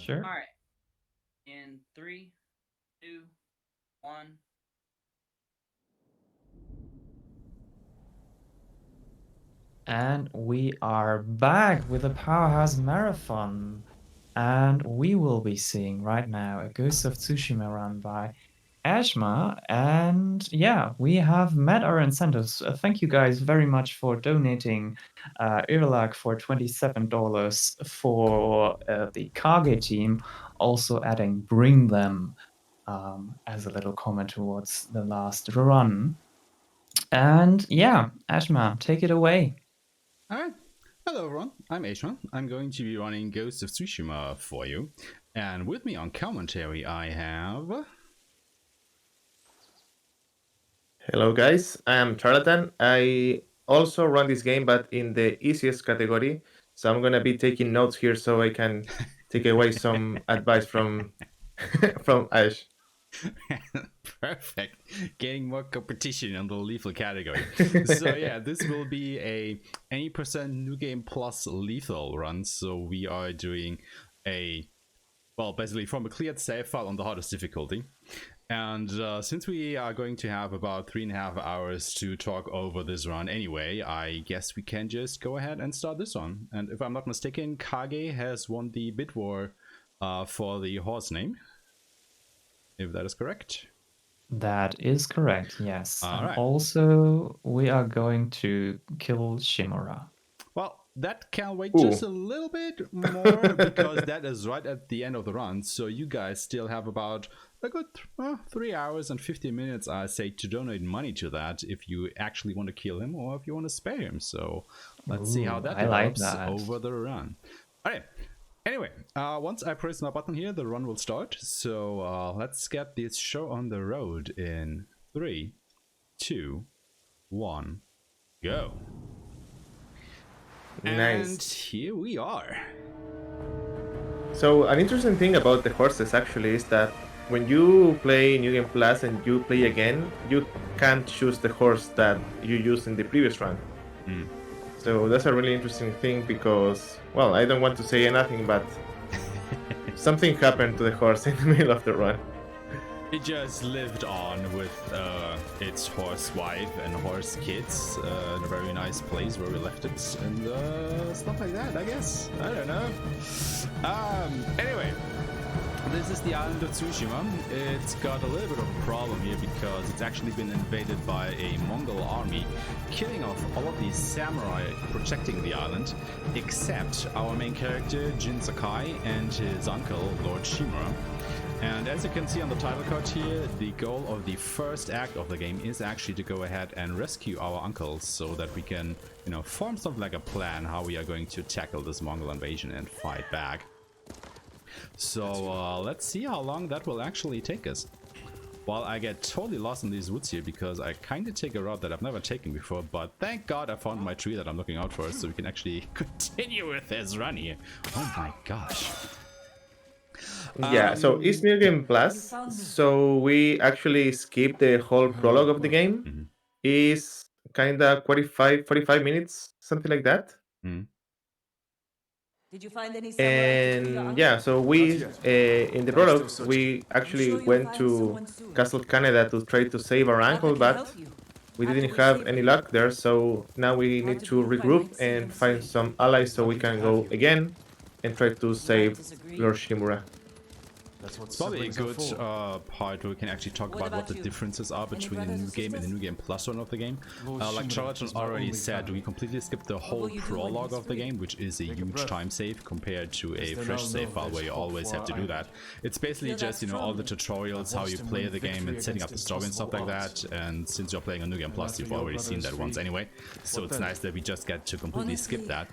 Sure. All right. In three, two, one. And we are back with a Powerhouse Marathon. And we will be seeing right now a Ghost of Tsushima run by Aeshmah. And yeah, we have met our incentives. Thank you guys very much for donating Irlak for $27 for the Kage team, also adding Bring Them as a little comment towards the last run. And yeah, Aeshmah, take it away. Alright. Hello everyone, I'm Aeshmah. I'm going to be running Ghost of Tsushima for you. And with me on commentary I have... Hello guys, I am Charlatan. I also run this game but in the easiest category. So I'm gonna be taking notes here so I can take away some advice from from Ash. Perfect. Getting more competition on the lethal category. So yeah, this will be a any percent new game plus lethal run. So we are doing a, well, basically from a cleared save file on the hardest difficulty. And since we are going to have about 3.5 hours to talk over this run anyway, I guess we can just go ahead and start this one. And if I'm not mistaken, Kage has won the bid war for the horse name, if that is correct. That is correct, yes. All And right. also, we are going to kill Shimura. Well, that can wait Ooh. just a little bit more because that is right at the end of the run. So you guys still have about a good 3 hours and 50 minutes, I say, to donate money to that if you actually want to kill him or if you want to spare him. So let's see how that I like develops that. over the run. All right. Anyway, once I press my button here, the run will start. So let's get this show on the road in 3, 2, 1, go. Nice. And here we are. So an interesting thing about the horses actually is that when you play New Game Plus and you play again, you can't choose the horse that you used in the previous run. So that's a really interesting thing because, well, I don't want to say anything, but something happened to the horse in the middle of the run. It just lived on with its horse wife and horse kids in a very nice place where we left it, and stuff like that, I guess. I don't know. Anyway, this is the island of Tsushima. It's got a little bit of a problem here because it's actually been invaded by a Mongol army, killing off all of these samurai protecting the island, except our main character, Jin Sakai, and his uncle, Dorchimura. And as you can see on the title card here, the goal of the first act of the game is actually to go ahead and rescue our uncles so that we can, you know, form something like a plan how we are going to tackle this Mongol invasion and fight back. So let's see how long that will actually take us. While I get totally lost in these woods here because I kind of take a route that I've never taken before, but thank God I found my tree that I'm looking out for so we can actually continue with this run here. Oh my gosh. Yeah, so it's New Game Plus, so we actually skip the whole prologue of the game. Is kind of 45 minutes, something like that. Did you find any And yeah, so we in the prologue we actually went to Castle Canada to try to save our uncle, but we didn't have any luck there. So now we need to regroup and find some allies so we can go again and try to save Lord Shimura. It's probably a good part where we can actually talk about what the differences are between the new game and the new game plus one of the game. Like Charlatan already said, we completely skipped the whole prologue of the game, which is a huge time save compared to a fresh save file where you always have to do that. It's basically just, you know, all the tutorials, how you play the game and setting up the story and stuff like that. And since you're playing a new game plus, you've already seen that once anyway. So it's nice that we just get to completely skip that.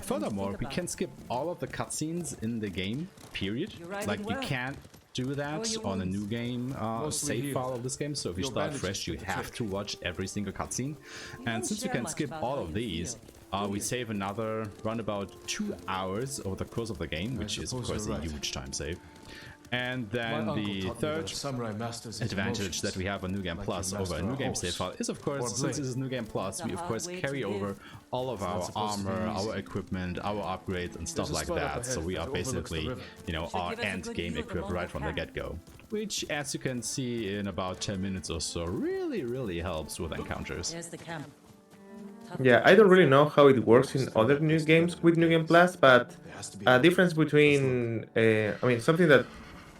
Furthermore, we can skip all of the cutscenes in the game, period. Like, you can't do that on a new game save file of this game, so if you start fresh you have to watch every single cutscene. And since we can skip all of these, we save another round about 2 hours over the course of the game, which is of course a huge time save. And then the third advantage that we have on New Game Plus over a New Game save file is, of course, since this is New Game Plus, we of course carry over all of our armor, our equipment, our upgrades and stuff like that. So we are basically, you know, our end game equipped right from the get-go. Which, as you can see in about 10 minutes or so, really helps with encounters. There's the camp. Yeah, I don't really know how it works in other new games with New Game Plus, but a difference between, I mean, something that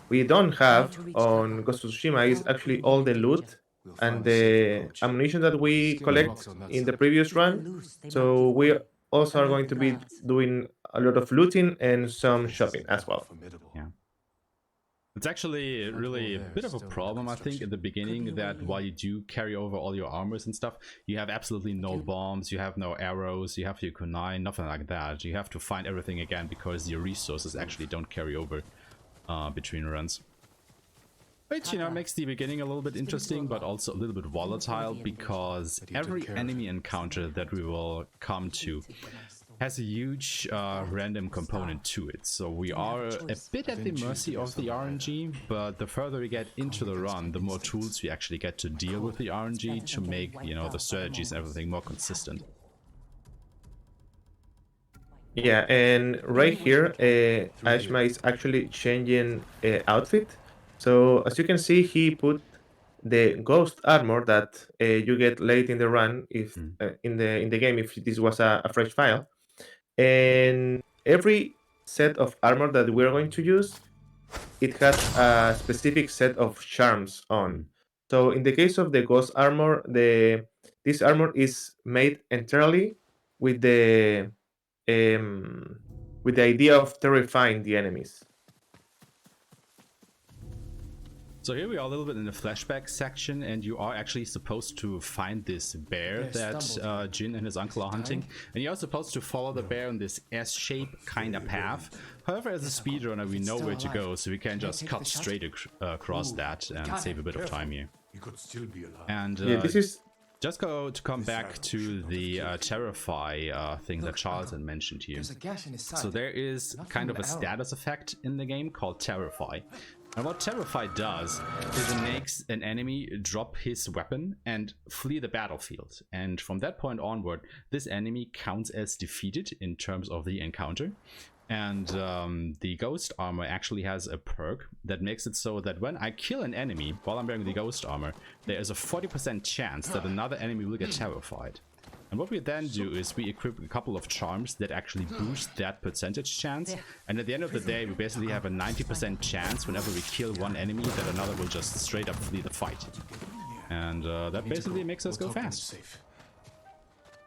we don't have on Ghost of Tsushima is actually all the loot and the ammunition that we collect in the previous run. So we also are going to be doing a lot of looting and some shopping as well. Yeah. It's actually really a bit of a problem, I think, in the beginning, that while you do carry over all your armors and stuff, you have absolutely no bombs, you have no arrows, you have your kunai, nothing like that. You have to find everything again because your resources actually don't carry over between runs. Which, you know, makes the beginning a little bit interesting, but also a little bit volatile, because every enemy encounter that we will come to has a huge random component to it. So we are a bit at the mercy of the RNG, but the further we get into the run, the more tools we actually get to deal with the RNG to make, you know, the strategies and everything more consistent. Yeah, and right here, Aeshmah is actually changing outfit. So as you can see, he put the ghost armor that you get late in the run, if in the game, if this was a fresh file. And every set of armor that we're going to use, it has a specific set of charms on. So in the case of the ghost armor, this armor is made entirely with the idea of terrifying the enemies. So here we are a little bit in the flashback section, and you are actually supposed to find this bear that Jin and his uncle are hunting, and you're supposed to follow the bear in this S-shape kind of path. However, as a speedrunner, we know where to go, so we can just cut straight across that and save a bit of time here. And this is just to come back to the Terrify thing that Charles had mentioned here. So there is kind of a status effect in the game called Terrify. And what Terrify does is it makes an enemy drop his weapon and flee the battlefield. And from that point onward, this enemy counts as defeated in terms of the encounter. And the ghost armor actually has a perk that makes it so that when I kill an enemy while I'm wearing the ghost armor, there is a 40% chance that another enemy will get terrified. And what we then do is we equip a couple of charms that actually boost that percentage chance. And at the end of the day, we basically have a 90% chance whenever we kill one enemy that another will just straight up flee the fight. And that basically makes us go fast.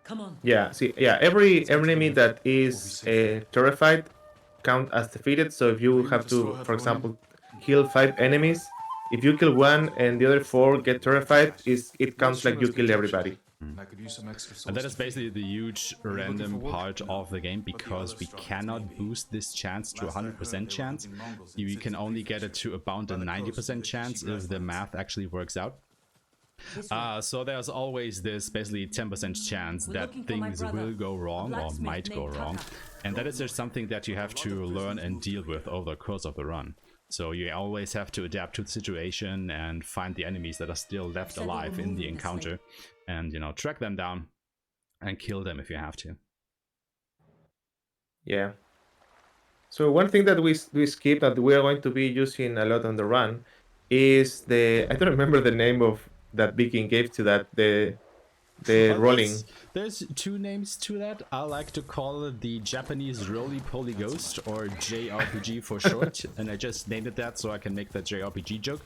Come on. Yeah, see, yeah, every enemy that is terrified count as defeated. So if you have to, for example, kill 5 enemies, if you kill one and the other 4 get terrified, it counts like you killed everybody. And that is basically the huge random part of the game, because we cannot boost this chance to 100% chance. We can only get it to about a 90% chance if the math actually works out. So there's always this basically 10% chance that things will go wrong or might go wrong. And that is just something that you have to learn and deal with over the course of the run. So you always have to adapt to the situation and find the enemies that are still left alive in the encounter. And, you know, track them down and kill them if you have to. Yeah. So one thing that we skip that we are going to be using a lot on the run is the, I don't remember the name of that Viking gave to that, the rolling. There's 2 names to that. I like to call it the Japanese roly-poly ghost, or JRPG for short, and I just named it that so I can make that JRPG joke.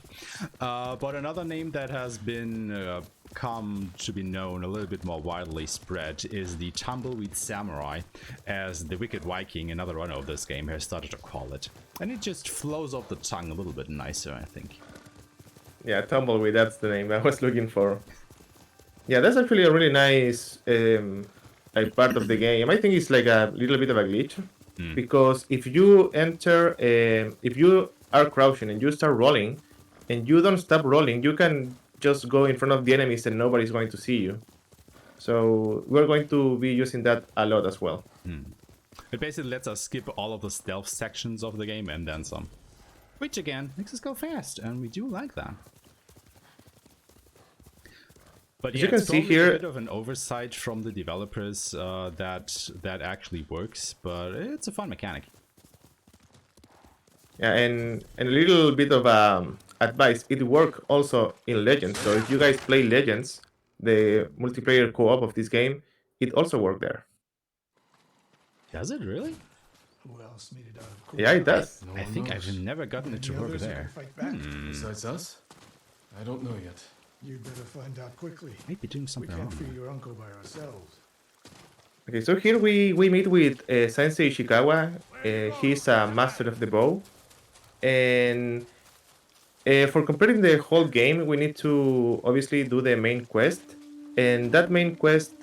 But another name that has been come to be known a little bit more widely spread is the Tumbleweed Samurai, as the Wicked Viking, another runner of this game, has started to call it. And it just flows off the tongue a little bit nicer, I think. Yeah, Tumbleweed, that's the name I was looking for. Yeah, that's actually a really nice like part of the game. I think it's like a little bit of a glitch, because if you enter, if you are crouching and you start rolling, and you don't stop rolling, you can just go in front of the enemies and nobody's going to see you. So we're going to be using that a lot as well. It basically lets us skip all of the stealth sections of the game and then some. Which again makes us go fast, and we do like that. But As yeah, you can it's see probably here- a bit of an oversight from the developers that actually works, but it's a fun mechanic. Yeah, and a little bit of advice. It works also in Legends. So if you guys play Legends, the multiplayer co-op of this game, it also works there. Does it really? Who else made it out of Yeah, it Komatsu? does. I think I've never gotten it to Any work others who there. can fight back? Besides us? I don't know yet. You'd better find out quickly. Might be doing We something can't wrong. free your uncle by ourselves. Okay, so here we meet with Sensei Ishikawa. He's a master of the bow. And for completing the whole game, we need to obviously do the main quest. And that main quest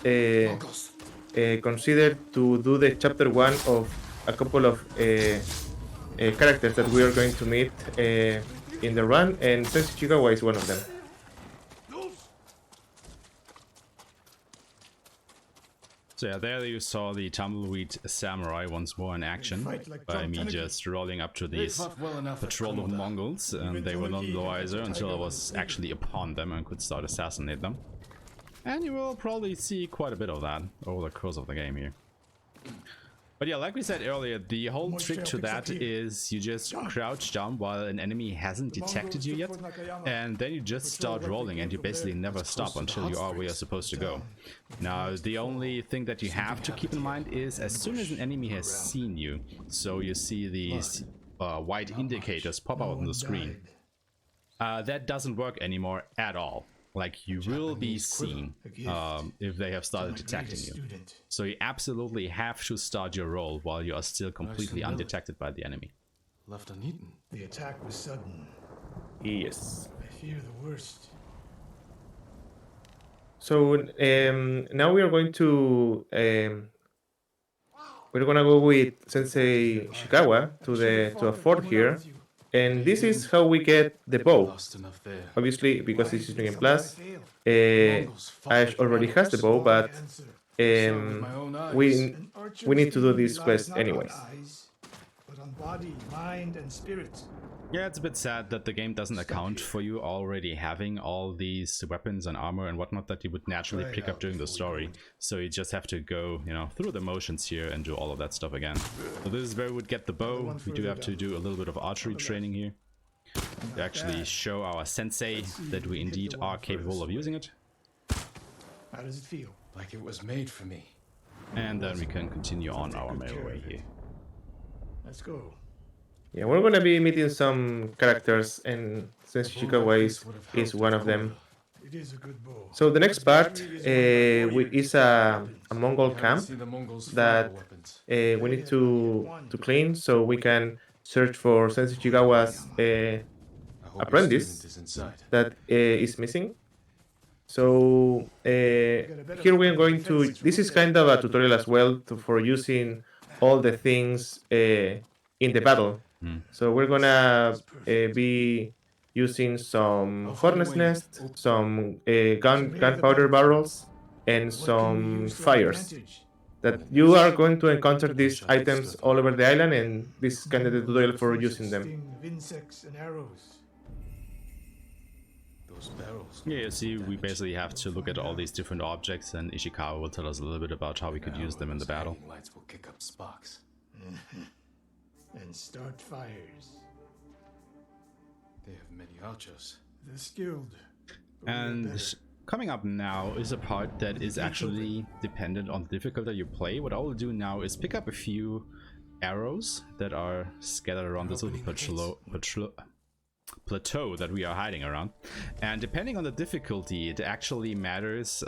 considered to do the chapter 1 of a couple of characters that we are going to meet in the run. And Sensei Ishikawa is one of them. So yeah, there you saw the tumbleweed samurai once more in action Fight like by John me Kennedy. just rolling up to They these fought well enough at patrol of Komoda. Mongols, and they were none the wiser until I was actually upon them and could start assassinate them. And you will probably see quite a bit of that over the course of the game here. But yeah, like we said earlier, the whole trick to that is you just crouch down while an enemy hasn't detected you yet, and then you just start rolling and you basically never stop until you are where you're supposed to go. Now, the only thing that you have to keep in mind is as soon as an enemy has seen you, so you see these white indicators pop out on the screen, that doesn't work anymore at all. Like, you will be seen if they have started detecting you. So you absolutely have to start your roll while you are still completely undetected by the enemy. Left uneaten. The attack was sudden. Yes. I fear the worst. So now we are going to we're gonna go with Sensei Ishikawa to a fort here, and this is how we get the bow. Lost enough there. Obviously, because this is New Game Plus, Mongols fought Ash like already has the bow, but my own eyes. we need to do this quest anyways. But on body, mind, and spirit. Yeah, it's a bit sad that the game doesn't account for you already having all these weapons and armor and whatnot that you would naturally pick up during the story. So you just have to go, you know, through the motions here and do all of that stuff again. So this is where we would get the bow. We do have to do a little bit of archery training here to actually show our sensei that we indeed are capable of using it. How does it feel? Like it was made for me. And then we can continue on our merry way here. Let's go. Yeah, we're gonna be meeting some characters, and Sensei Ishikawa is one of them. It is a good bow. So the next part is a Mongol camp See the Mongols that fire weapons. we need to clean so we can search for Sensei Ishikawa's I hope your apprentice student is inside. that is missing. So here we are going to. This is kind of a tutorial as well for using all the things in the battle. So we're gonna be using some hornet's nest, some gunpowder barrels, and some fires. That you are going to encounter these items all over the island, and this is kind of the tutorial for using them. Sting of insects and arrows. Those barrels. Yeah, you see, we basically have to look at all these different objects, and Ishikawa will tell us a little bit about how we could use them in the Those battle. hiding lights will kick up sparks. And start fires. They have many archers. The skilled. but we are And better. coming up now is a part that is actually dependent on the difficulty you play. What I will do now is pick up a few arrows that are scattered around this little plateau that we are hiding around. And depending on the difficulty, it actually matters,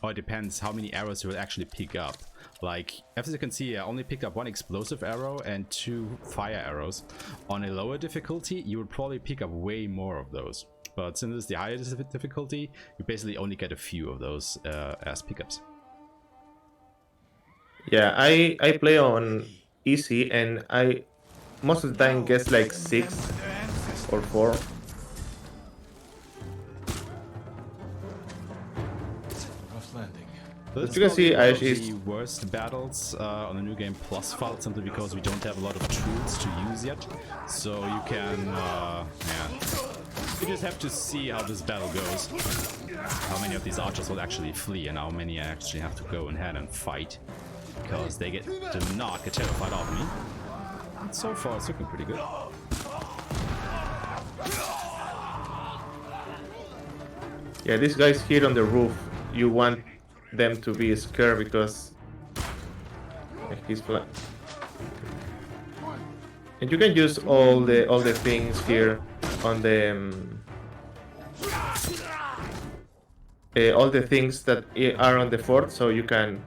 or it depends how many arrows you will actually pick up. Like, as you can see, I only picked up 1 explosive arrow and 2 fire arrows. On a lower difficulty, you would probably pick up way more of those. But since it's the highest difficulty, you basically only get a few of those as pickups. Yeah, I play on easy, and I most of the time guess like 6 or 4. Rough landing. So As this you can is see, probably one Aesh of is the worst battles on the New Game Plus file, simply because we don't have a lot of tools to use yet. So you can, yeah, you just have to see how this battle goes. How many of these archers will actually flee and how many I actually have to go ahead and fight. Because they do not get terrified of me. And so far it's looking pretty good. yeah, these guys here on the roof. You want them to be scared because he's flat. And you can use all the things here on the all the things that are on the fort, so you can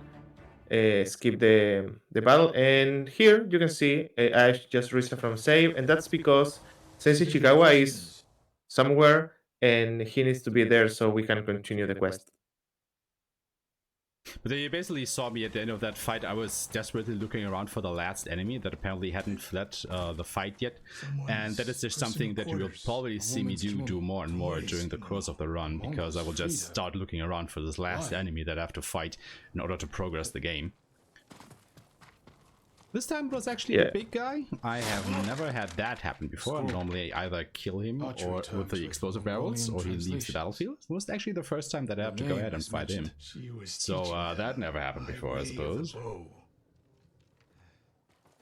skip the battle. And here you can see Ash just reset from save, and that's because Sensei Chikawa is somewhere and he needs to be there so we can continue the quest. But they basically saw me at the end of that fight. I was desperately looking around for the last enemy that apparently hadn't fled the fight yet. And that is just something that you will probably see me do more and more during the course of the run, because I will just start looking around for this last enemy that I have to fight in order to progress the game. This time it was actually a big guy. I have never had that happen before. Normally I either kill him or with the explosive barrels, or he leaves the battlefield. It was actually the first time that I have to go ahead and fight him. So that never happened before, I suppose.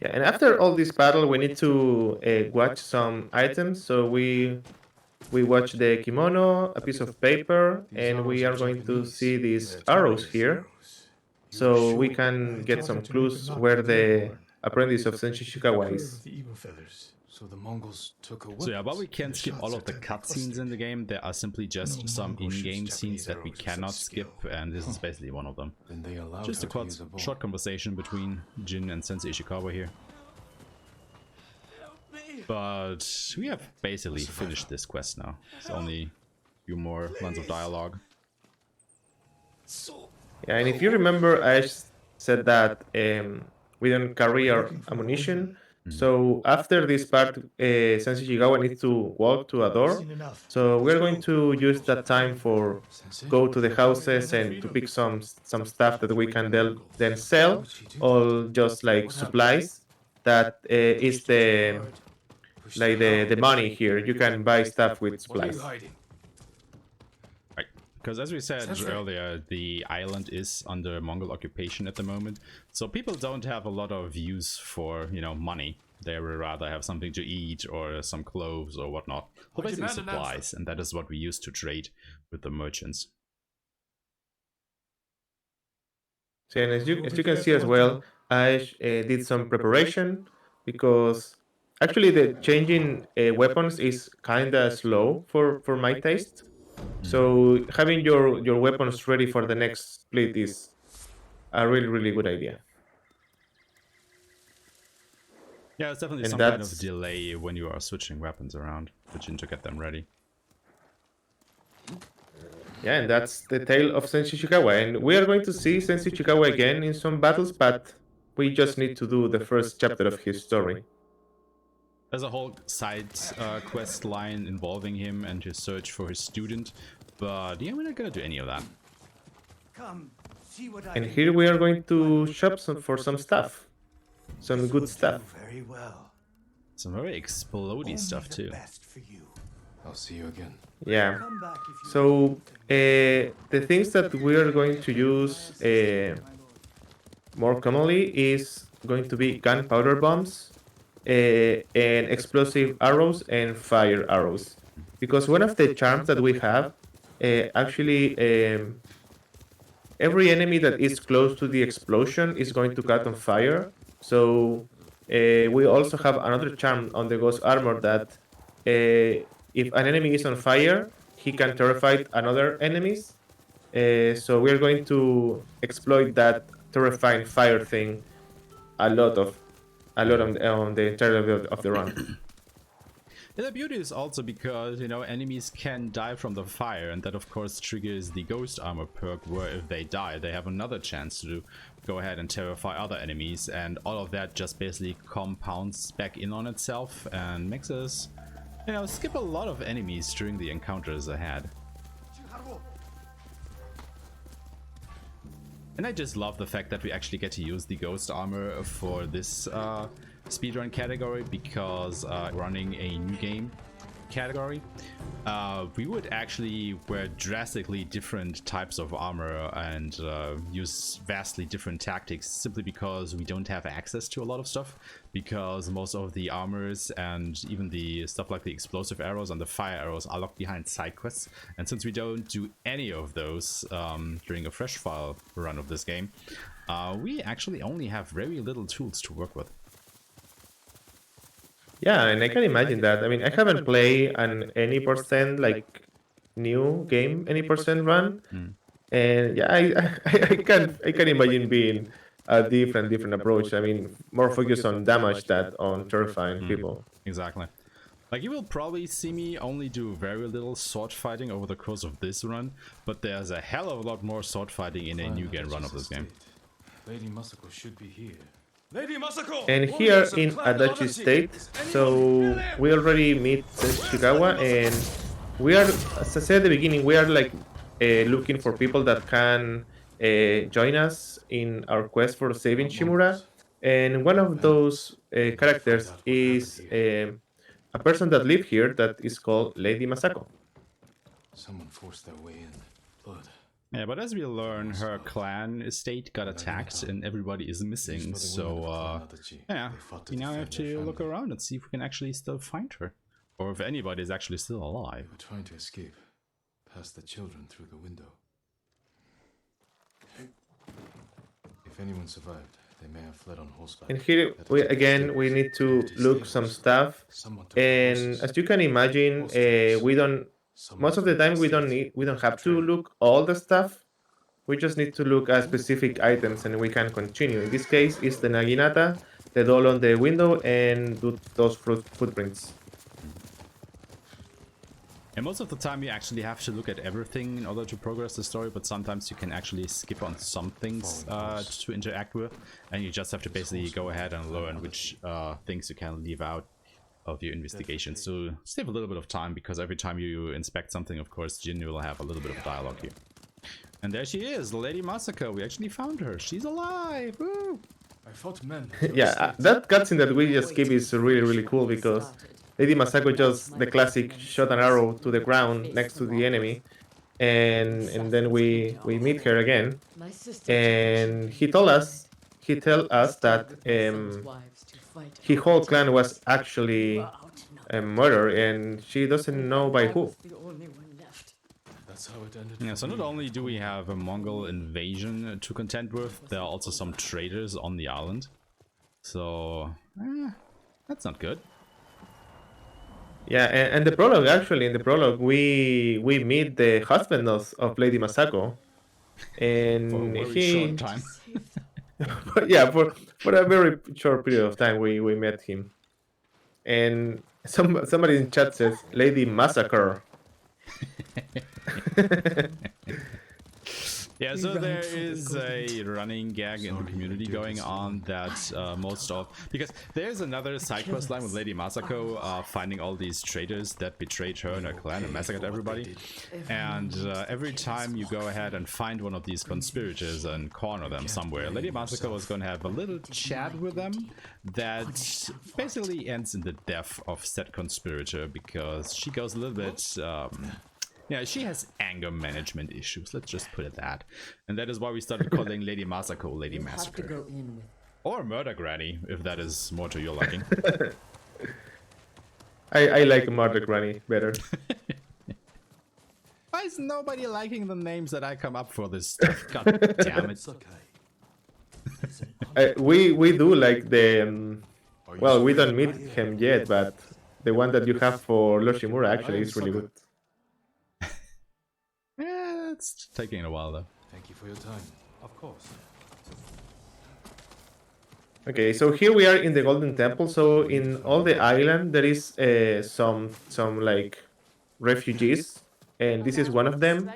Yeah, and after all this battle, we need to watch some items. So we watch the kimono, a piece of paper, and we are going to see these arrows here. So we can get some clues where the apprentice of Sensei Shikawa is. So the Mongols took a So yeah, while we can skip all of the cutscenes in the game, there are simply just some in-game scenes that we cannot skip, and this is basically one of them. Then they allowed Just a her to use a bow. short conversation between Jin and Sensei Ishikawa here. But we have basically finished this quest now. It's only a few more lines of dialogue. Yeah, and if you remember, Ash said that we don't carry our ammunition. So after this part, Sensei Shigawa needs to walk to a door. So we're going to use that time for go to the houses and to pick some stuff that we can then sell, or just like supplies. That is the money here. You can buy stuff with supplies. Right, because as we said earlier, the island is under Mongol occupation at the moment, so people don't have a lot of use for, you know, money. They would rather have something to eat or some clothes or whatnot. So basically supplies, and that is what we use to trade with the merchants. So, and as you can see as well, Ash did some preparation because actually the changing weapons is kinda slow for my taste. So having your weapons ready for the next split is a really good idea. Yeah, it's definitely And some kind of that's delay when you are switching weapons around, switching to get them ready. yeah, and that's the tale of Sensei Chikawa. And we are going to see Sensei Chikawa again in some battles, but we just need to do the first chapter of his story. There's a whole side quest line involving him and his search for his student, but yeah, we're not gonna do any of that. Come, see what I And can here do. we are going to shop for some stuff, some good stuff. Very well. Some very explodey stuff Only the too. best for you. I'll see you again. Yeah. Come back if you So the things that we are going to use more commonly is going to be gunpowder bombs, and explosive arrows and fire arrows. Because one of the charms that we have, actually, every enemy that is close to the explosion is going to cut on fire. So we also have another charm on the ghost armor that if an enemy is on fire, he can terrify other enemies. So we are going to exploit that terrifying fire thing a lot on the entirety of the run. And the beauty is also because, you know, enemies can die from the fire, and that of course triggers the ghost armor perk, where if they die, they have another chance to go ahead and terrify other enemies, and all of that just basically compounds back in on itself and makes us, you know, skip a lot of enemies during the encounters ahead. And I just love the fact that we actually get to use the ghost armor for this speedrun category, because running a new game category, we would actually wear drastically different types of armor and use vastly different tactics, simply because we don't have access to a lot of stuff, because most of the armors and even the stuff like the explosive arrows and the fire arrows are locked behind side quests. And since we don't do any of those during a fresh file run of this game, we actually only have very little tools to work with. Yeah, and I can imagine that. I mean, I haven't played an any percent like new game, any percent run, and yeah, I can imagine being a different approach. I mean, more focused on damage than on terrifying people. Exactly. Like, you will probably see me only do very little sword fighting over the course of this run, but there's a hell of a lot more sword fighting in a new game run of this game. Lady Masako should be here. Lady Masako! And here in Adachi State, so we already meet Shigawa, and we are, as I said at the beginning, we are like looking for people that can join us in our quest for saving Shimura. And one of those characters is a person that lives here that is called Lady Masako. Someone forced their way in. Blood. Yeah, but as we learn, her clan estate got attacked and everybody is missing, so yeah, we now have to look around and see if we can actually still find her, or if anybody is actually still alive. They were trying to escape, past the children through the window. If anyone survived, they may have fled on horseback. And here we need to look some stuff, and as you can imagine, we don't. Most of the time, we don't have to look all the stuff. We just need to look at specific items, and we can continue. In this case, it's the Naginata, the doll on the window, and those footprints. And most of the time you actually have to look at everything in order to progress the story, but sometimes you can actually skip on some things to interact with, and you just have to basically go ahead and learn which things you can leave out of your investigation. So save a little bit of time, because every time you inspect something, of course, Jin will have a little bit of dialogue here. And there she is, Lady Masako. We actually found her. She's alive! Woo! I fought men. Yeah, that cutscene that we just skip is really cool, because Lady Masako just the classic shot an arrow to the ground next to the enemy, and then we meet her again, and he tell us that his whole clan was actually murdered, and she doesn't know by who. That's how it ended. Yeah, so not only do we have a Mongol invasion to contend with, there are also some traitors on the island. So, that's not good. Yeah, and the prologue, actually, in the prologue, we meet the husband of Lady Masako, and For a very short time. yeah, for a very short period of time, we met him, and somebody in chat says Lady Massacre. Yeah, so there is a running gag in the community going on that because there's another side quest line with Lady Masako finding all these traitors that betrayed her and her clan and massacred everybody. And every time you go ahead and find one of these conspirators and corner them somewhere, Lady Masako is going to have a little chat with them that basically ends in the death of said conspirator, because she goes a little bit... yeah, she has anger management issues, let's just put it that. And that is why we started calling Lady Masako Lady Massacre. Or Murder Granny, if that is more to your liking. I like Murder Granny better. Why is nobody liking the names that I come up for this stuff? God damn it. We do like the... well, we don't meet him yet, but the one that you have for Dorchimura actually is really good. Yeah, it's taking a while though. Thank you for your time. Of course. Okay, so here we are in the Golden Temple. So in all the island there is some like refugees, and this is one of them.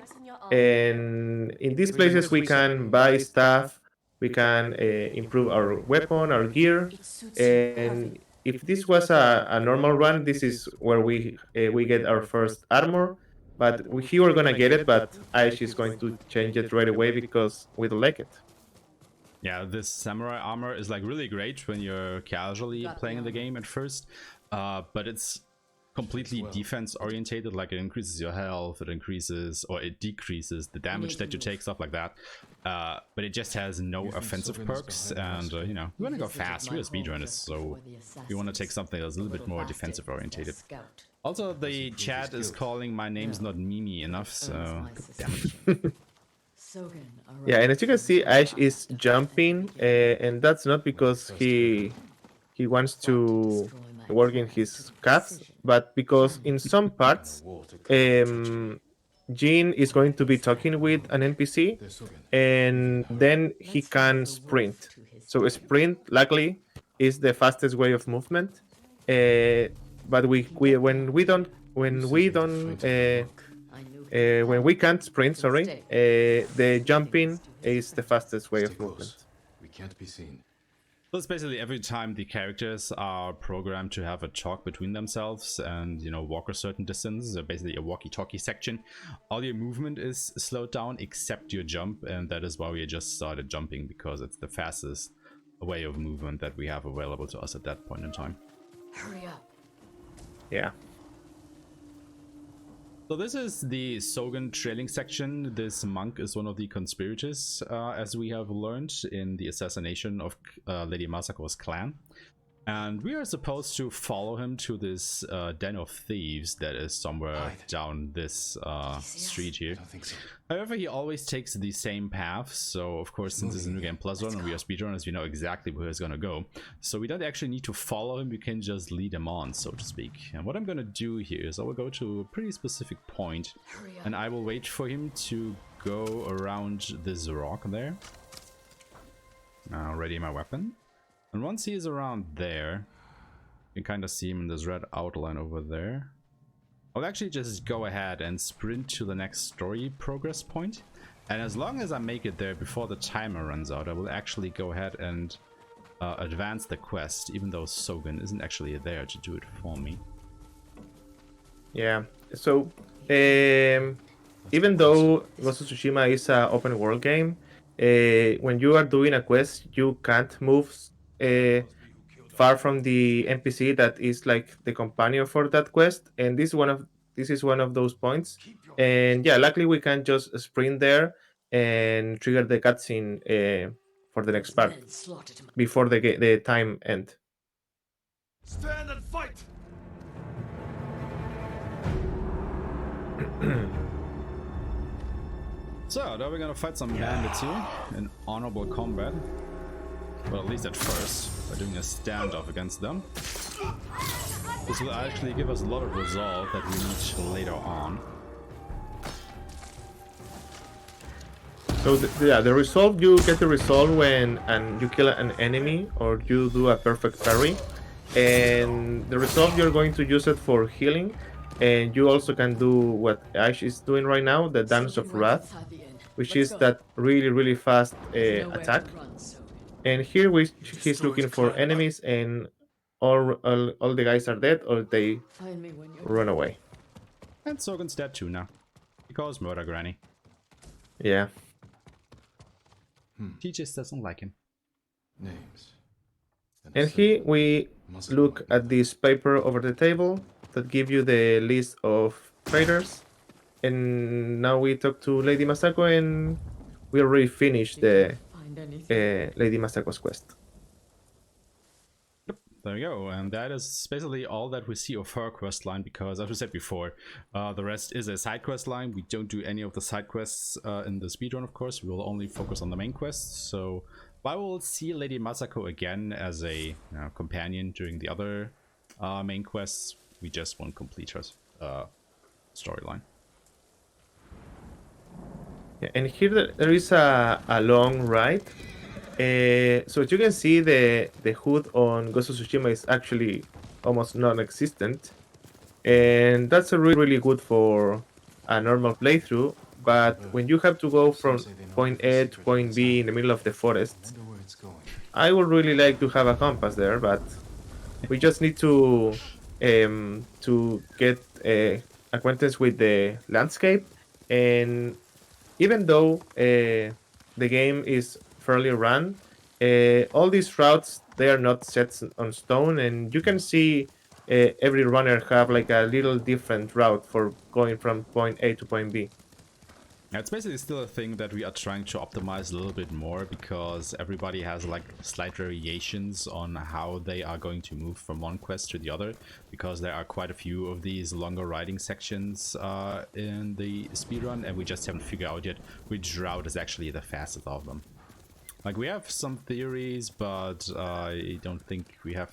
And in these places we can buy stuff, we can improve our weapon, our gear, and if this was a normal run, this is where we get our first armor. But we were gonna get it, but Aish is going to change it right away because we don't like it. Yeah, this samurai armor is like really great when you're casually playing the game at first, but it's completely defense orientated. Like it increases your health, it increases or it decreases the damage that you take, stuff like that. But it just has no offensive perks, and you know, we want to go fast. We're speedrunners, so we want to take something that's a little bit more defensive orientated. Also, the chat is calling my name's not Mimi enough, so damn it. Yeah, and as you can see, Ash is jumping, and that's not because he wants to work in his calves, but because in some parts, Jin is going to be talking with an NPC, and then he can sprint. So a sprint, luckily, is the fastest way of movement. But when we can't sprint, sorry, the jumping is the fastest way of movement. We can't be seen. So it's basically every time the characters are programmed to have a talk between themselves and, you know, walk a certain distance, basically a walkie-talkie section, all your movement is slowed down except your jump, and that is why we just started jumping, because it's the fastest way of movement that we have available to us at that point in time. Hurry up. Yeah. So this is the Sogen trailing section. This monk is one of the conspirators, as we have learned in the assassination of Lady Masako's clan. And we are supposed to follow him to this den of thieves that is somewhere down this street here. I don't think so. However, he always takes the same path, so of course, since it's a new game plus one and we are speedrunners, we know exactly where he's gonna go. So we don't actually need to follow him, we can just lead him on, so to speak. And what I'm gonna do here is I will go to a pretty specific point, and I will wait for him to go around this rock there. Now, ready my weapon. And once he is around there, you can kind of see him in this red outline over there. I'll actually just go ahead and sprint to the next story progress point. And as long as I make it there before the timer runs out, I will actually go ahead and advance the quest, even though Sogen isn't actually there to do it for me. Yeah. So, even though Ghost of Tsushima is an open world game, when you are doing a quest, you can't move far from the NPC that is like the companion for that quest, and this is one of those points. And yeah, luckily we can just sprint there and trigger the cutscene for the next part before the time end. Stand and fight! So, now we're gonna fight some bandits here in honorable combat. Well, at least at first, by doing a standoff against them. This will actually give us a lot of resolve that we need later on. So the resolve, you get the resolve when you kill an enemy or you do a perfect parry, and the resolve you're going to use it for healing, and you also can do what Ash is doing right now, the Dance of Wrath, which is that really fast attack. And here he's looking for enemies, and all the guys are dead or they run away. And Sogen's dead too now, because murder granny. Yeah. He just doesn't like him. Names. And here we look at this paper over the table that give you the list of traders. And now we talk to Lady Masako, and we already finished the Lady Masako's quest. Yep, there we go. And that is basically all that we see of her quest line, because as we said before, the rest is a side quest line. We don't do any of the side quests in the speedrun, of course. We will only focus on the main quests. So while we'll see Lady Masako again as a companion during the other main quests, we just won't complete her storyline. Yeah, and here there is a long ride. So as you can see, the HUD on Ghost of Tsushima is actually almost non-existent, and that's a really good for a normal playthrough. But when you have to go from point A to point B in the middle of the forest, I would really like to have a compass there, but we just need to get acquaintance with the landscape. And even though the game is fairly run, all these routes, they are not set on stone, and you can see every runner have like a little different route for going from point A to point B. Yeah, it's basically still a thing that we are trying to optimize a little bit more, because everybody has like slight variations on how they are going to move from one quest to the other, because there are quite a few of these longer riding sections in the speedrun, and we just haven't figured out yet which route is actually the fastest of them. Like, we have some theories, but I don't think we have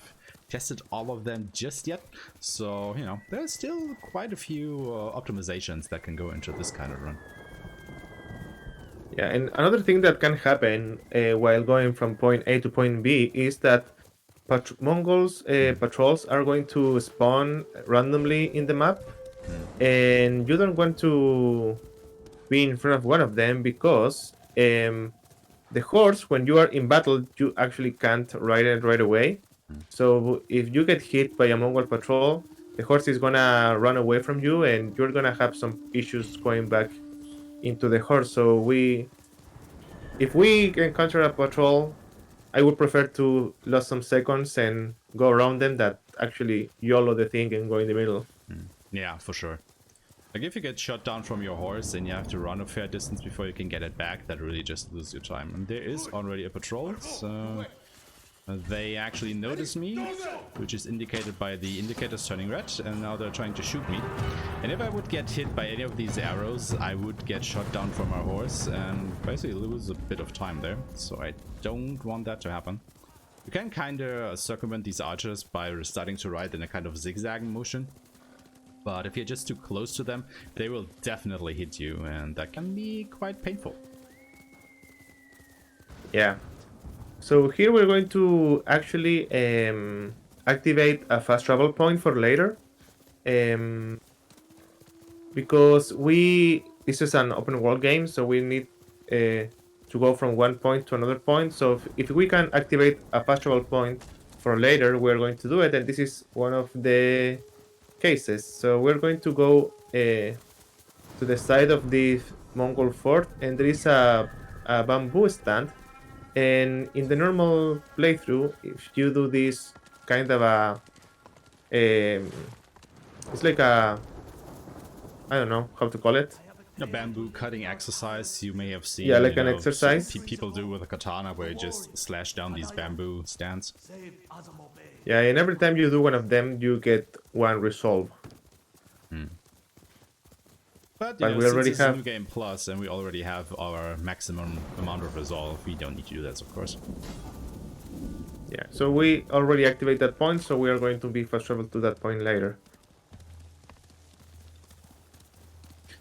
tested all of them just yet. So, you know, there's still quite a few optimizations that can go into this kind of run. Yeah, and another thing that can happen while going from point A to point B is that Mongols patrols are going to spawn randomly in the map, and you don't want to be in front of one of them, because the horse, when you are in battle, you actually can't ride it right away. So if you get hit by a Mongol patrol, the horse is gonna run away from you, and you're gonna have some issues going back into the horse. So if we encounter a patrol, I would prefer to lose some seconds and go around them, that actually YOLO the thing and go in the middle. Yeah, for sure. Like, if you get shot down from your horse and you have to run a fair distance before you can get it back, that really just loses your time. And there is already a patrol, so they actually notice me, which is indicated by the indicators turning red, and now they're trying to shoot me. And if I would get hit by any of these arrows, I would get shot down from my horse and basically lose a bit of time there, so I don't want that to happen. You can kind of circumvent these archers by starting to ride in a kind of zigzag motion. But if you're just too close to them, they will definitely hit you, and that can be quite painful. Yeah. So here we're going to actually activate a fast travel point for later. Because this is an open world game, so we need to go from one point to another point. So if we can activate a fast travel point for later, we're going to do it, and this is one of the cases. So we're going to go to the side of the Mongol fort, and there is a bamboo stand. And in the normal playthrough, if you do this kind of it's like I don't know how to call it. A bamboo cutting exercise you may have seen. Yeah, like an exercise. People do with a katana, where you just slash down these bamboo stands. Yeah, and every time you do one of them, you get one resolve. But we since already it's have a new game plus, and we already have our maximum amount of resolve, we don't need to do that, of course. Yeah, so we already activate that point, so we are going to be fast travel to that point later.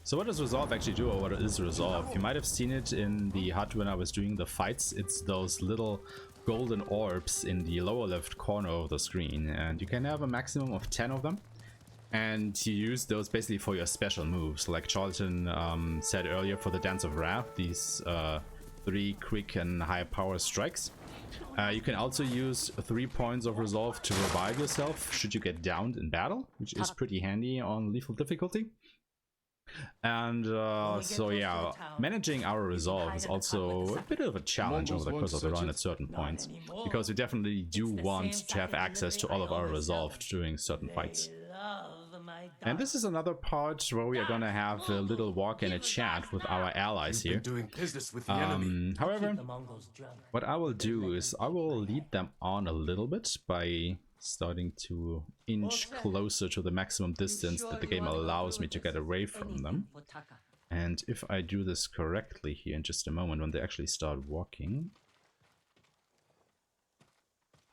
So what does resolve actually do, or what is resolve? You might have seen it in the HUD when I was doing the fights. It's those little golden orbs in the lower left corner of the screen, and you can have a maximum of 10 of them. And you use those basically for your special moves, like Charlton said earlier for the Dance of Wrath, these 3 quick and high power strikes. You can also use 3 points of resolve to revive yourself should you get downed in battle, which is pretty handy on lethal difficulty. And so yeah, managing our resolve is also a bit of a challenge over the course of the run at certain points, because we definitely do want to have access to all of our resolve during certain fights. And this is another part where we are gonna have a little walk and a chat with our allies here. However, what I will do is I will lead them on a little bit by starting to inch closer to the maximum distance that the game allows me to get away from them. And if I do this correctly here in just a moment, when they actually start walking,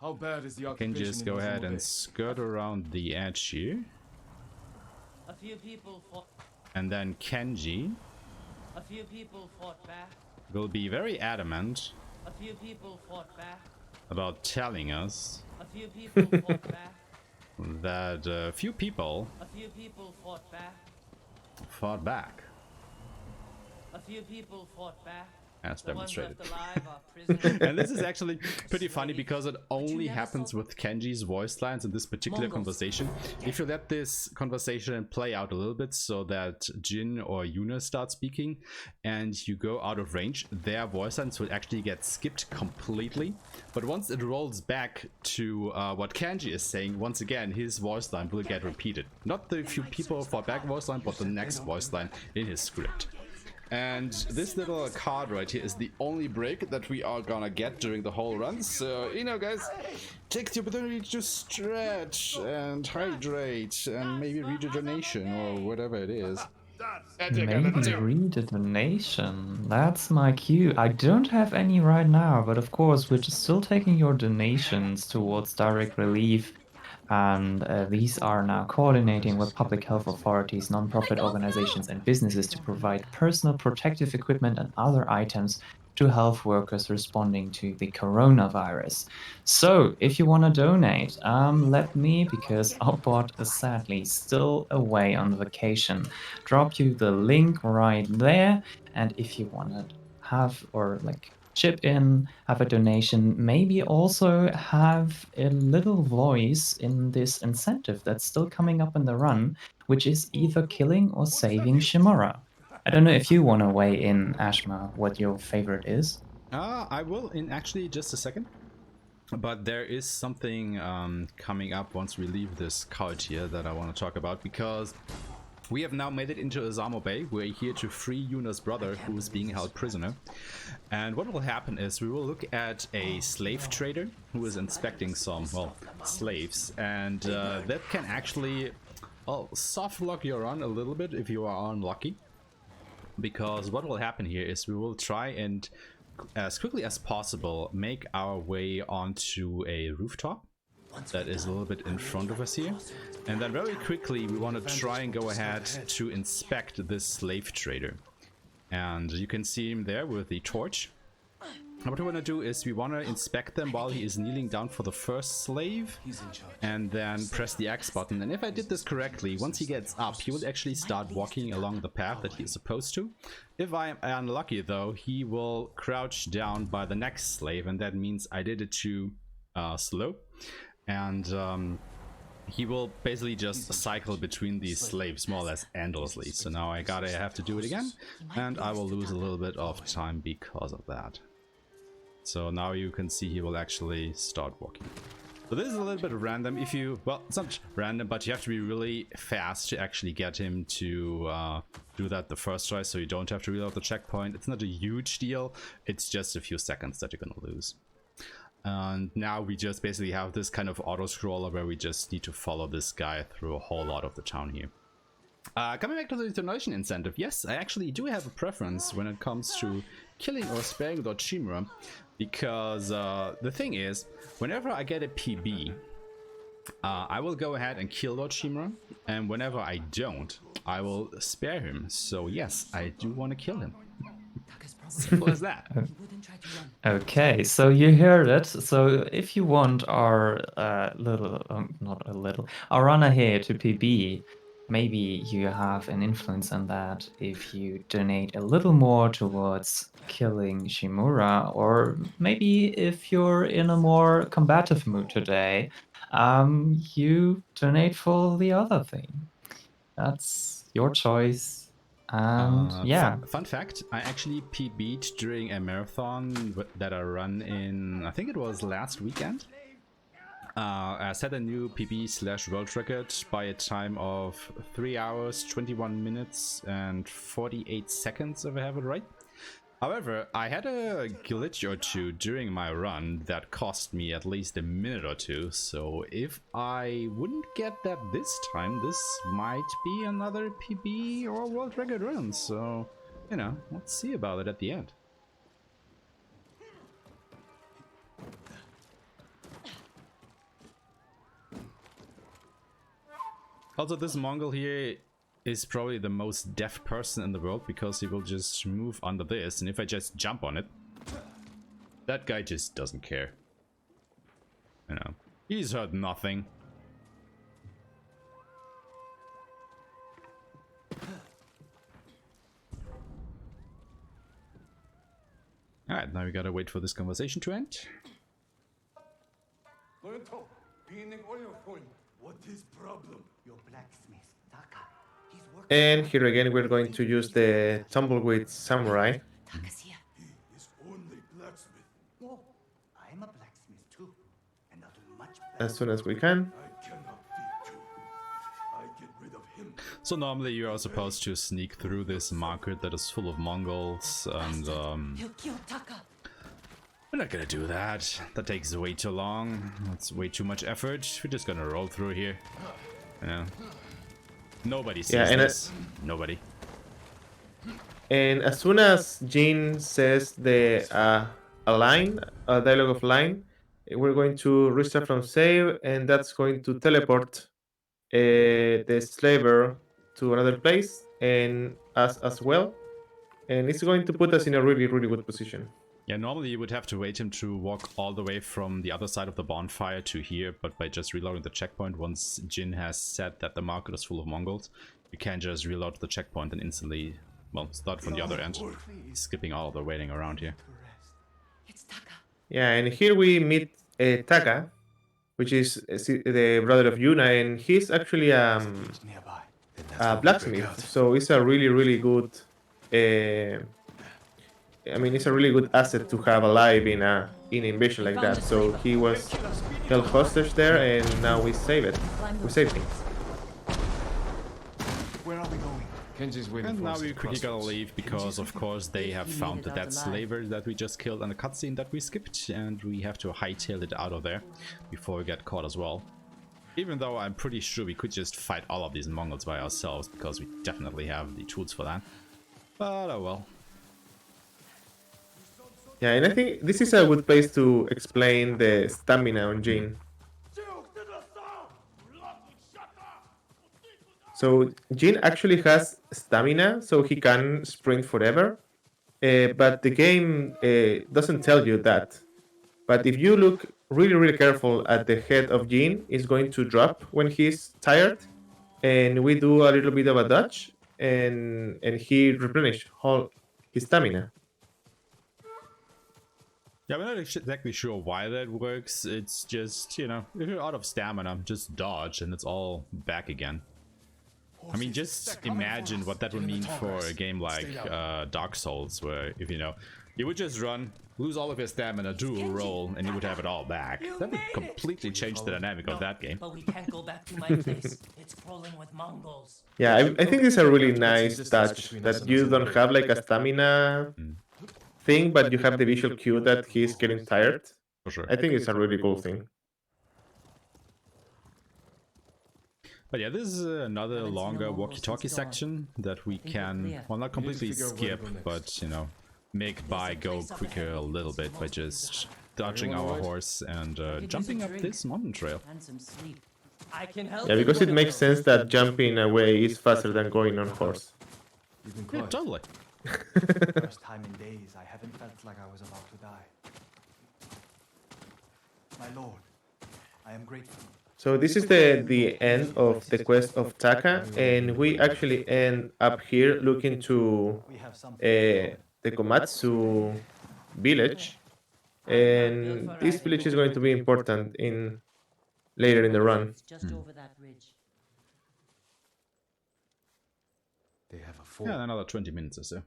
How bad is the I can just go ahead and skirt around the edge here. A few people fought. And then Kenji A few people fought back. will be very adamant A few people fought back. about telling us A few people fought back. that a few people A few people fought back. fought back. A few people fought back. as The ones demonstrated. left alive are prisoners. And this is actually pretty funny because it only happens with Kenji's voice lines in this particular conversation. If you let this conversation play out a little bit so that Jin or Yuna start speaking and you go out of range, their voice lines will actually get skipped completely. But once it rolls back to what Kenji is saying, once again his voice line will get repeated. Not the few people fought back voice line, but the next voice line in his script. And this little card right here is the only break that we are gonna get during the whole run. So, you know, guys, take the opportunity to stretch and hydrate and maybe read a donation or whatever it is. Maybe read a donation. That's my cue. I don't have any right now, but of course, we're just still taking your donations towards direct relief. And these are now coordinating with public health authorities, nonprofit organizations, and businesses to provide personal protective equipment and other items to health workers responding to the coronavirus. So, if you want to donate, let me, because our bot is sadly still away on vacation, drop you the link right there. And if you want to have or like chip in, have a donation, maybe also have a little voice in this incentive that's still coming up in the run, which is either killing or saving Shimura. I don't know if you want to weigh in, Aeshmah, what your favorite is. I will in actually just a second. But there is something coming up once we leave this card here that I want to talk about, because we have now made it into Azamo Bay. We're here to free Yuna's brother, who is being held prisoner. And what will happen is we will look at a slave trader who is inspecting some, well, slaves. And that can actually, well, soft lock your run a little bit if you are unlucky. Because what will happen here is we will try and, as quickly as possible, make our way onto a rooftop that is a little bit in front of us here, and then very quickly we want to try and go ahead to inspect this slave trader. And you can see him there with the torch. And what we want to do is we want to inspect them while he is kneeling down for the first slave, and then press the X button. And if I did this correctly, once he gets up, he will actually start walking along the path that he is supposed to. If I am unlucky though, he will crouch down by the next slave, and that means I did it too slow. And he will basically just cycle between these slaves more or less endlessly. So now I have to do it again, and I will lose a little bit of time because of that. So now you can see he will actually start walking. So this is a little bit random. If you, well, it's not random, but you have to be really fast to actually get him to do that the first try, so you don't have to reload the checkpoint. It's not a huge deal. It's just a few seconds that you're gonna lose. And now we just basically have this kind of auto-scroller where we just need to follow this guy through a whole lot of the town here. Coming back to the donation incentive, yes, I actually do have a preference when it comes to killing or sparing Dorchimura, because the thing is, whenever I get a PB, I will go ahead and kill Dorchimura, and whenever I don't, I will spare him. So yes, I do want to kill him. Simple as that. Okay, so you heard it. So if you want our our runner here to PB, maybe you have an influence on that if you donate a little more towards killing Shimura, or maybe if you're in a more combative mood today, you donate for the other thing. That's your choice. And yeah. Fun fact, I actually PB'd during a marathon that I run in, I think it was last weekend. I set a new PB/world record by a time of 3 hours, 21 minutes and 48 seconds, if I have it right. However, I had a glitch or two during my run that cost me at least a minute or two, so if I wouldn't get that this time, this might be another PB or world record run, so, you know, let's see about it at the end. Also, this Mongol here is probably the most deaf person in the world, because he will just move under this, and if I just jump on it, that guy just doesn't care. You know, he's heard nothing. Alright, now we gotta wait for this conversation to end. What is problem? Your blacksmith, Taka. He's working. And here again, we're going to use the Tumbleweed Samurai. Taka's here. He is only blacksmith. No, I'm a blacksmith too, and I'll do much better. As soon as we can. I cannot feed you. I get rid of him. So normally you are supposed to sneak through this market that is full of Mongols, and He'll kill Taka. we're not gonna do that. That takes way too long. That's way too much effort. We're just gonna roll through here. You know, nobody sees Yeah, and this. Nobody. And as soon as Jin says the a dialogue of line, we're going to restart from save, and that's going to teleport the slaver to another place, and us as well. And it's going to put us in a really, really good position. Yeah, normally you would have to wait him to walk all the way from the other side of the bonfire to here, but by just reloading the checkpoint, once Jin has said that the market is full of Mongols, you can just reload the checkpoint and instantly, well, start from the other end, skipping all of the waiting around here. It's Taka. Yeah, and here we meet Taka, which is the brother of Yuna, and he's actually Nearby. Then that's a what we break blacksmith. out. So it's a really, really good. I mean, it's a really good asset to have alive in an invasion like that. So he was held hostage there, and now we save it. We saved him. Where are we going? Kenji's waiting And for now us we at the quickly gotta crossroads. leave because, of course, they have found the dead slaver that we just killed and the cutscene that we skipped, and we have to hightail it out of there before we get caught as well. Even though I'm pretty sure we could just fight all of these Mongols by ourselves, because we definitely have the tools for that. But oh well. Yeah, and I think this is a good place to explain the stamina on Jin. So Jin actually has stamina, so he can sprint forever. But the game doesn't tell you that. But if you look really, really careful at the head of Jin, it's going to drop when he's tired. And we do a little bit of a dodge, and he replenishes all his stamina. Yeah, we're not exactly sure why that works. It's just, you know, if you're out of stamina, just dodge and it's all back again. I mean, just imagine what that would mean for a game like Dark Souls, where if you know, you would just run, lose all of your stamina, do a roll, and you would have it all back. That would completely change the dynamic of that game. But we can't go back to my place. It's crawling with Mongols. Yeah, I think it's a really nice touch that you don't have like a stamina thing, but you have the visual cue that he's getting tired. For sure. I think it's a really cool thing. But yeah, this is another longer walkie-talkie section that we can, well, not completely skip, but, you know, make by go quicker a little bit by just dodging our horse and jumping up this mountain trail. And some sleep. I can help Yeah, you because it with makes sense that jumping away is faster than going on horse. You've been Yeah, quiet. totally. First time in days, I haven't felt like I was about to die. My lord, I am grateful. So this is the end of the quest of Taka, and we actually end up here looking to We have something. the Komatsu village, and this village is going to be important in later in the run. It's just over that ridge. They have a fort. Yeah, another 20 minutes or so.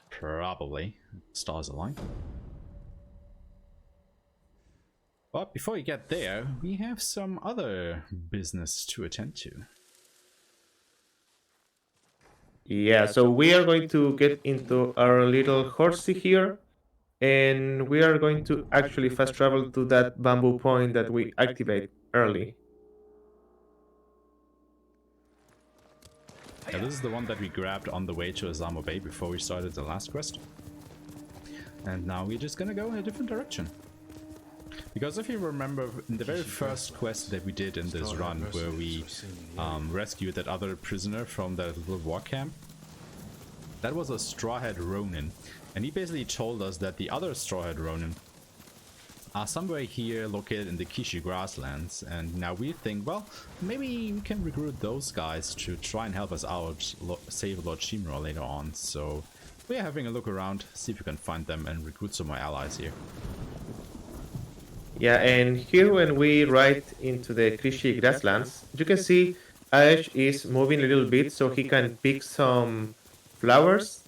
Probably. Stars align. But before we get there, we have some other business to attend to. Yeah, so we are going to get into our little horsey here, and we are going to actually fast travel to that bamboo point that we activate early. Yeah, this is the one that we grabbed on the way to Azamo Bay before we started the last quest. And now we're just gonna go in a different direction. Because if you remember, in the very first quest that we did in this run, where we rescued that other prisoner from that little war camp, that was a Strawhead Ronin. And he basically told us that the other Strawhead Ronin are somewhere here located in the Kishi grasslands, and now we think, well, maybe we can recruit those guys to try and help us out, save Lord Shimura later on. So We're having a look around, see if we can find them and recruit some more allies here. Yeah, and here when we ride into the Krishi grasslands, you can see Ash is moving a little bit so he can pick some flowers.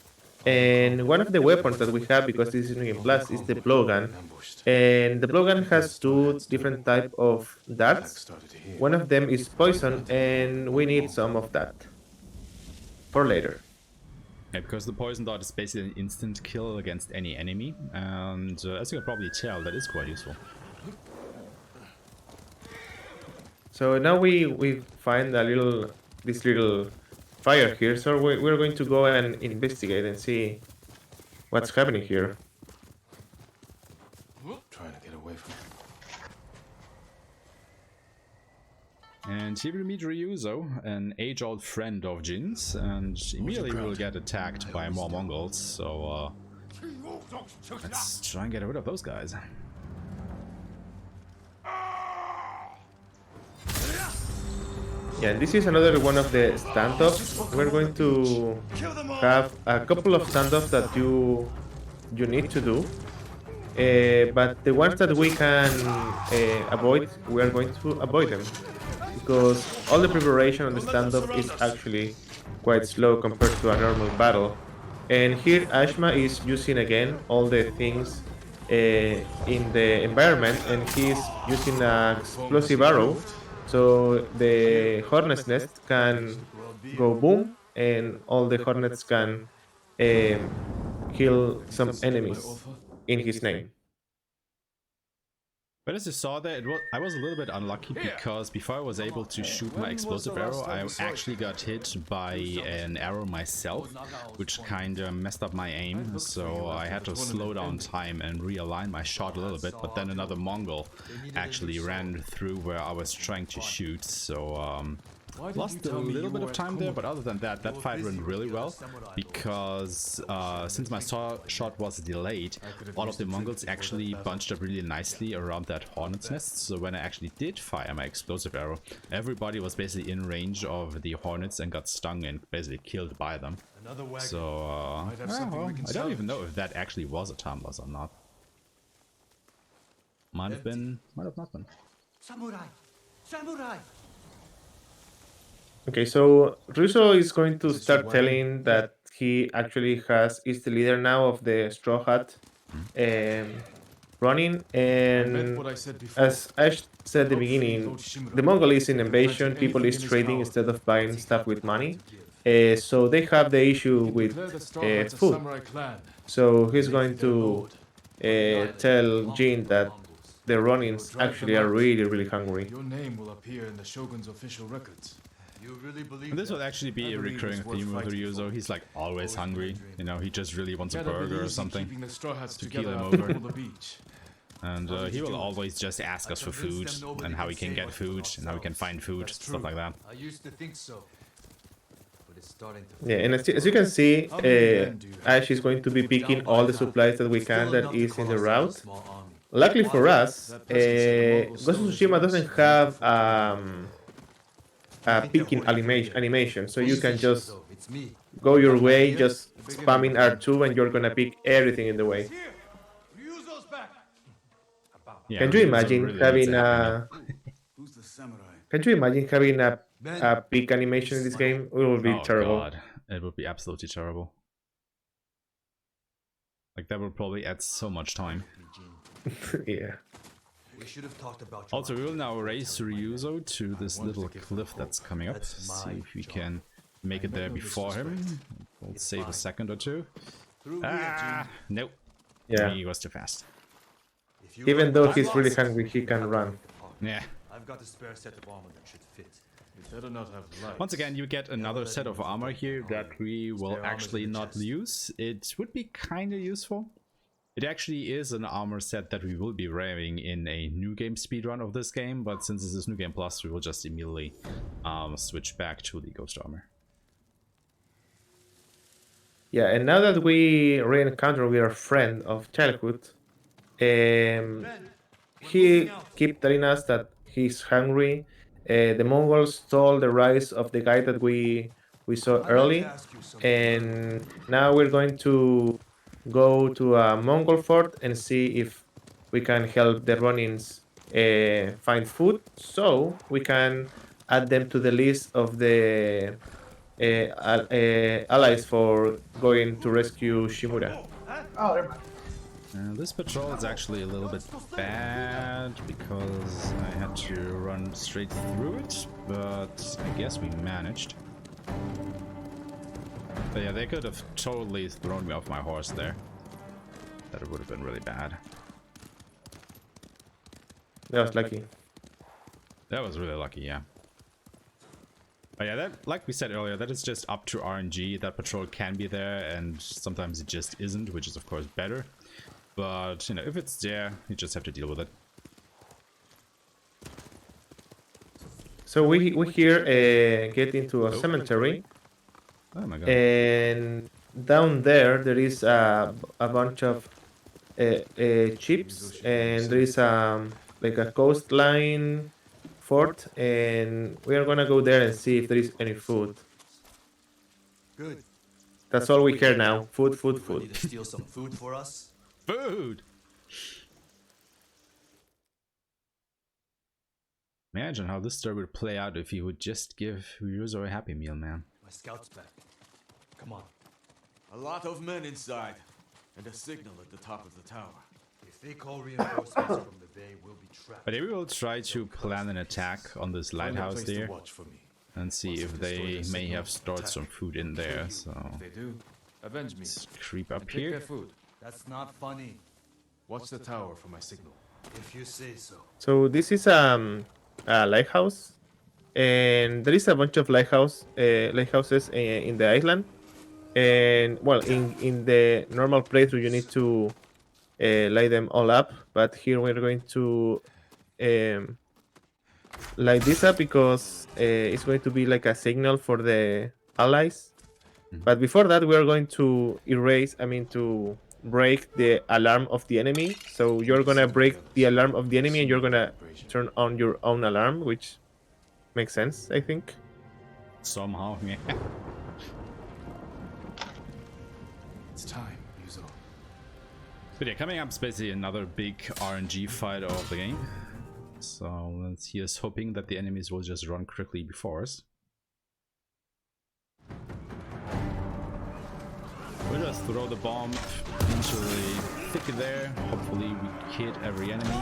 And one of the weapons that we have, because this is New Game Plus, is the blowgun. Ambushed. And the blowgun has two different type of Attack darts. started here. One of them is poison, and we need some of that for later. Yeah, because the poison dart is basically an instant kill against any enemy, and as you can probably tell, that is quite useful. So now we find this little fire here. So we're going to go and investigate and see what's happening here. Trying to get away from it. And here we meet Ryuzo, an age-old friend of Jin's, and immediately we will get attacked by more Mongols, so let's try and get rid of those guys. Yeah, this is another one of the standoffs. We're going to have a couple of standoffs that you need to do. But the ones that we can avoid, we are going to avoid them. Because all the preparation on the standoff is actually quite slow compared to a normal battle. And here Aeshmah is using again all the things in the environment, and he's using an explosive arrow. So the hornet's nest can go boom, and all the hornets can kill some enemies in his name. But as you saw there, I was a little bit unlucky because before I was able to shoot my explosive arrow, I actually got hit by an arrow myself, which kind of messed up my aim, so I had to slow down time and realign my shot a little bit, but then another Mongol actually ran through where I was trying to shoot, so lost a little bit of time there, but other than that, that fight went really well, because since my shot was delayed, all of the Mongols actually bunched up really nicely around that hornet's nest, so when I actually did fire my explosive arrow, everybody was basically in range of the hornets and got stung and basically killed by them. So, well, I don't even know if that actually was a time loss or not. Might have been, might have not been. Samurai! Samurai! Okay, so Russo is going to start telling that he actually is the leader now of the Straw Hat running, and as Ash said at the beginning, the Mongol is in invasion, people is trading instead of buying stuff with money, so they have the issue with food. So he's going to tell Jin that the Ronins actually are really hungry. Your name will appear in the Shogun's official records. You really believe And this will actually be a recurring theme with Ryuzo. He's like always hungry, you know, he just really wants a burger or something to keep him over. And he will always just ask us for food, and how he can get food, and how he can find food, stuff like that. I used to think so. But it's starting to Yeah, and as you can see, Ash is going to be picking all the supplies that we can that is in the route. Luckily for us, Ghost of Tsushima doesn't have a picking animation, so you can just go your way, just spamming R2, and you're gonna pick everything in the way. Yeah, Can you Ryuzo imagine really having needs a pick animation in this game? It would be Oh terrible. god, it would be absolutely terrible. Like, that would probably add so much time. Yeah. We should have talked about Also, we will now race Ryuzo to this little cliff that's coming up. See if we can make it there before him. We'll save a second or two. Ah, nope. Yeah. He was too fast. Even though he's really hungry, he can run. Yeah. I've got a spare set of armor that should fit. better not have lights. Once again, you get another set of armor here that we will actually not use. It would be kind of useful. It actually is an armor set that we will be wearing in a new game speedrun of this game, but since this is New Game Plus, we will just immediately switch back to the Ghost Armor. Yeah, and now that we re-encounter with our friend of childhood, he kept telling us that he's hungry. The Mongols stole the rice of the guy that we we saw early, and now we're going to go to a Mongol fort and see if we can help the Ronins find food, so we can add them to the list of the allies for going to rescue Shimura. Oh, never mind. This patrol is actually a little bit bad because I had to run straight through it, but I guess we managed. But yeah, they could have totally thrown me off my horse there. That would have been really bad. That was lucky. That was really lucky, yeah. But yeah, that, like we said earlier, that is just up to RNG. That patrol can be there, and sometimes it just isn't, which is of course better. But, you know, if it's there, you just have to deal with it. So we here get into a cemetery, Oh my god. and down there is a bunch of chips, and there is like a coastline fort, and we are gonna go there and see if there is any food. Good. That's all we care now. Food, food, food. Need to steal some food for us? Food! Imagine how this story would play out if you would just give Ryuzo a Happy Meal, man. My scout's back. Come on. A lot of men inside, and a signal at the top of the tower. If they call reinforcements from the bay, we'll be trapped. But we will try to plan an attack on this lighthouse there and see if they may have stored some food in there. So They do. Avenge me. let's creep up Take their here. food. That's not funny. Watch the tower for my signal. If you say so. So this is a lighthouse, and there is a bunch of lighthouses in the island. And well, in the normal playthrough, you need to light them all up, but here we're going to light this up because it's going to be like a signal for the allies. But before that, we are going to to break the alarm of the enemy. So you're gonna break the alarm of the enemy, and you're gonna turn on your own alarm, which makes sense, I think. Somehow, yeah. It's time, Yuzo. But yeah, coming up is basically another big RNG fight of the game. So here's hoping that the enemies will just run quickly before us. We'll just throw the bomb into the thicket there. Hopefully we hit every enemy.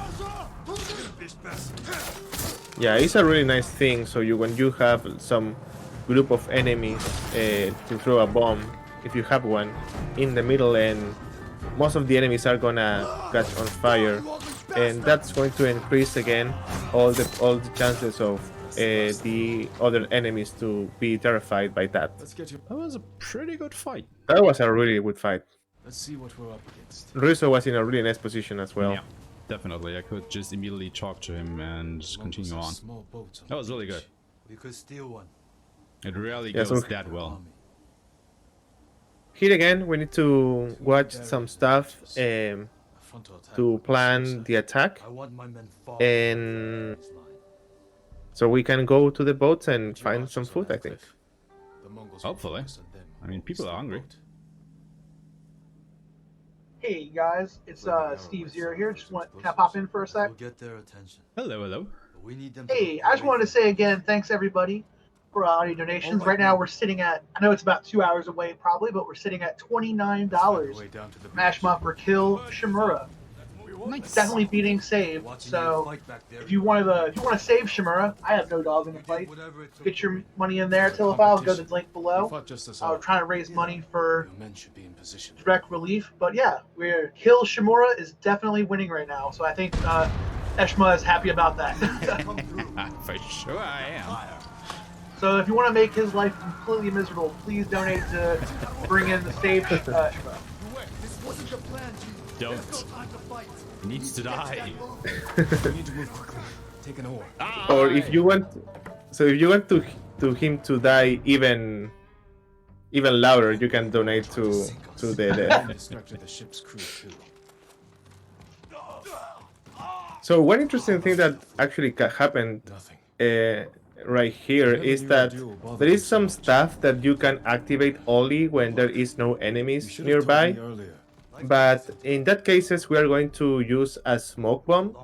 Yeah, it's a really nice thing. So when you have some group of enemies to throw a bomb, if you have one in the middle, and most of the enemies are gonna catch on fire, and that's going to increase again all the chances of the other enemies to be terrified by that. Let's get you. That was a pretty good fight. That was a really good fight. Let's see what we're up against. Russo was in a really nice position as well. Yeah, definitely. I could just immediately talk to him and continue on. Small boats That was really good. We could steal one. It rarely Yeah, goes so- that well. Here again, we need to watch some stuff to plan the attack, I want my men far and from this line. so we can go to the boats and find some food, I think. The Mongols Hopefully. I mean, people are hungry. Hey guys, it's Steve Zero here. Just want can I pop in for a sec? We'll get their attention. Hello, hello. But we need them to Hey, look I just away wanted to from say again, thanks everybody for all your donations. Right now we're sitting at, I know it's about 2 hours away probably, but we're sitting at $29 way down to the Aeshmah for Kill Shimura. Nice. Definitely beating save. watching you So fight back there. if you want to save Shimura, I have no dog in the fight. Whatever it took. Get your money in there. Telefiles, go to the link We below. fought just as I was trying to raise money for Your men should be in position. direct relief. But yeah, we're Kill Shimura is definitely winning right now. So I think Aeshmah is happy about that. For sure I am. So if you want to make his life completely miserable, please donate to bring in the save Aeshmah. This wasn't the plan, G. Don't. There's no time to fight. He needs to die. We need to move quickly. Take an oar. Or if you want, to him to die even louder, you can donate to the. Distracted the ship's crew too. So one interesting thing that actually happened Nothing. right here Never is knew a that duel bothered there you is so some much. stuff that you can activate only when there is no You enemies should have told nearby. me earlier. But in that cases, we are going to use a smoke bomb,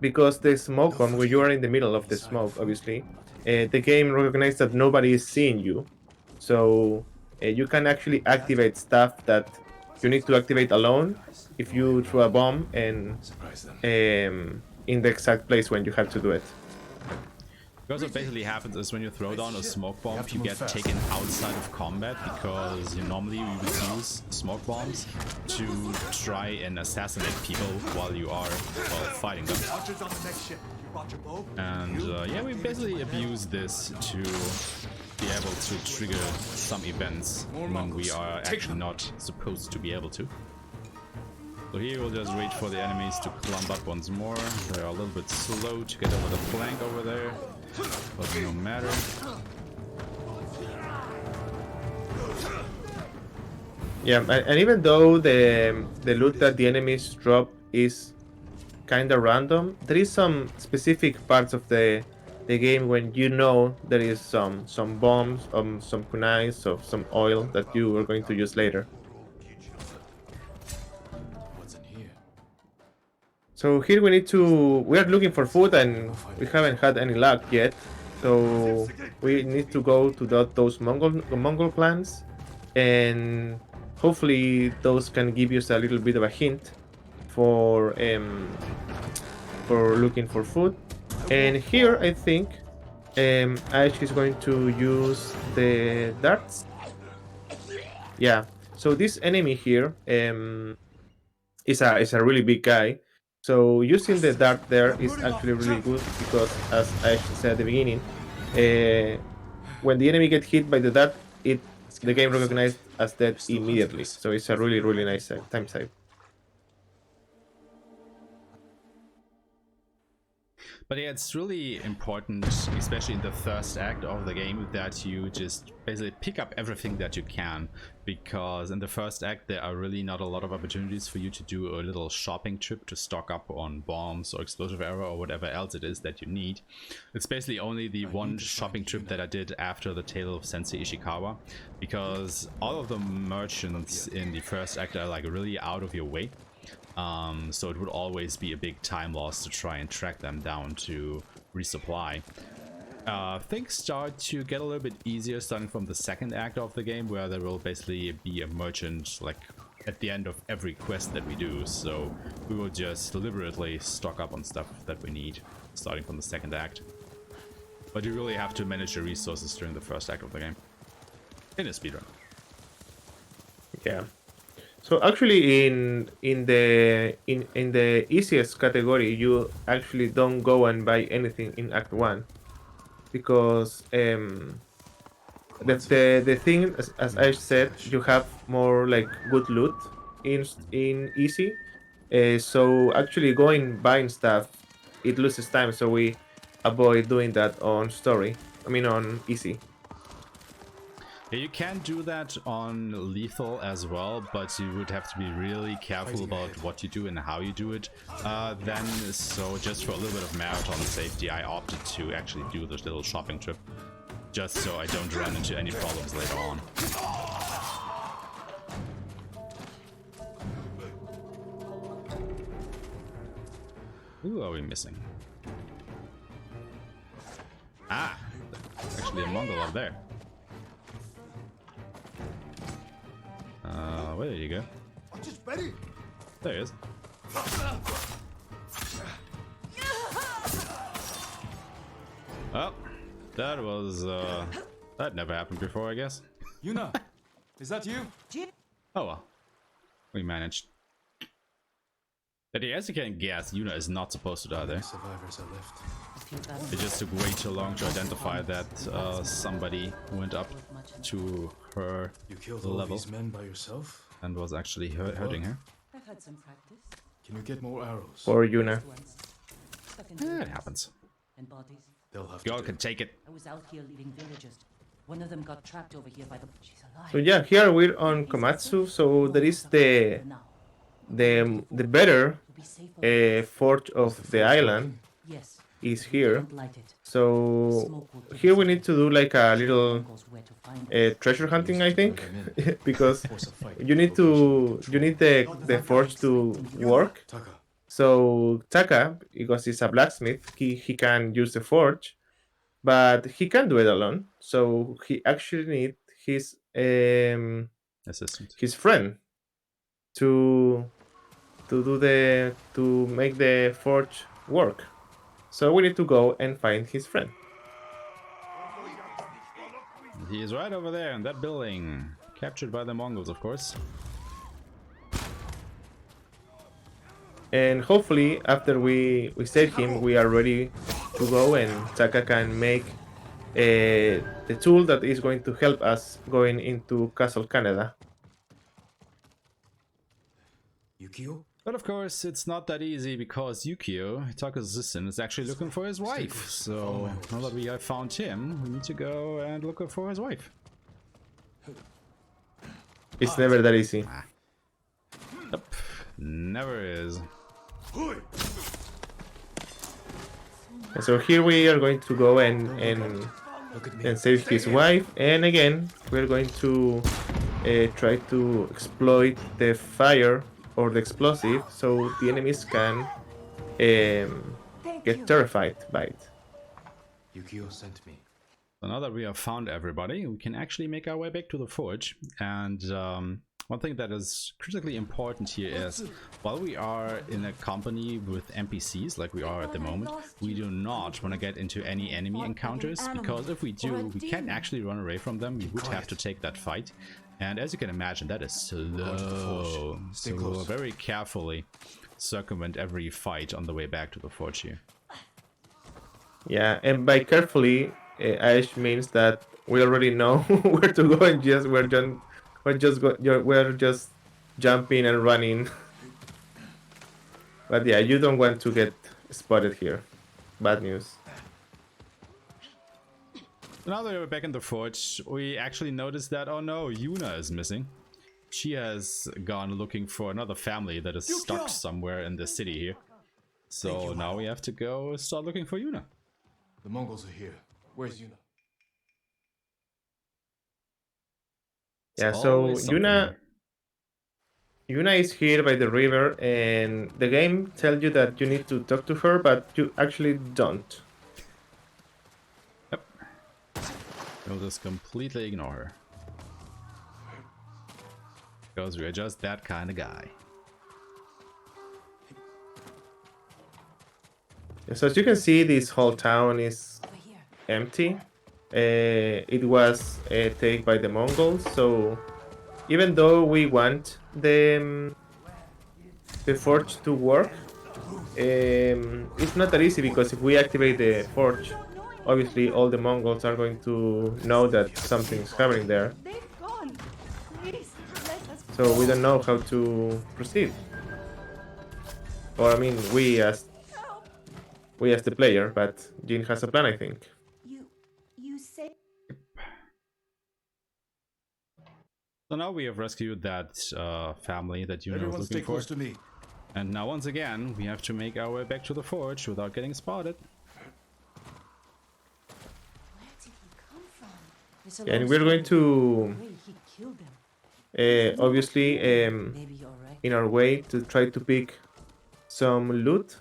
because the smoke bomb, when you are in the middle of the smoke, obviously, the game recognizes that nobody is seeing you. So you can actually activate stuff that you need to activate alone if you throw a bomb and Surprise them. in the exact place when you have to do it. Because what basically happens is when you throw down a smoke bomb, have to you move get fast. taken outside of combat, because normally you would use smoke bombs to try and assassinate people while you are fighting them. Archers on the next ship. You brought your bow? And yeah, we basically abuse this to be able to trigger some events when we are actually not supposed to be able to. So here we'll just wait for the enemies to clump up once more. They're a little bit slow to get over the flank over there, but no matter. Yeah, and even though the loot that the enemies drop is kind of random, there is some specific parts of the game when you know there is some bombs, some kunais, of some oil that you are going to use later. What's in here? So here we are looking for food and we haven't had any luck yet. So we need to go to those Mongol clans, and hopefully those can give us a little bit of a hint for looking for food. And here I think Ash is going to use the darts. Yeah. So this enemy here is a really big guy. So using the dart there is actually really good, because as I said at the beginning, when the enemy gets hit by the dart, the game recognized as dead immediately. So it's a really nice time save. But yeah, it's really important, especially in the first act of the game, that you just basically pick up everything that you can, because in the first act there are really not a lot of opportunities for you to do a little shopping trip to stock up on bombs or explosive arrow or whatever else it is that you need. It's basically only the one shopping trip that I did after the Tale of Sensei Ishikawa, because all of the merchants in the first act are like really out of your way. So it would always be a big time loss to try and track them down to resupply. Things start to get a little bit easier starting from the second act of the game, where there will basically be a merchant like at the end of every quest that we do, so we will just deliberately stock up on stuff that we need starting from the second act. But you really have to manage your resources during the first act of the game in a speedrun. Yeah. So actually, in the easiest category, you actually don't go and buy anything in Act 1, because the thing, as I said, you have more like good loot in easy. So actually going buying stuff, it loses time. So we avoid doing that on story. I mean on easy. Yeah, you can do that on lethal as well, but you would have to be really careful about what you do and how you do it. Then, so just for a little bit of marathon safety, I opted to actually do this little shopping trip, just so I don't run into any problems later on. Who are we missing? Ah, actually a Mongol up there. Where did you go? There he is. Well, that was, that never happened before, I guess. Yuna, is that you? Oh well. We managed. But as you can guess, Yuna is not supposed to die there. Survivors are left. It just took way too long to identify that somebody went up to her You killed all level these men by yourself? and was actually hurting her. I've had some practice. Can you get more arrows? Or Yuna. Once. Stuck in It villages happens. and bodies. They'll have Y'all to can do. take it. I was out here leading villagers. One of them got trapped over here by the. She's alive. So yeah, here we're on Komatsu. So there is the better fort of the island. Yes. is here. So here we need to do like a little treasure hunting, I think, because you need the forge to work. So Taka, because he's a blacksmith, he can use the forge, but he can't do it alone. So he actually need Assistant. his friend to make the forge work. So we need to go and find his friend. He is right over there in that building. Captured by the Mongols, of course. And hopefully, after we save him, we are ready to go, and Taka can make the tool that is going to help us going into Castle Canada. Yukio? But of course, it's not that easy because Yukio, Taka's assistant, is actually looking for his wife. So now that we have found him, we need to go and look for his wife. It's never that easy. Nope, never is. And so here we are going to go and save his wife, and again we're going to try to exploit the fire or the explosive so the enemies can get terrified by it. Yukio sent me. So now that we have found everybody, we can actually make our way back to the forge. And one thing that is critically important here is, while we are in a company with NPCs like we are at the moment, we do not want to get into any enemy encounters, because if we do, we can't actually run away from them. We would have to take that fight. And as you can imagine, that is slow. So we'll very carefully circumvent every fight on the way back to the forge here. Yeah, and by carefully, Ash means that we already know where to go, and we're just jumping and running. But yeah, you don't want to get spotted here. Bad news. Now that we're back in the forge, we actually noticed that, oh no, Yuna is missing. She has gone looking for another family that is stuck somewhere in the city here. So now we have to go start looking for Yuna. The Mongols are here. Where's Yuna? Yeah, so Always something. Yuna is here by the river, and the game tells you that you need to talk to her, but you actually don't. Yep. We'll just completely ignore her. Because we're just that kind of guy. So as you can see, this whole town is empty. It was taken by the Mongols, so even though we want the forge to work, it's not that easy, because if we activate the forge, obviously all the Mongols are going to know that something's happening there. So we don't know how to proceed. Or I mean, we as the player, but Jin has a plan, I think. You say So now we have rescued that family that Yuna was Everyone stay looking for. close to me. And now once again, we have to make our way back to the forge without getting spotted. where did he come from? It's a Yeah, and long we're going story. to The way he killed them. obviously Maybe you're right. in our way to try to pick some loot.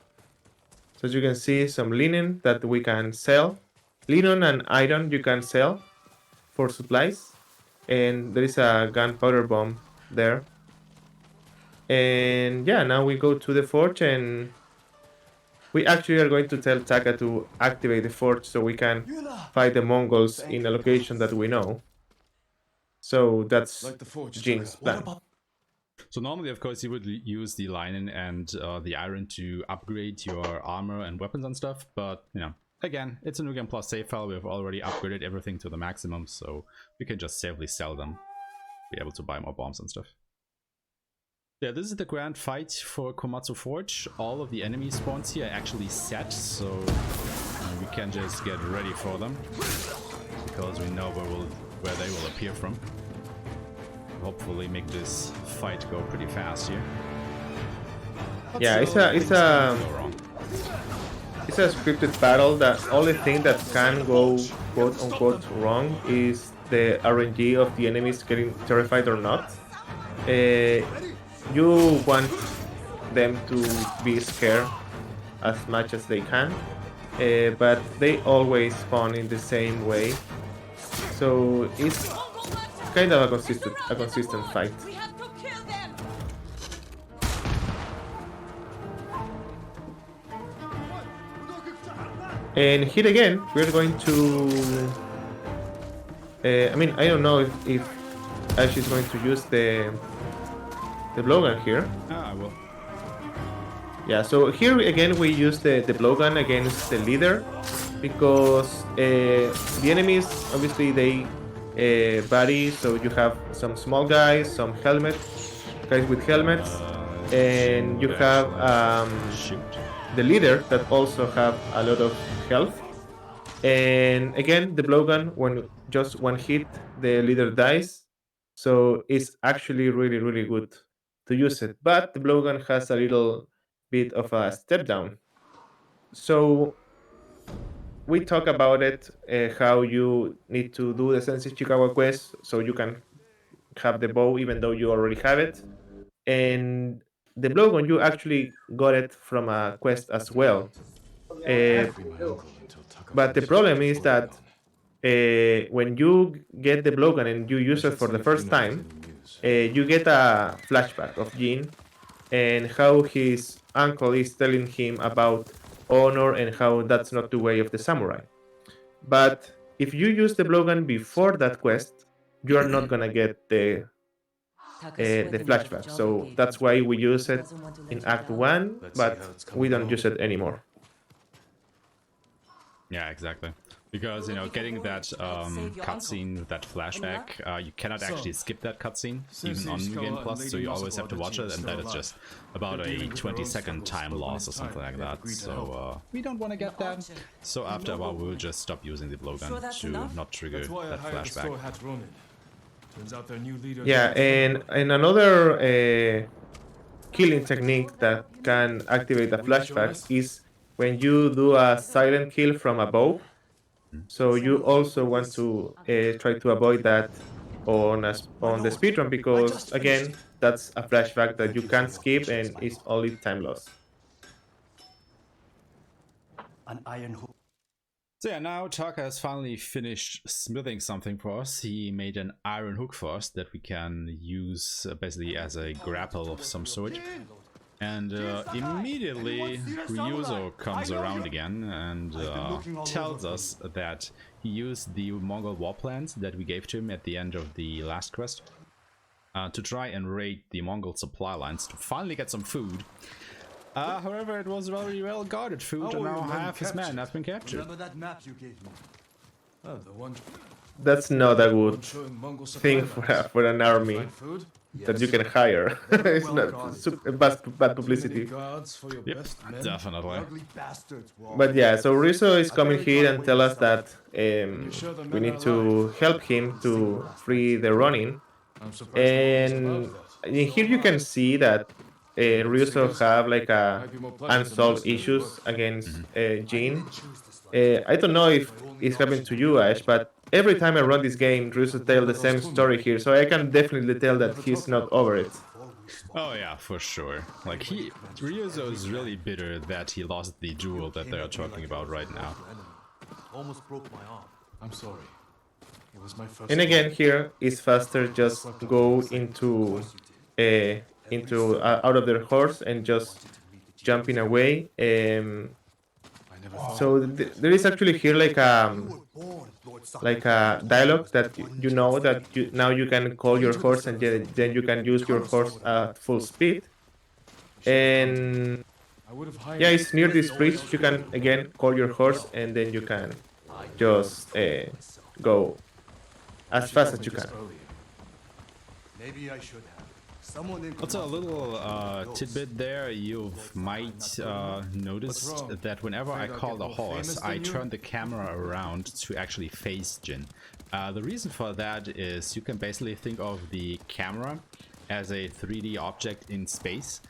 So as you can see, some linen that we can sell. Linen and iron you can sell for supplies. And there is a gunpowder bomb there. And yeah, now we go to the forge, and we actually are going to tell Taka to activate the forge so we can fight the Mongols in a location that we know. So that's Like the forge, Jin's plan. So normally, of course, you would use the linen and the iron to upgrade your armor and weapons and stuff. But, you know, again, it's a New Game Plus save file. We've already upgraded everything to the maximum, so we can just safely sell them. Be able to buy more bombs and stuff. Yeah, this is the grand fight for Komatsu Forge. All of the enemy spawns here are actually set, so we can just get ready for them. Because we know where they will appear from. Hopefully make this fight go pretty fast here. Yeah, it's a it's a scripted battle. The only thing that can go quote unquote wrong is the RNG of the enemies getting terrified or not. You want them to be scared as much as they can, but they always spawn in the same way. So it's kind of a consistent fight. We have to kill them. And here again, we're going to. I mean, I don't know if Ash is going to use the blowgun here. Ah, I will. Yeah, so here again we use the blowgun against the leader because the enemies obviously they vary. So you have some small guys, some guys with helmets, and you have the leader that also have a lot of health. And again, the blowgun, when just one hit, the leader dies. So it's actually really good to use it. But the blowgun has a little bit of a step down. So we talk about it, how you need to do the Sensei Chicago quest so you can have the bow even though you already have it. And the blowgun, you actually got it from a quest as well. But the problem is that when you get the blowgun and you use it for the first time, you get a flashback of Jin and how his uncle is telling him about honor and how that's not the way of the samurai. But if you use the blowgun before that quest, you are not gonna get the flashback. So that's why we use it in Act 1, but we don't use it anymore. Yeah, exactly. Because, you know, getting that cutscene, that flashback, you cannot actually skip that cutscene, even on New Game Plus, so you always have to watch it, and that is just about a 20-second time loss or something like that. So we don't want to get that. So after a while, we'll just stop using the blowgun to not trigger that flashback. Yeah, and another killing technique that can activate the flashback is when you do a silent kill from above. So you also want to try to avoid that on the speedrun because again, that's a flashback that you can't skip and it's only time loss. An iron hook. So yeah, now Taka has finally finished smithing something for us. He made an iron hook for us that we can use basically as a grapple of some sort. And immediately Ryuzo comes around again and tells us that he used the Mongol war plans that we gave to him at the end of the last quest to try and raid the Mongol supply lines to finally get some food. However, it was very well guarded food, and now half his men have been captured. Remember that map you gave me? Oh, the one. That's not a good thing for an army that you can hire. It's not bad publicity. Yep, definitely. But yeah, so Rizzo is coming here and tell us that we need to help him to free the Ronin. And here you can see that Rizzo have like a unsolved issues against Jin. I don't know if it's happened to you, Ash, but every time I run this game, Rizzo tells the same story here, so I can definitely tell that he's not over it. Oh yeah, for sure. Like Ryuzo is really bitter that he lost the duel that they are talking about right now. Almost broke my arm. I'm sorry. It was my first. And again, here it's faster. Just go into out of their horse and just jumping away. So there is actually here like a dialogue that you know that now you can call your horse and then you can use your horse at full speed. And yeah, it's near this bridge. You can again call your horse and then you can just go as fast as you can. Maybe I should have. Also, a little tidbit there, you might noticed that whenever I call the horse, I turn the camera around to actually face Jin. The reason for that is you can basically think of the camera as a 3D object in space,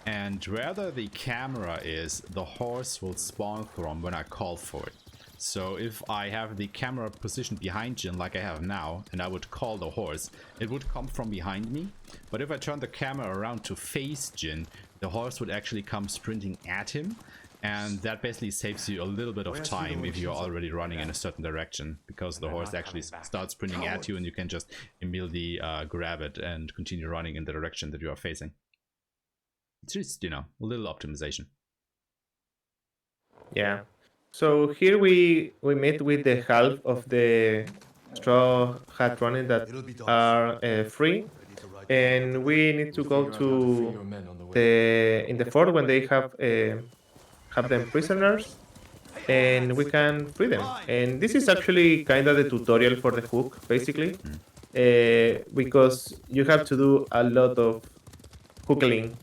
And wherever the camera is, the horse will spawn from when I call for it. So if I have the camera positioned behind Jin like I have now, and I would call the horse, it would come from behind me. But if I turn the camera around to face Jin, the horse would actually come sprinting at him. And that basically saves you a little bit of time if you're already running in a certain direction, because the horse actually starts sprinting at you and you can just immediately grab it and continue running in the direction that you are facing. It's just, you know, a little optimization. Yeah. So here we meet with the half of the straw hat running that are free, and we need to go to in the fort when they have them prisoners, and we can free them. And this is actually kind of the tutorial for the hook, basically, because you have to do a lot of hookling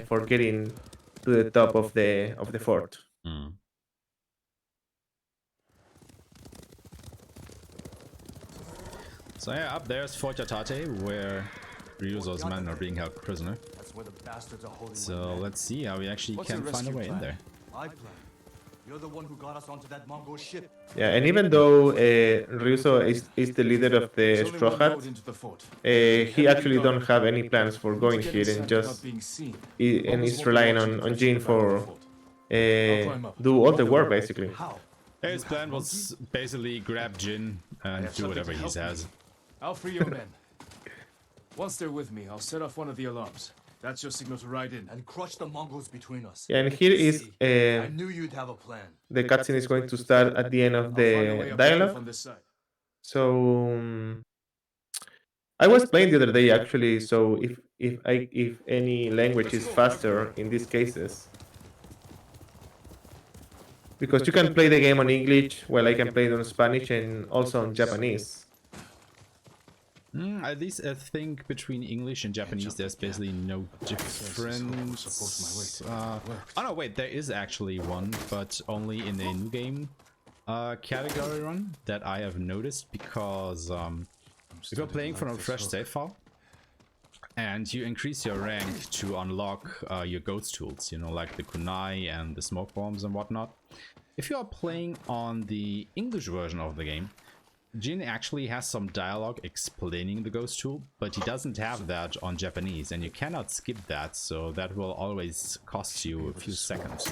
for getting to the top of the fort. So yeah, up there's Fort Yatate, where Ryuzo's men are being held prisoner. So let's see how we actually can find a way in there. You're the one who got us onto that Mongol ship. Yeah, and even though Ryuzo is the leader of the Straw Hats, he actually don't have any plans for going here and just is relying on Jin for do all the work basically. His plan was basically grab Jin and do whatever he says. I'll free your men. Once they're with me, I'll set off one of the alarms. That's your signal to ride in and crush the Mongols between us. Yeah, and here is I knew you'd have a plan. The cutscene is going to start at the end of the dialogue. So I was playing the other day actually. So if any language is faster in these cases, because you can play the game on English, while I can play it on Spanish and also on Japanese. At least I think between English and Japanese there's basically no difference. Oh no, wait, there is actually one, but only in a new game category run that I have noticed, because if you're playing from a fresh save file and you increase your rank to unlock your ghost tools, you know, like the kunai and the smoke bombs and whatnot. If you are playing on the English version of the game, Jin actually has some dialogue explaining the ghost tool, but he doesn't have that on Japanese, and you cannot skip that, so that will always cost you a few seconds,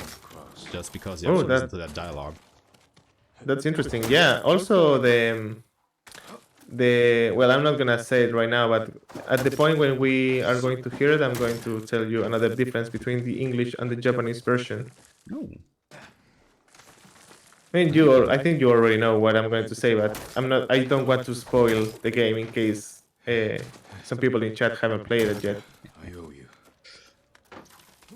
just because you have to listen to that dialogue. That's interesting. Yeah, also the well, I'm not gonna say it right now, but at the point when we are going to hear it, I'm going to tell you another difference between the English and the Japanese version. Oh. I mean, I think you already know what I'm going to say, but I don't want to spoil the game in case some people in chat haven't played it yet. I owe you.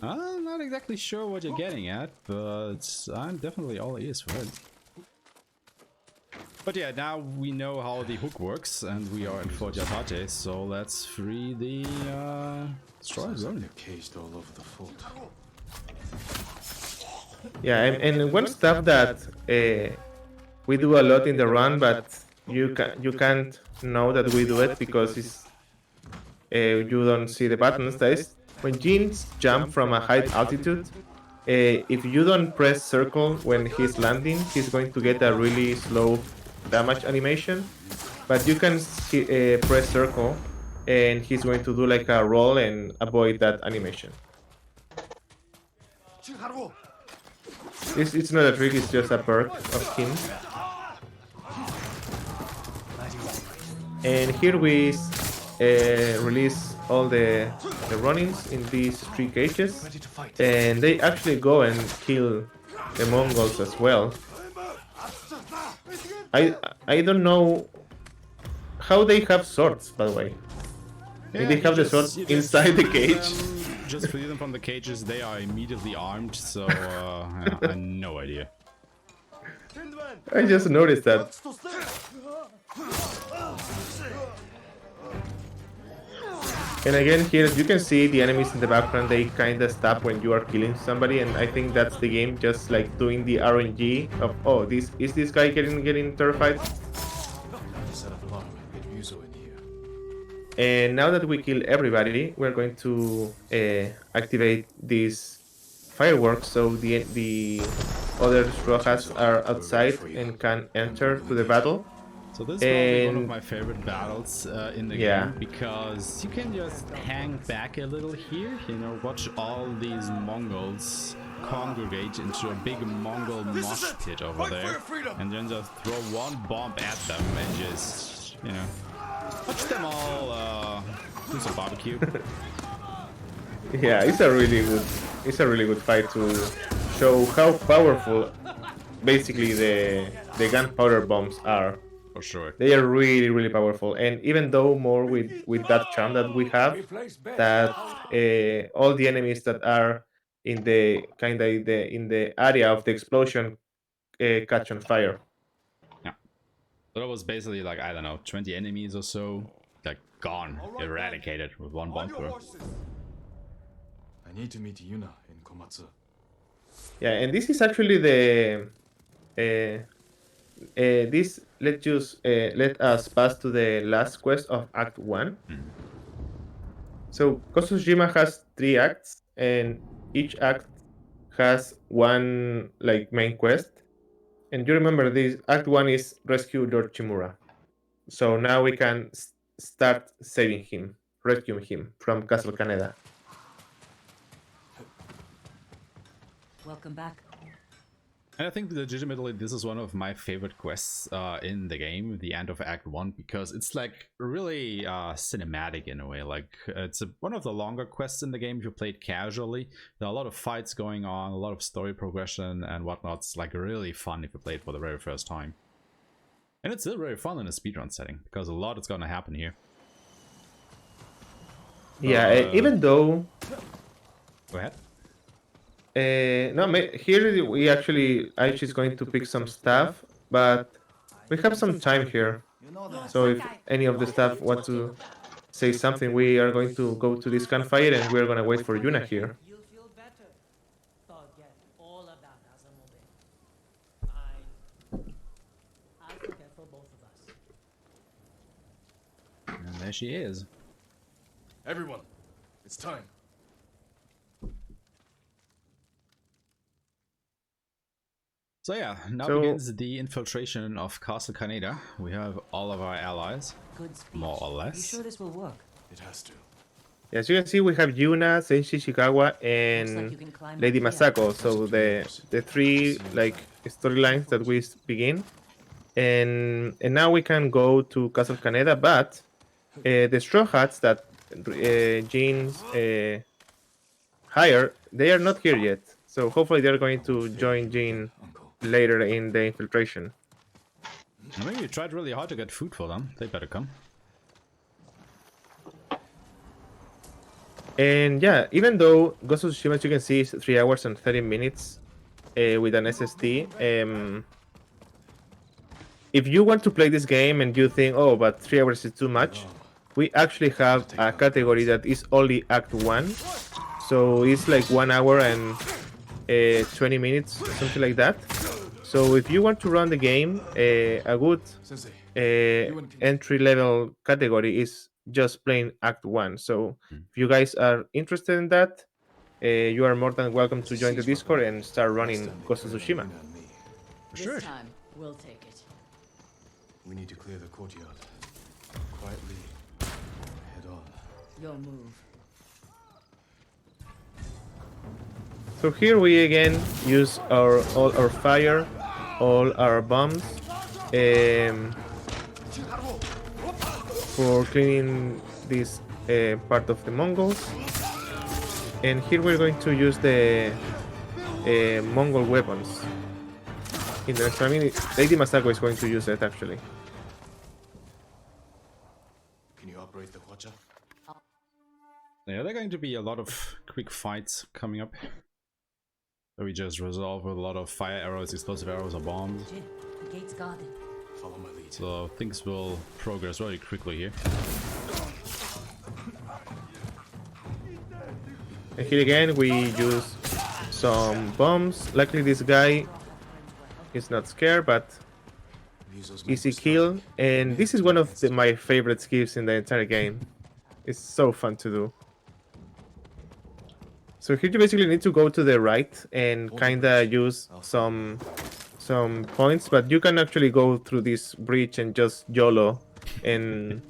I'm not exactly sure what you're getting at, but I'm definitely all ears for it. But yeah, now we know how the hook works, and we are in Fort Yatate, so let's free the straw zone. They're caged all over the fort. Yeah, and one stuff that we do a lot in the run, but you can't know that we do it because you don't see the buttons. That is, when Jins jump from a high altitude, if you don't press circle when he's landing, he's going to get a really slow damage animation. But you can press circle, and he's going to do like a roll and avoid that animation. It's not a trick, it's just a perk of him. And here we release all the runnings in these 3 cages. And they actually go and kill the Mongols as well. I don't know how they have swords, by the way. Yeah, they have the swords inside the cage. Just free them from the cages, they are immediately armed, so yeah, I have no idea. I just noticed that. And again, here you can see the enemies in the background, they kinda stop when you are killing somebody, and I think that's the game just like doing the RNG of, oh, is this guy getting terrified? Set up alarm. Get Ryuzo in here. And now that we kill everybody, we're going to activate these fireworks so the other Rojas are outside and can enter to the battle. So this is probably one of And my favorite battles in the yeah. game, because you can just hang back a little here, you know, watch all these Mongols congregate into a big Mongol mosh pit over there, and then just throw one bomb at them and just, you know, watch them all do some barbecue. Yeah, it's a really good fight to show how powerful basically the gunpowder bombs are. For sure. They are really powerful, and even though more with that charm that we have, that all the enemies that are in the kind of in the area of the explosion catch on fire. Yeah. So that was basically like, I don't know, 20 enemies or so, like gone, eradicated with one bomb throw. I need to meet Yuna in Komatsu. Yeah, and this is actually the this let us pass to the last quest of Act 1. So Tsushima has 3 acts, and each act has one like main quest. And you remember this Act 1 is rescue Dorchimura. So now we can start saving him, rescuing him from Castle Kaneda. Welcome back. And I think legitimately this is one of my favorite quests in the game, the end of Act 1, because it's like really cinematic in a way. Like it's one of the longer quests in the game if you play it casually. There are a lot of fights going on, a lot of story progression and whatnot. It's like really fun if you play it for the very first time. And it's still very fun in a speedrun setting, because a lot is going to happen here. Yeah, even though... Go ahead. No, here we actually Aichi is going to pick some stuff, but we have some time here. So if any of the staff want to say something, we are going to go to this campfire and we're going to wait for Yuna here. You'll feel better. Forget all about Asamobe. I forget for both of us. And there she is. Everyone, it's time. So yeah, now begins the infiltration of Castle Kaneda. We have all of our allies, more or less. You sure this will work? It has to. As you can see, we have Yuna, Senshi Shikawa, and Lady Masako. So the 3 like storylines that we begin, and now we can go to Castle Kaneda. But the Straw Hats that Jean's hire, they are not here yet. So hopefully they're going to join Jean later in the infiltration. I mean, you tried really hard to get food for them. They better come. And yeah, even though Ghost of Tsushima, as you can see, is 3 hours and 30 minutes with an SSD. If you want to play this game and you think, oh, but 3 hours is too much, we actually have a category that is only Act 1. So it's like 1 hour and 20 minutes, something like that. So if you want to run the game, a good entry-level category is just playing Act 1. So if you guys are interested in that, you are more than welcome to join the Discord and start running Ghost of Tsushima. This time, we'll take it. We need to clear the courtyard. Quietly. Head on. Your move. So here we again use all our fire, all our bombs for cleaning this part of the Mongols. And here we're going to use the Mongol weapons. In the next time, Lady Masako is going to use it actually. Can you operate the Hwacha? Yeah, there are going to be a lot of quick fights coming up. So we just resolve with a lot of fire arrows, explosive arrows, or bombs. Jin, the gate's guarded. Follow my lead. So things will progress very quickly here. And here again we use some bombs. Luckily this guy is not scared, but easy kill. And this is one of my favorite skills in the entire game. It's so fun to do. So here you basically need to go to the right and kinda use some points, but you can actually go through this bridge and just YOLO and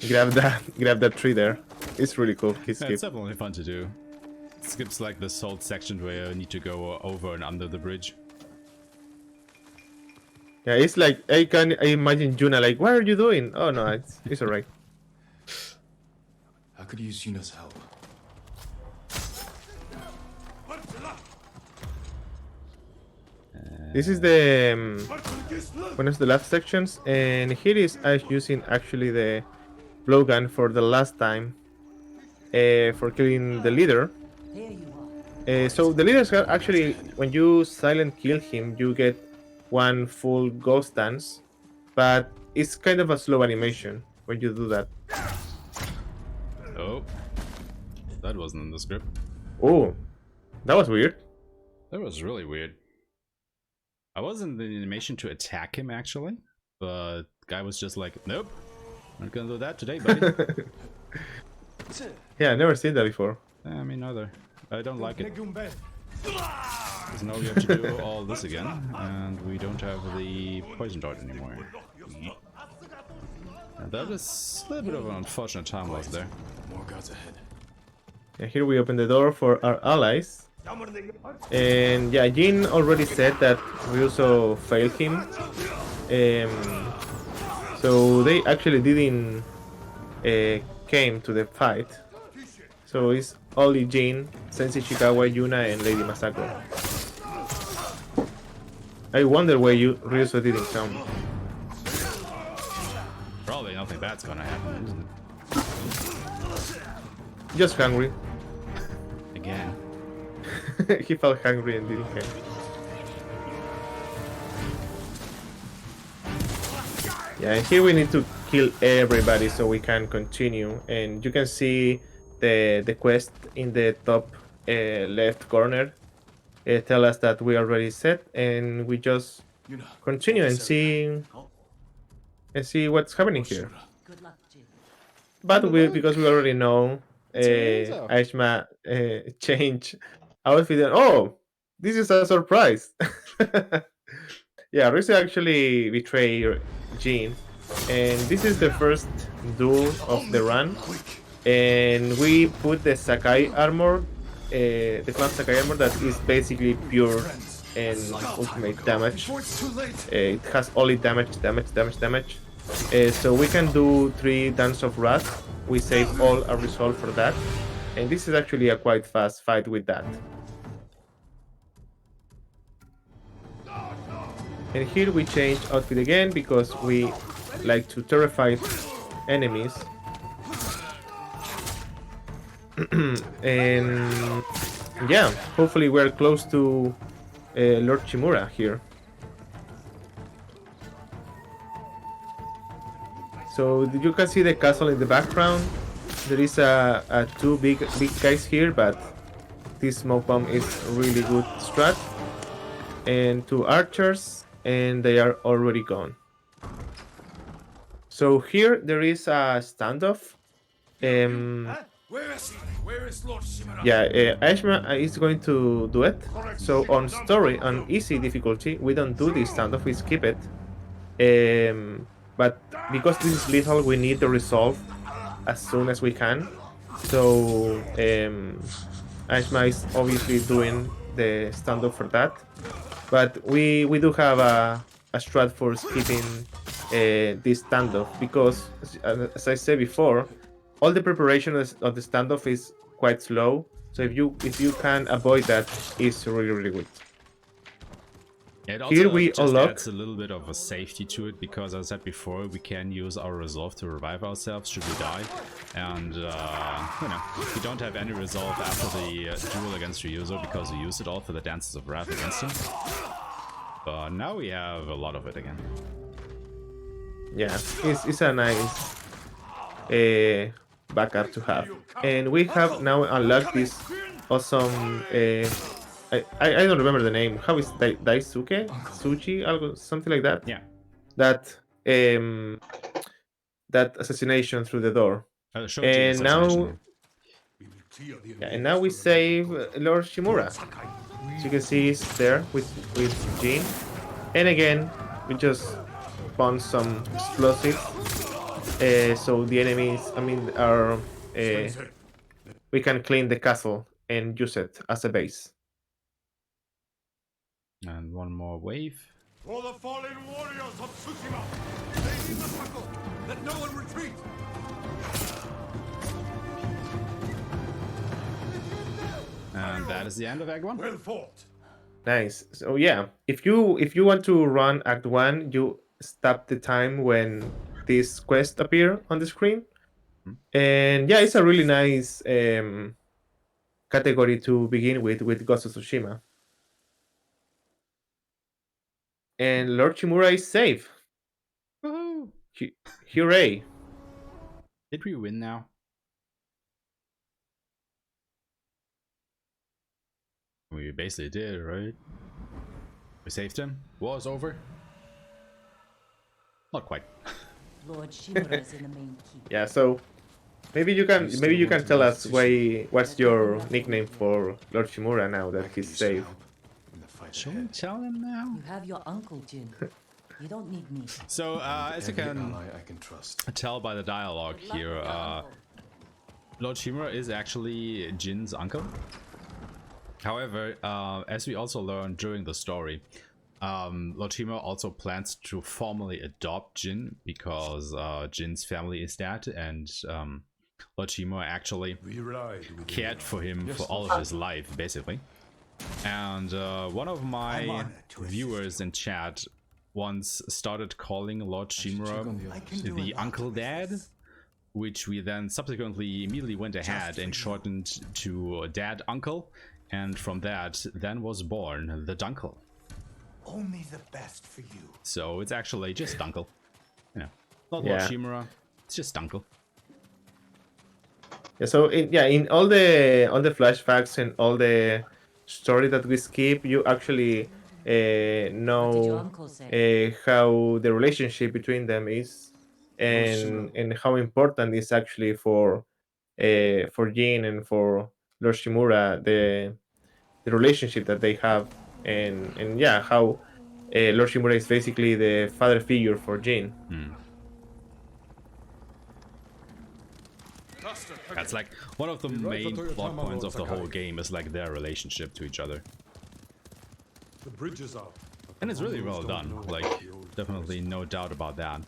grab that tree there. It's really cool. Yeah, it's definitely fun to do. It skips like this whole section where you need to go over and under the bridge. Yeah, it's like I imagine Yuna like, what are you doing? Oh no, it's alright. I could use Yuna's help. This is the one of the last sections, and here is Ash using actually the blowgun for the last time for killing the leader. So the leaders actually, when you silent kill him, you get one full ghost dance, but it's kind of a slow animation when you do that. Oh, that wasn't in the script. Oh, that was weird. That was really weird. I was in the animation to attack him actually, but the guy was just like, nope, I'm not gonna do that today, buddy. Yeah, I never seen that before. Yeah, me neither. I don't like it. Because now we have to do all this again, and we don't have the poison dart anymore. And that is a little bit of an unfortunate time loss there. More gods ahead. And here we open the door for our allies. And yeah, Jin already said that Ryuso failed him. So they actually didn't came to the fight. So it's only Jin, Sensei Ishikawa, Yuna, and Lady Masako. I wonder why Ryuso didn't come. Probably nothing bad's gonna happen, isn't it? Just hungry. Again. He felt hungry and didn't come. Yeah, and here we need to kill everybody so we can continue. And you can see the quest in the top left corner. Tell us that we already set, and we just continue and see what's happening here. Good luck, Jin. But because we already know Aeshmah change outfit. And, oh, this is a surprise. Yeah, Rizu actually betrayed Jin, and this is the first duel of the run. And we put the Sakai armor, the clan Sakai armor that is basically pure and ultimate damage. It has only damage. So we can do 3 Dance of Wrath. We save all our resolve for that. And this is actually a quite fast fight with that. And here we change outfit again because we like to terrify enemies. And yeah, hopefully we're close to Lord Chimura here. So you can see the castle in the background. There is a 2 big guys here, but this smoke bomb is really good strat. And 2 archers, and they are already gone. So here there is a standoff. Where is he? Where is Lord Shimura? Yeah, Aeshmah is going to do it. So on story, on easy difficulty, we don't do this standoff, we skip it. But because this is lethal, we need the resolve as soon as we can. So Aeshmah is obviously doing the standoff for that. But we do have a strat for skipping this standoff because, as I said before, all the preparation of the standoff is quite slow. So if you can avoid that, it's really good. Yeah, it also Here we just unlock. adds a little bit of a safety to it because, as I said before, we can use our resolve to revive ourselves should we die. And, you know, we don't have any resolve after the duel against Ryuzo because we used it all for the Dances of Wrath against him. But now we have a lot of it again. Yeah, it's a nice backup to have. And we have now unlocked this awesome... I don't remember the name. How is Daisuke? Suchi? Algo, something like that? Yeah. That assassination through the door. Shoji And assassination. now, yeah, and now we save Lord Shimura. As you can see, he's there with Jin. And again, we just spawn some explosives. So the enemies, I mean, are we can clean the castle and use it as a base. And one more wave. For the fallen warriors of Tsushima, lady Masako, let no one retreat. And that is the end of Act 1. Well fought. Nice. So yeah, if you want to run Act 1, you stop the time when this quest appear on the screen. And yeah, it's a really nice category to begin with Ghost of Tsushima. And Lord Chimura is safe. Woohoo! Hooray! Did we win now? We basically did, right? We saved him. War's over. Not quite. Lord Shimura is in the main keep. Yeah, so maybe you can tell us what's your nickname for Lord Shimura now that he's safe. Shall we tell him now? You have your uncle, Jin. You don't need me. So, as you can I can trust. tell by the dialogue Good luck here, with your uncle. Lord Shimura is actually Jin's uncle. However, as we also learned during the story, Lord Shimura also plans to formally adopt Jin because Jin's family is dead, and Lord Shimura actually cared for him for all of his life, basically. And one of my viewers in chat once started calling Lord Shimura the Uncle Dad, which we then subsequently immediately went ahead and shortened to Dad Uncle, and from that then was born the Dunkle. Only the best for you. So it's actually just Dunkle. You know, not Lord Yeah. Shimura, it's just Dunkle. Yeah, so in all the flashbacks and all the story that we skip, you actually What did your know uncle say? how the relationship between them is, and how important it's actually for Jin and for Lord Shimura the relationship that they have, and yeah, how Lord Shimura is basically the father figure for Jin. That's like one of the main plot points of the whole game is like their relationship to each other. The bridge is up. And it's really well done, like definitely no doubt about that.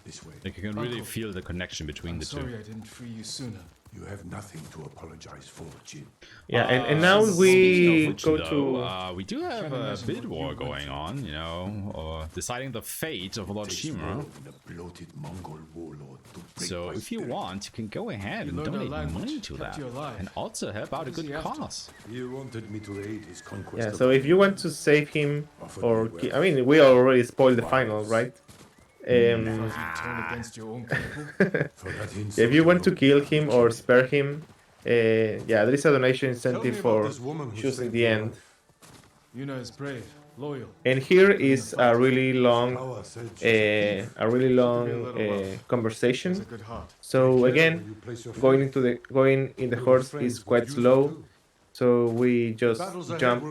This way. Like you can really feel the connection between the two. Sorry I didn't free you sooner. You have nothing to apologize for, Jin. Yeah, and now we go to we do have a bid war going on, you know, deciding the fate of Lord Shimura. So if you want, you can go ahead and donate money to that, and also help out a good cause. He wanted me to aid his conquest. yeah. So if you want to save him, or I mean, we already spoiled the final, right? Turn against your own people. If you want to kill him or spare him, yeah, there is a donation incentive for choosing the end. Yuna is brave, loyal. And here is a really long, conversation. Has a good heart. So again, going in the horse is quite slow. So we just jump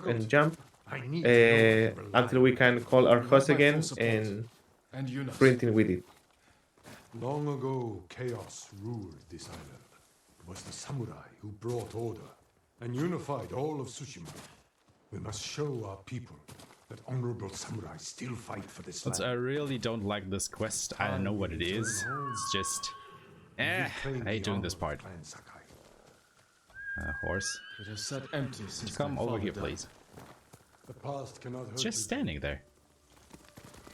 and jump until we can call our horse again and And Yuna. sprinting with it. Long ago, chaos ruled this island. It was the samurai who brought order and unified all of Tsushima. We must show our people that honorable samurai still fight for this But I land. really don't like this quest. I don't know what it is. It's just, I hate doing this part. Horse, It has sat empty since come my over father here, died. please. The past cannot hurt It's just you. standing there,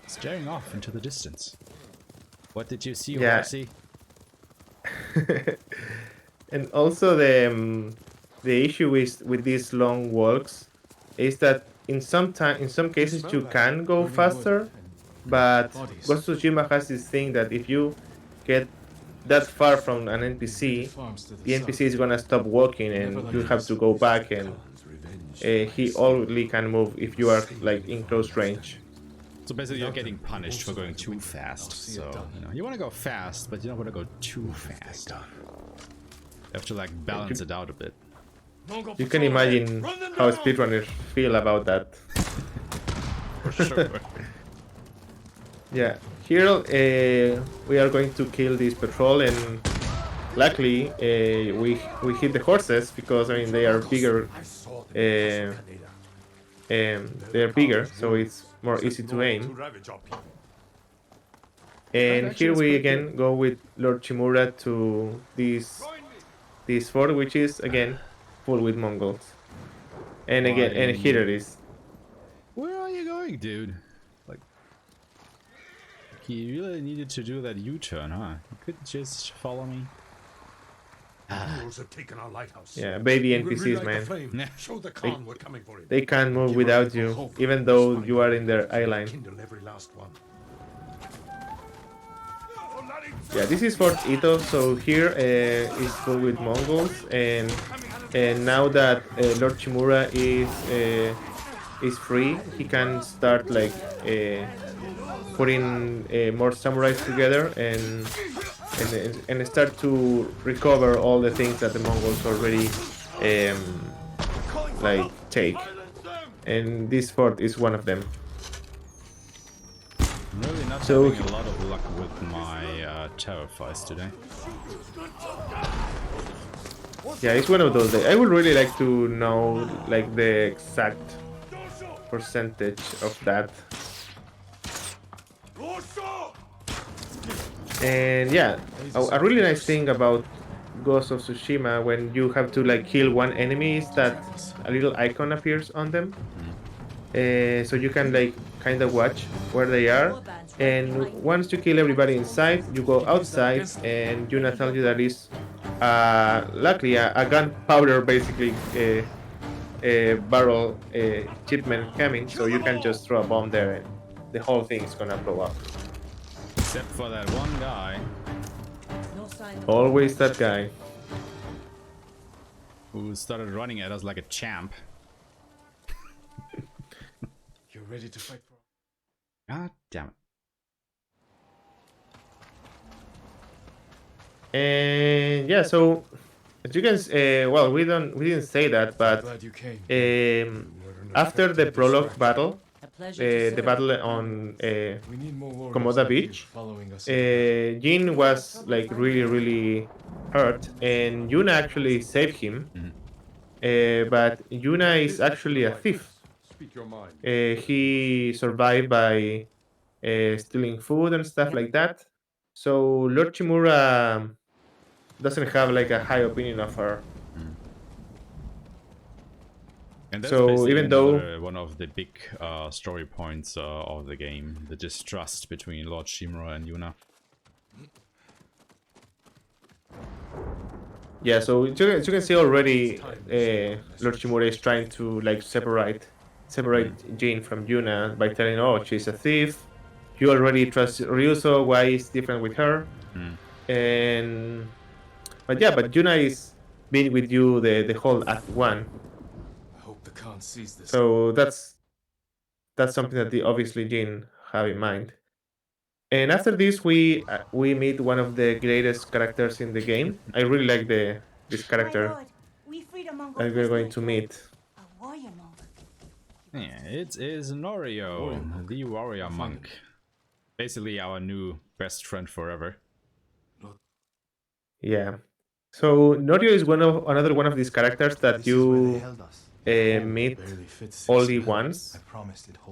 staring off into the distance. What did you see, Yeah. Horsey? And also the issue with these long walks is that in some cases you can go faster, but Ghost of Tsushima has this thing that if you get that far from an NPC, the NPC is gonna stop walking and you have to go back, and he only can move if you are like in close range. So basically, you're getting punished for going too fast. So you want to go fast, but you don't want to go too fast. You have to like balance it out a bit. You can imagine how speedrunners feel about that. For sure. Yeah, here we are going to kill this patrol, and luckily we hit the horses because I mean they are bigger. They are bigger, so it's more easy to aim. And here we again go with Lord Chimura to this fort, which is again full with Mongols. And again, and here it is. Where are you going, dude? Like, he really needed to do that U-turn, huh? You couldn't just follow me. Mongols have taken our lighthouse. Yeah, baby We will NPCs, relight the man. flame. Show the Khan we're coming for him. They can't move Give without our people you, hope. even This though fight you are in their eye line. Kindle every last one. Yeah, this is Fort Ito, so here is full with Mongols, and now that Lord Chimura is free, he can start like putting more samurais together and start to recover all the things that the Mongols already like take, and this fort is one of them. I'm really not So having a lot of luck with my tower fights today. yeah, it's one of those days. I would really like to know like the exact percentage of that. And yeah, a really nice thing about Ghost of Tsushima when you have to like kill one enemy is that a little icon appears on them. So you can like kind of watch where they are, and once you kill everybody inside, you go outside, and Yuna tells you that is luckily a gunpowder basically barrel shipment coming, so you can just throw a bomb there and the whole thing is gonna blow up. Except for that one guy. Always that guy. Who started running at us like a champ. You're ready to fight for... God damn it. And yeah, so as you can well, we didn't say that, but after the prologue battle, the battle on Komoda Beach, Jin was like really hurt, and Yuna actually saved him. But Yuna is actually a thief. He survived by stealing food and stuff like that. So Lord Chimura doesn't have like a high opinion of her. And that's so basically even though one of the big story points of the game, the distrust between Lord Shimura and Yuna. yeah, so you can see already Lord Shimura is trying to like separate Jin from Yuna by telling, oh, she's a thief. You already trust Ryuso, why is different with her? And but Yuna is being with you the whole Act 1. I hope the Khan sees this. So that's something that the obviously Jin have in mind. And after this, we meet one of the greatest characters in the game. I really like this character that we're going to meet. Yeah, it is Norio, the warrior monk. Basically our new best friend forever. Yeah. So Norio is another one of these characters that you meet only once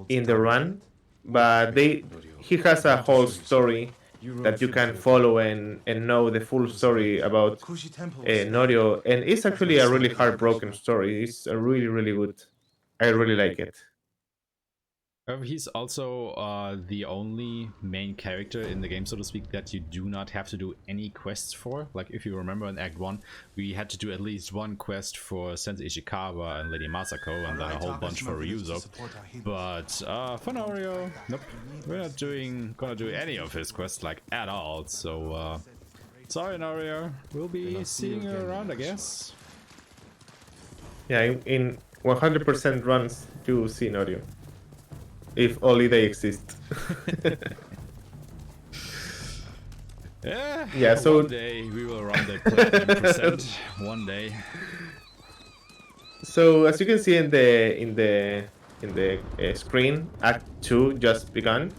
in the run, but he has a whole story that you can follow and know the full story about Norio, and it's actually a really heartbroken story. It's a really good. I really like it. He's also the only main character in the game, so to speak, that you do not have to do any quests for. Like, if you remember in Act 1, we had to do at least one quest for Sensei Ishikawa and Lady Masako, and then a whole bunch for Ryuzo. But for Norio, nope, we're not gonna do any of his quests, like, at all. So, sorry Norio, we'll be seeing you around, I guess. Yeah, in 100% runs, you see Norio. if only they exist. Yeah, Yeah, so one day we will run the platinum percent. One day. so as you can see in the screen, Act 2 just begun.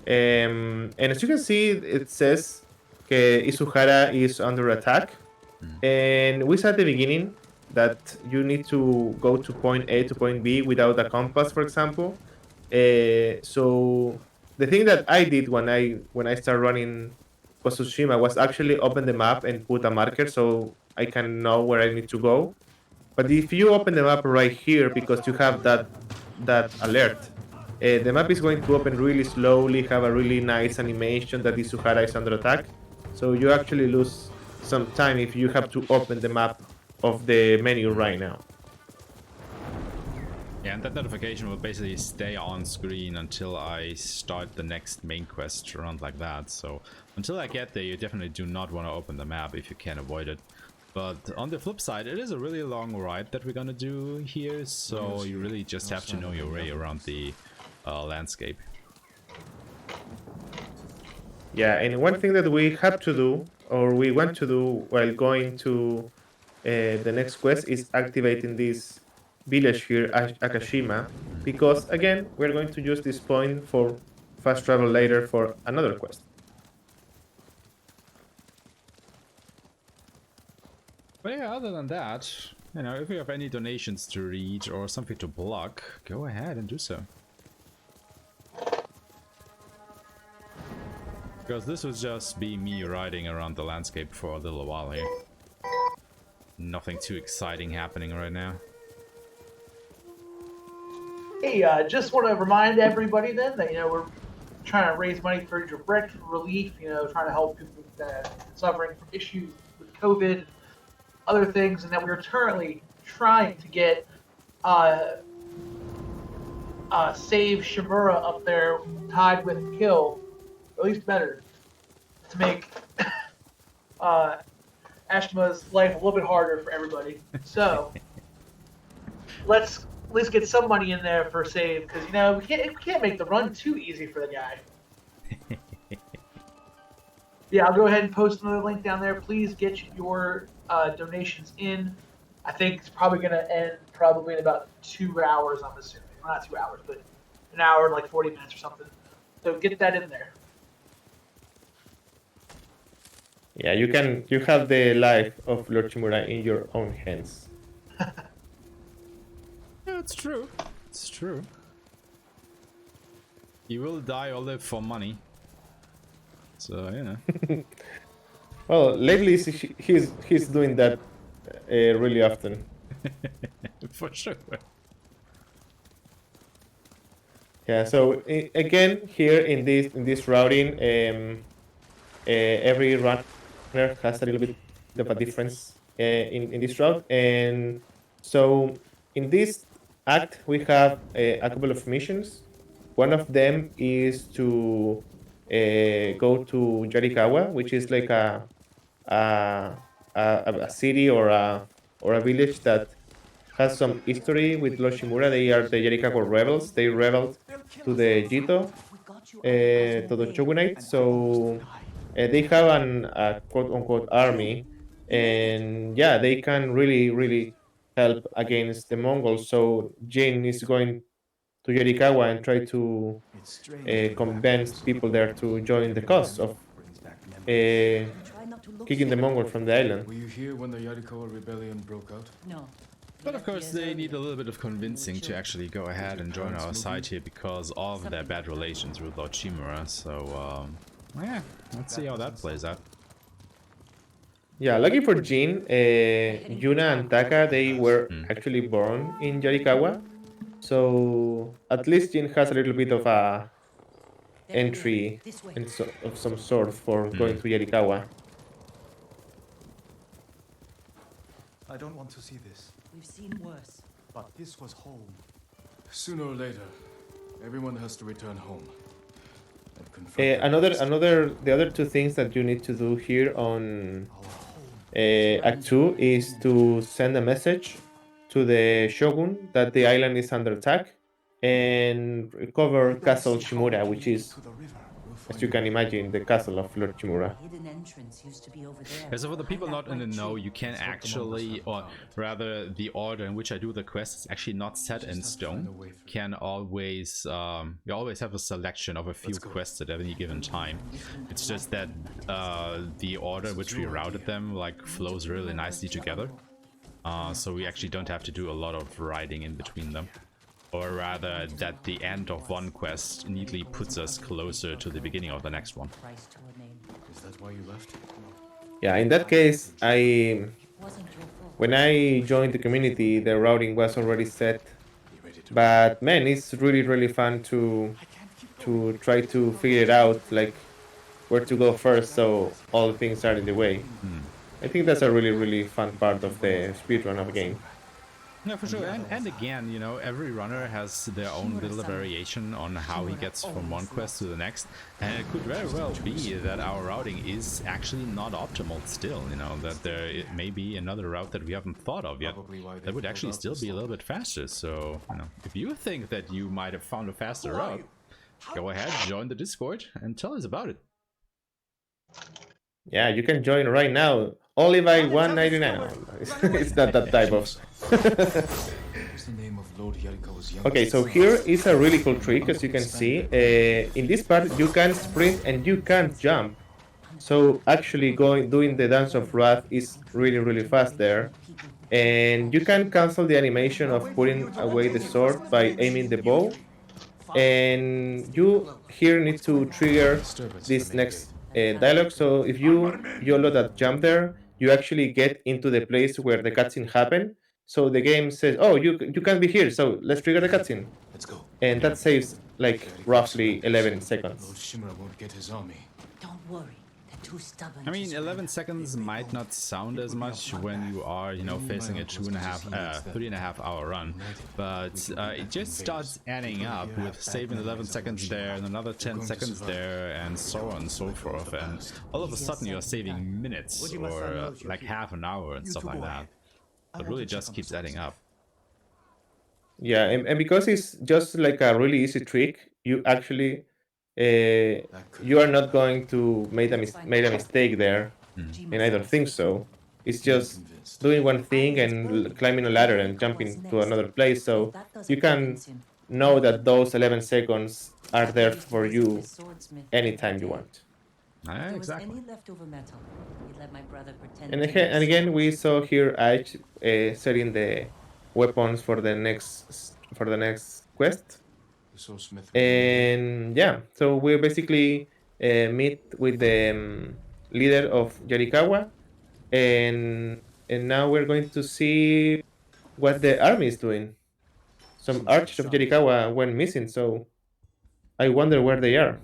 And as you can see, it says Isuhara is under attack. And we said at the beginning that you need to go to point A to point B without a compass, for example. So the thing that I did when I started running Tsushima was actually open the map and put a marker so I can know where I need to go. But if you open the map right here, because you have that alert, the map is going to open really slowly, have a really nice animation that Isuhara is under attack. So you actually lose some time if you have to open the map of the menu right now. Yeah, and that notification will basically stay on screen until I start the next main quest around like that. So until I get there, you definitely do not want to open the map if you can avoid it. But on the flip side, it is a really long ride that we're gonna do here, so you really just have to know your way around the landscape. Yeah, and one thing that we have to do, or we want to do while going to the next quest, is activating this village here, Akashima, because again, we're going to use this point for fast travel later for another quest. But yeah, other than that, you know, if you have any donations to read or something to block, go ahead and do so. Because this would just be me riding around the landscape for a little while here. Nothing too exciting happening right now. Hey, just want to remind everybody then that, we're trying to raise money for direct relief, trying to help people that are suffering from issues with COVID, other things, and that we're currently trying to get save Shimura up there tied with Kill, or at least better, to make Aeshmah's life a little bit harder for everybody. So let's at least get some money in there for save, because we can't make the run too easy for the guy. Yeah, I'll go ahead and post another link down there. Please get your donations in. I think it's probably going to end probably in about 2 hours, I'm assuming. Well, not 2 hours, but an hour and like 40 minutes or something. So get that in there. Yeah, you have the life of Dorchimura in your own hands. Yeah, it's true. It's true. You will die or live for money. So, you know. Well, lately he's doing that really often. For sure. Yeah. So again, here in this routing, every runner has a little bit of a difference in this route, and so in this act we have a couple of missions. One of them is to go to Yarikawa, which is like a city or a village that has some history with Dorchimura. They are the Yarikawa rebels. They rebelled to the Jito, to the shogunate. So they have a quote unquote army, and yeah, they can really help against the Mongols. So Jin is going to Yarikawa and try to convince people there to join the cause of kicking the Mongols from the island. Were you here when the Yarikawa rebellion broke out? No. But of course they need a little bit of convincing to actually go ahead and join our side here because of their bad relations with Dorchimura. So, yeah, let's see how that plays out. Yeah, lucky for Jin, Yuna and Taka, they were actually born in Yarikawa. So at least Jin has a little bit of a entry of some sort for going to Yarikawa. I don't want to see this, We've seen worse. but this was home. Sooner or later, everyone has to return home. And confront The other two things that you need to do here on Act 2 is to send a message to the Shogun that the island is under attack. and recover Castle Shimura, which is, as you can imagine, the castle of Lord Chimura. The hidden entrance used to be over there. Yeah, so for the people behind not in that the white know, tree. you can actually, or rather the order in which I do the quest is actually not set in stone. Can always, you always have a selection of a few quests at any given time. It's just that the order in which we routed them like flows really nicely together. So we actually don't have to do a lot of writing in between them. Or rather, that the end of one quest neatly puts us closer to the beginning of the next one. Price to a name. Is that why you left? Yeah, in that case, It wasn't your fault. when I joined the community, the routing was already set. But man, it's really fun to try to figure it out, like where to go first, so all things are in the way. I think that's a really fun part of the speedrun of a game. Yeah, for sure. And again, you know, every runner has their own little variation on how he gets from one quest to the next. And it could very well be that our routing is actually not optimal still, you know, that there may be another route that we haven't thought of yet that would actually still be a little bit faster. So, you know, if you think that you might have found a faster route, go ahead, join the Discord and tell us about it. Yeah, you can join right now, only by $1.99. It's not that type of. Okay, so here is a really cool trick, as you can see. In this part, you can sprint and you can't jump. So actually doing the Dance of Wrath is really fast there. And you can cancel the animation of putting away the sword by aiming the bow. And you here need to trigger this next dialogue. So if you YOLO that jump there, you actually get into the place where the cutscene happened. So the game says, "Oh, you can't be here, so let's trigger the cutscene." Let's go. And that saves like roughly 11 seconds. Lord Shimura won't get his army. Don't worry. They're too stubborn. I mean, 11 seconds might not sound as much when you are, you know, facing a 3.5 hour run, but it just starts adding up with saving 11 seconds there and another 10 seconds there and so on and so forth, and all of a sudden you're saving minutes or like half an hour and stuff like that. It really just keeps adding up. Yeah, and because it's just like a really easy trick, you actually you are not going to make a mistake there, and I don't think so. It's just doing one thing and climbing a ladder and jumping to another place, so you can know that those 11 seconds are there for you anytime you want. Exactly. Any leftover metal, he'd let my brother pretend. And again, we saw here Ash setting the weapons for the next quest. And yeah, so we basically meet with the leader of Yarikawa, and now we're going to see what the army is doing. Some archers of Yarikawa went missing, so I wonder where they are.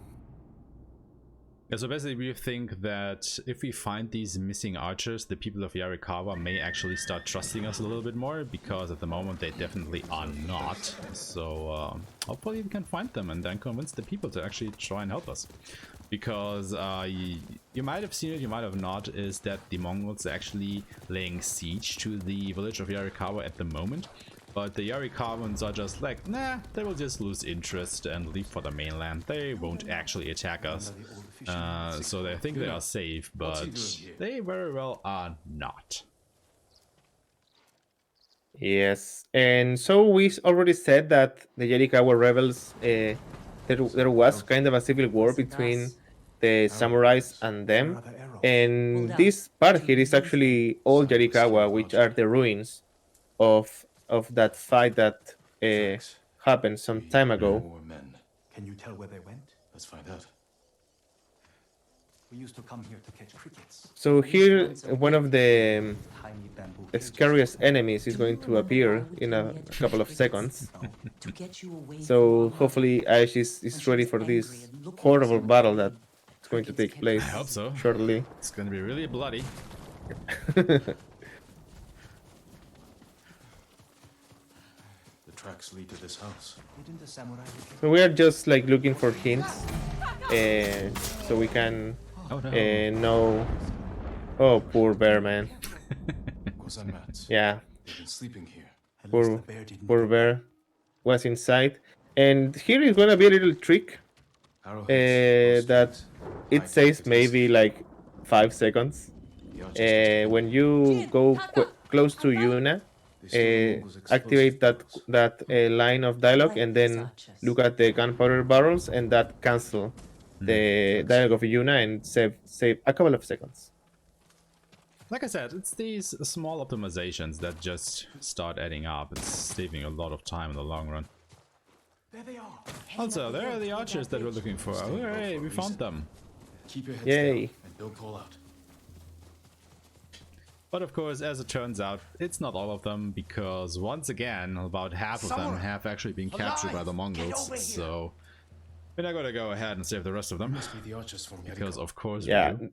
Yeah, so basically we think that if we find these missing archers, the people of Yarikawa may actually start trusting us a little bit more, because at the moment they definitely are not. So hopefully we can find them and then convince the people to actually try and help us. Because you might have seen it, you might have not, is that the Mongols are actually laying siege to the village of Yarikawa at the moment. But the Yarikawans are just like, nah, they will just lose interest and leave for the mainland. They won't actually attack us. So they think they are safe, but they very well are not. Yes, and so we already said that the Yarikawa rebels, there was kind of a civil war between the samurais and them. And this part here is actually all Yarikawa, which are the ruins of that fight that happened some time ago. Can you tell where they went? Let's find out. We used to come here to catch crickets. So here, one of the Tiny bamboo scariest enemies is going to appear in a couple of seconds. So hopefully Ash is ready for this horrible battle that's going to take place. I hope so. Shortly. It's going to be really bloody. The tracks lead to this house. Didn't the samurai So we are just like looking for hints, so we can know. Oh, poor bear, man. Yeah, They've been sleeping here. poor bear was inside. And here is gonna be a little trick Arrowheads, that it says maybe like 5 seconds. When you go close to Yuna, activate that line of dialogue and then look at the gunpowder barrels, and that cancel the dialogue of Yuna and save a couple of seconds. Like I said, it's these small optimizations that just start adding up. It's saving a lot of time in the long run. There they are. Also, there are the archers that we're looking for. Hooray, we found them. Keep your heads Yay. down and don't call out. But of course, as it turns out, it's not all of them, because once again, about half of them have actually been captured by the Mongols. So we're not gonna go ahead and save the rest of them, Must be the archers from because of course Yeah. we do.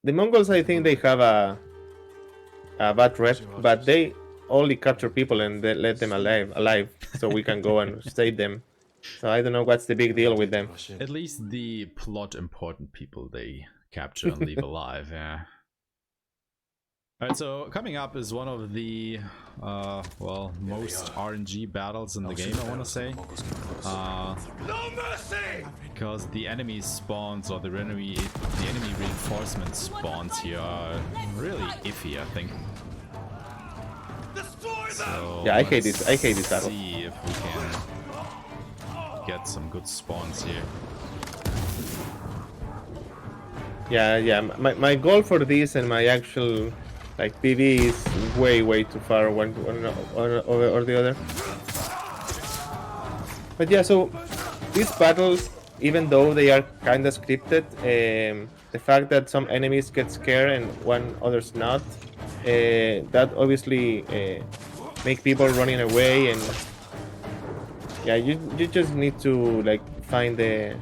The Mongols, I think they have a bad rep, but they only capture people and they let them alive, so we can go and save them. So I don't know what's the big deal with them. At least the plot important people they capture and leave alive, yeah. Alright, so coming up is one of the, well, most RNG battles in the game, I want to say. No mercy! Because the enemy spawns, or the enemy reinforcement spawns here are really iffy, I think. So Yeah, I hate this battle. see if we can get some good spawns here. Yeah. My goal for this and my actual like PV is way too far one or the other. But yeah, so these battles, even though they are kind of scripted, the fact that some enemies get scared and one others not, that obviously make people running away, and yeah, you just need to like find the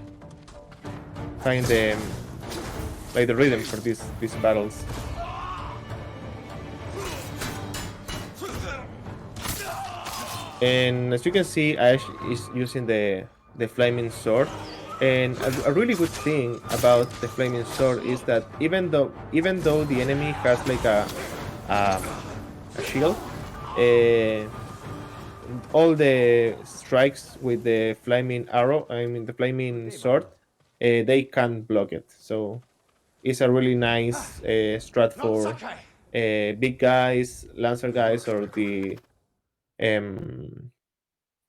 like the rhythm for these battles. And as you can see, Ash is using the flaming sword. And a really good thing about the flaming sword is that even though the enemy has like a shield, all the strikes with the flaming arrow, I mean the flaming sword, they can't block it. So it's a really nice strat for big guys, lancer guys, or the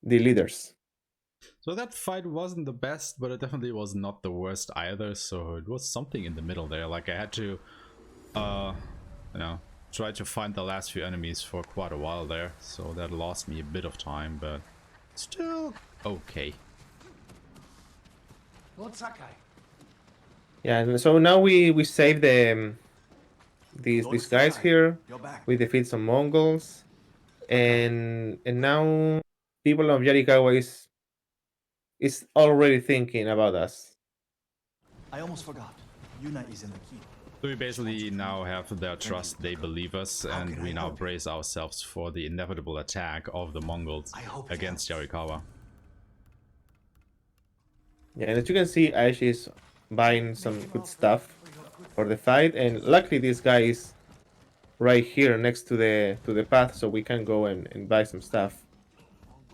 leaders. So that fight wasn't the best, but it definitely was not the worst either, so it was something in the middle there. Like I had to, you know, try to find the last few enemies for quite a while there, so that lost me a bit of time, but still okay. Lord Sakai. Yeah, and so now we save these guys here. We defeat some Mongols, and now people of Yarikawa is already thinking about us. I almost forgot. Yuna is in the keep. So we basically now have their trust, they believe us, and we now brace ourselves for the inevitable attack of the Mongols against Yarikawa. Yeah, and as you can see, Ash is buying some good stuff for the fight, and luckily this guy is right here next to the path, so we can go and buy some stuff.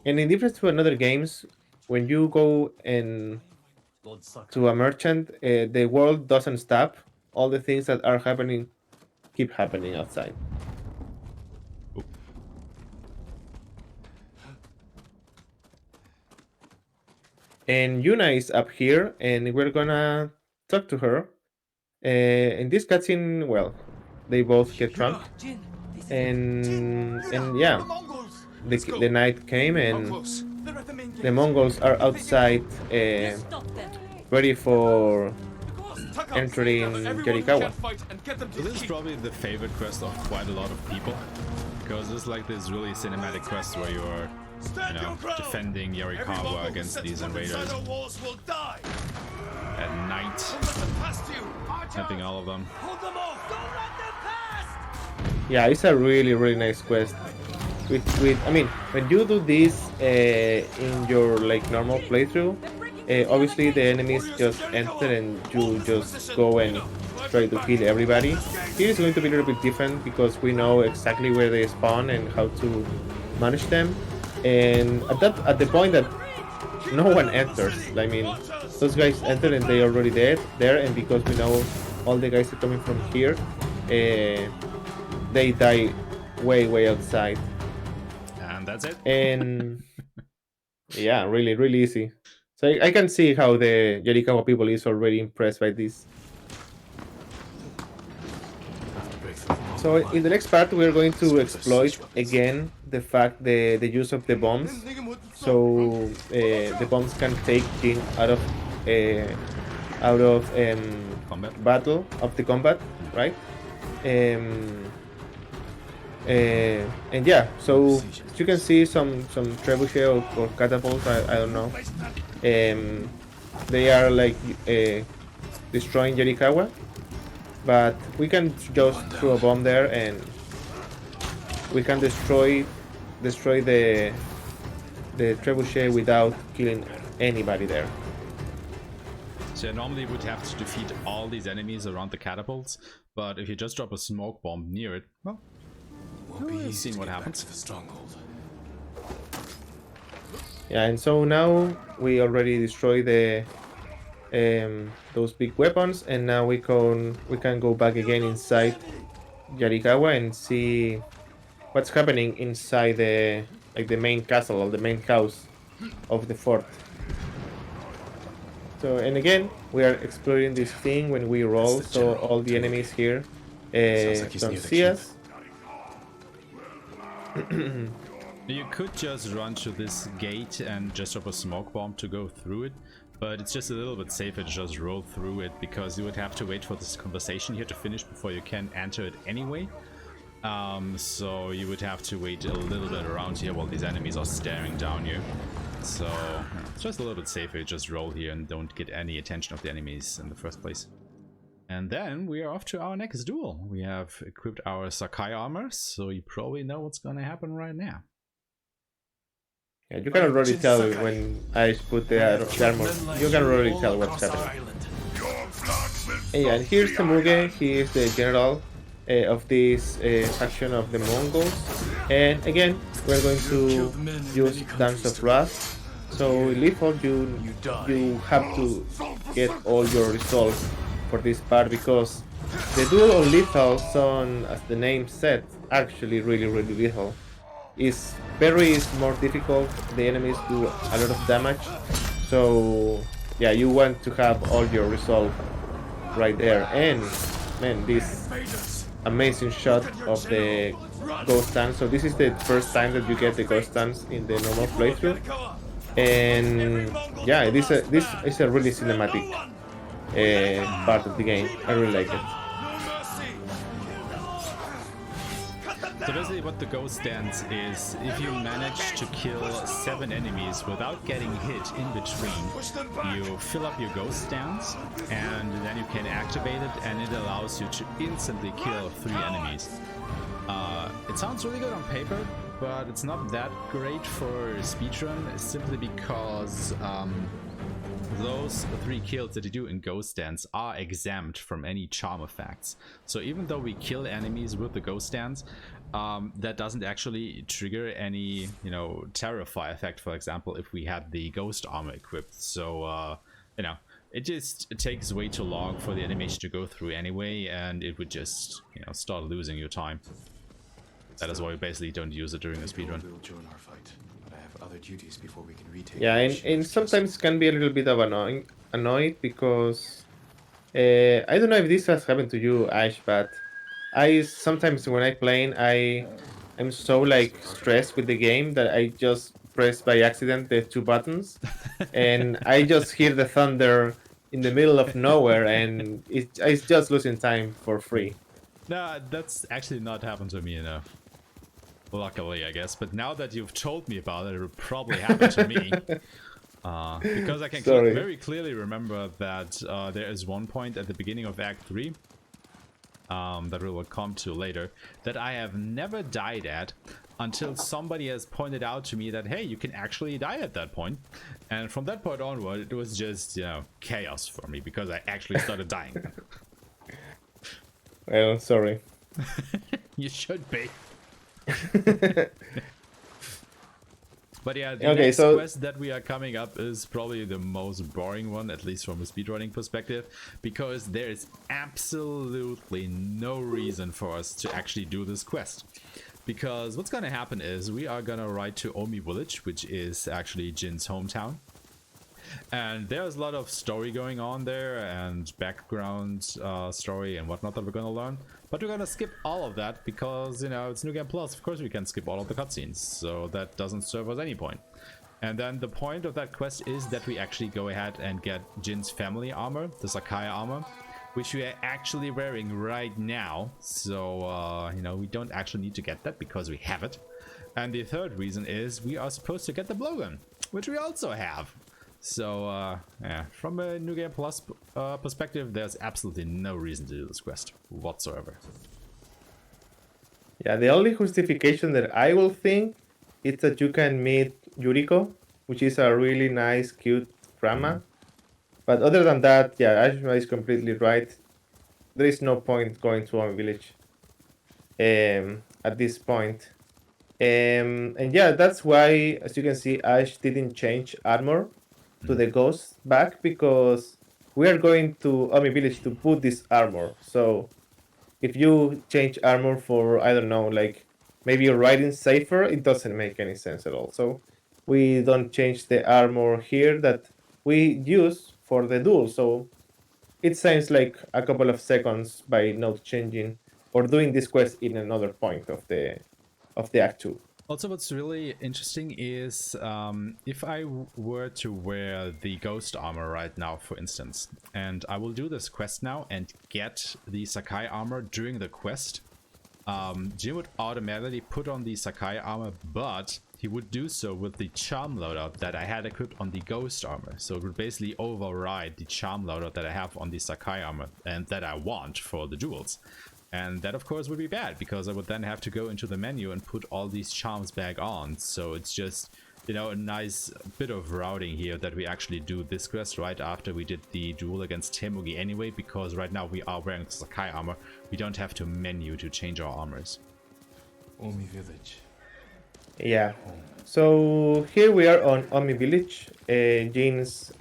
And in difference to another games, when you go to a merchant, the world doesn't stop. All the things that are happening keep happening outside. And Yuna is up here, and we're gonna talk to her. In this cutscene, well, they both get drunk, and yeah, the night came, and the Mongols are outside, ready for entering Yarikawa. So this is probably the favorite quest of quite a lot of people, because it's like this really cinematic quest where you're, you know, defending Yarikawa against these invaders at night, helping all of them. Yeah, it's a really nice quest. With I mean, when you do this in your like normal playthrough, obviously the enemies just enter and you just go and try to kill everybody. Here is going to be a little bit different because we know exactly where they spawn and how to manage them. And at the point that no one enters, I mean, those guys enter and they already dead there, and because we know all the guys are coming from here, they die way outside. And that's it. And yeah, really easy. So I can see how the Yarikawa people is already impressed by this. So in the next part, we're going to exploit again the fact the use of the bombs. So the bombs can take Jin out of Combat. battle of the combat, right? And yeah, so you can see some trebuchet or catapults. I don't know. They are like destroying Yarikawa, but we can just throw a bomb there and we can destroy the trebuchet without killing anybody there. So normally you would have to defeat all these enemies around the catapults, but if you just drop a smoke bomb near it, well, we'll see what happens. Yeah, and so now we already destroyed the those big weapons, and now we can go back again inside Yarikawa and see what's happening inside the main castle or the main house of the fort. So, and again, we are exploring this thing when we roll, so all the enemies here don't see us. You could just run to this gate and just drop a smoke bomb to go through it, but it's just a little bit safer to just roll through it because you would have to wait for this conversation here to finish before you can enter it anyway. So you would have to wait a little bit around here while these enemies are staring down you. So it's just a little bit safer to just roll here and don't get any attention of the enemies in the first place. And then we are off to our next duel. We have equipped our Sakai armor, so you probably know what's gonna happen right now. Yeah, you can already tell when I put the armor. You can already tell what's happening. And yeah, and here's Temuge. He is the general of this faction of the Mongols. And again, we're going to use Dance of Wrath. So lethal, you have to get all your results for this part because the duel of lethal zone, as the name said, actually really lethal. Is more difficult. The enemies do a lot of damage. So yeah, you want to have all your resolve right there. And man, this amazing shot of the ghost dance. So this is the first time that you get the ghost dance in the normal playthrough. And yeah, this is a really cinematic part of the game. I really like it. So basically what the ghost dance is, if you manage to kill 7 enemies without getting hit in between, you fill up your ghost dance and then you can activate it and it allows you to instantly kill 3 enemies. It sounds really good on paper, but it's not that great for speedrun simply because those 3 kills that you do in Ghost Dance are exempt from any charm effects. So even though we kill enemies with the Ghost Dance, that doesn't actually trigger any, Terrify effect, for example, if we had the Ghost Armor equipped. So, it takes way too long for the animation to go through anyway, and it would just, start losing your time. That is why we basically don't use it during the speedrun. Yeah, and sometimes it can be a little bit of annoyed because I don't know if this has happened to you, Ash, but I sometimes when I play, I'm so stressed with the game that I just press by accident the 2 buttons, and I just hear the thunder in the middle of nowhere, and it's just losing time for free. No, that's actually not happened to me enough. Luckily, I guess. But now that you've told me about it, it will probably happen to me. Because I can very clearly remember that there is one point at the beginning of Act 3 that we will come to later that I have never died at until somebody has pointed out to me that, hey, you can actually die at that point. And from that point onward, it was just, chaos for me because I actually started dying. Well, sorry. You should be. But yeah, the Okay, next so quest that we are coming up is probably the most boring one, at least from a speedrunning perspective, because there is absolutely no reason for us to actually do this quest. Because what's gonna happen is we are gonna ride to Omi Village, which is actually Jin's hometown. And there's a lot of story going on there and background story and whatnot that we're gonna learn. But we're gonna skip all of that because, you know, it's New Game Plus. Of course we can skip all of the cutscenes, so that doesn't serve us any point. And then the point of that quest is that we actually go ahead and get Jin's family armor, the Sakai armor, which we are actually wearing right now. So, you know, we don't actually need to get that because we have it. And the third reason is we are supposed to get the blowgun, which we also have. So, yeah, from a New Game Plus perspective, there's absolutely no reason to do this quest whatsoever. yeah, the only justification that I will think is that you can meet Yuriko, which is a really nice, cute grandma. But other than that, yeah, Aeshmah is completely right. There is no point going to our village at this point. And yeah, that's why, as you can see, Ash didn't change armor to the ghost back because we are going to Omi Village to put this armor. So if you change armor for, I don't know, like maybe you're riding safer, it doesn't make any sense at all. So we don't change the armor here that we use for the duel. So it saves like a couple of seconds by not changing or doing this quest in another point of the Act 2. Also, what's really interesting is if I were to wear the ghost armor right now, for instance, and I will do this quest now and get the Sakai armor during the quest, Jin would automatically put on the Sakai armor, but he would do so with the charm loadout that I had equipped on the ghost armor. So it would basically override the charm loadout that I have on the Sakai armor and that I want for the duels. And that, of course, would be bad, because I would then have to go into the menu and put all these charms back on. So it's just, you know, a nice bit of routing here that we actually do this quest right after we did the duel against Temugi anyway, because right now we are wearing the Sakai armor. We don't have to menu to change our armors. Omi Village. Yeah. So here we are on Omi Village, Jin's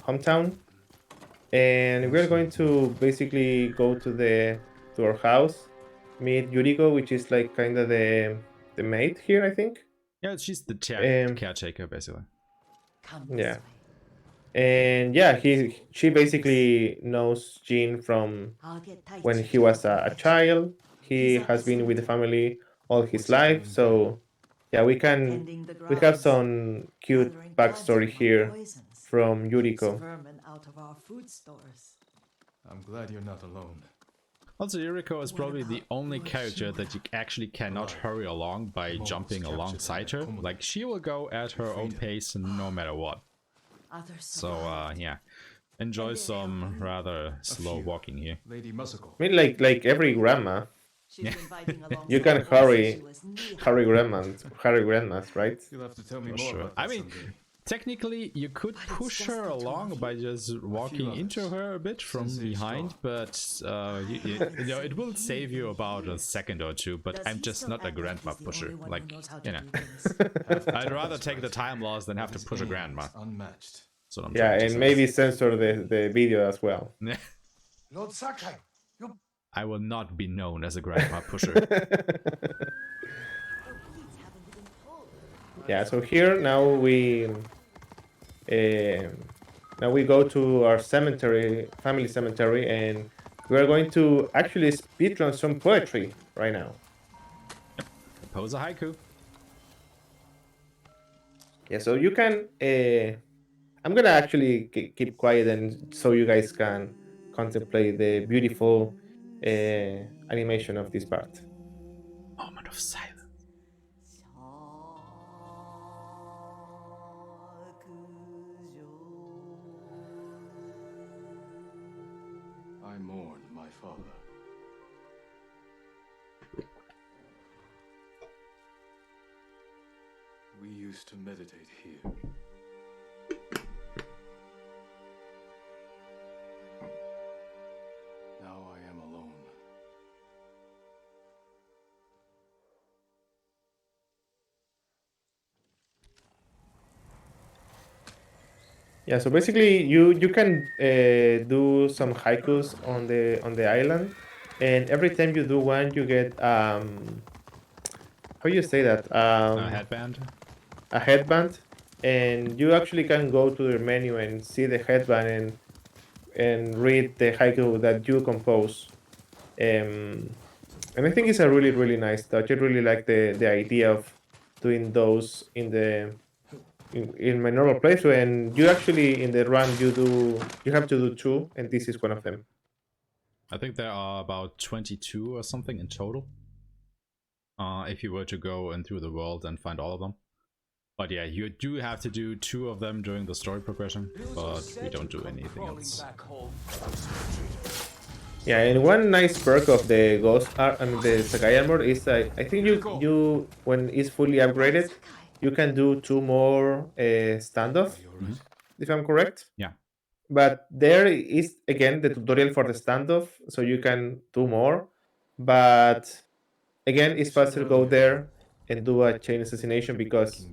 hometown. And we're going to basically go to our house, meet Yuriko, which is like kind of the maid here, I think. Yeah, she's the caretaker, basically. Come Yeah. this way. And yeah, she basically knows Jin from I'll get tight when to he was a it. child. He has been with the family all his life, so yeah, we have some cute backstory here from Yuriko. Vermin out of our food stores. I'm glad you're not alone. Also, Yuriko is probably the only character that you actually cannot hurry along by jumping alongside her. Like, she will go at her own pace no matter what. So, yeah. Enjoy some rather slow walking here. Lady Muscle. I mean, like every grandma, She's been biting you alongside can us since hurry she was knee-high. grandmas, right? You'll have to tell me For more sure. about that I mean, someday. technically, you could push her along by just walking into her a bit from behind, but you know, it will save you about a second or two, but I'm just not a grandma pusher. Like, you know, I'd rather take the time loss than have to push a grandma. Unmatched. So I'm Yeah, trying to and say. maybe censor the video as well. Lord Sakai, you I will not be known as a grandma pusher. Yeah, so here now we go to our family cemetery, and we are going to actually speedrun some poetry right now. Pose a haiku. Yeah, so you can. I'm gonna actually keep quiet and so you guys can contemplate the beautiful animation of this part. Moment of silence. I mourn my father. We used to meditate here. Now I am alone. Yeah, so basically you can do some haikus on the island, and every time you do one, you get how you say that Headband. a headband, and you actually can go to the menu and see the headband and read the haiku that you compose. And I think it's a really nice touch. I really like the idea of doing those in my normal playthrough, and you actually in the run you have to do two, and this is one of them. I think there are about 22 or something in total. If you were to go in through the world and find all of them. But yeah, you do have to do 2 of them during the story progression, but we don't do anything else. Yeah, and one nice perk of the the Sakai armor is that I think you when it's fully upgraded, you can do 2 more standoff, if I'm correct. Yeah. But there is again the tutorial for the standoff, so you can do more. But again, it's faster to go there and do a chain assassination because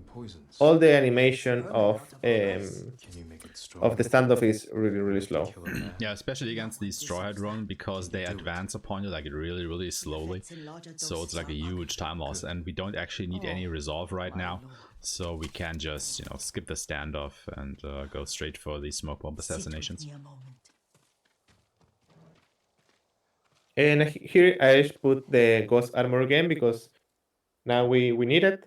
all the animation of the standoff is really slow. Yeah, especially against these Strawhead Ronin because they advance upon you like really slowly. So it's like a huge time loss, and we don't actually need any resolve right now. So we can just, skip the standoff and go straight for the smoke bomb assassinations. And here I put the ghost armor again because now we need it.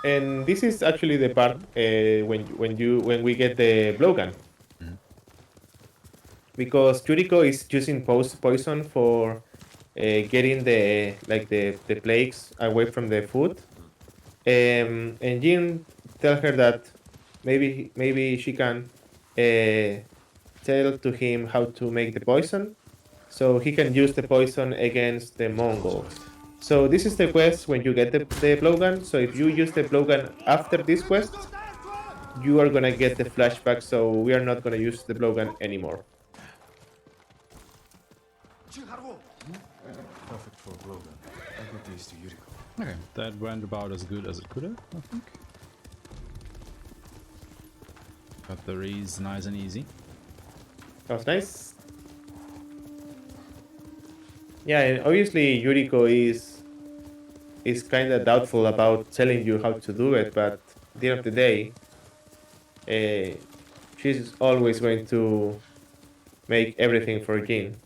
And this is actually the part when we get the blowgun, because Yuriko is using poison for getting the plagues away from the food. And Jin tell her that maybe she can tell to him how to make the poison, so he can use the poison against the Mongols. So this is the quest when you get the blowgun. So if you use the blowgun after this quest, you are gonna get the flashback. So we are not gonna use the blowgun anymore. Perfect for a blowgun. I give these to Yuriko. Okay, that went about as good as it could have, I think. Got the rees nice and easy. That was nice. Yeah, and obviously Yuriko is kind of doubtful about telling you how to do it, but at the end of the day, she's always going to make everything for Jin.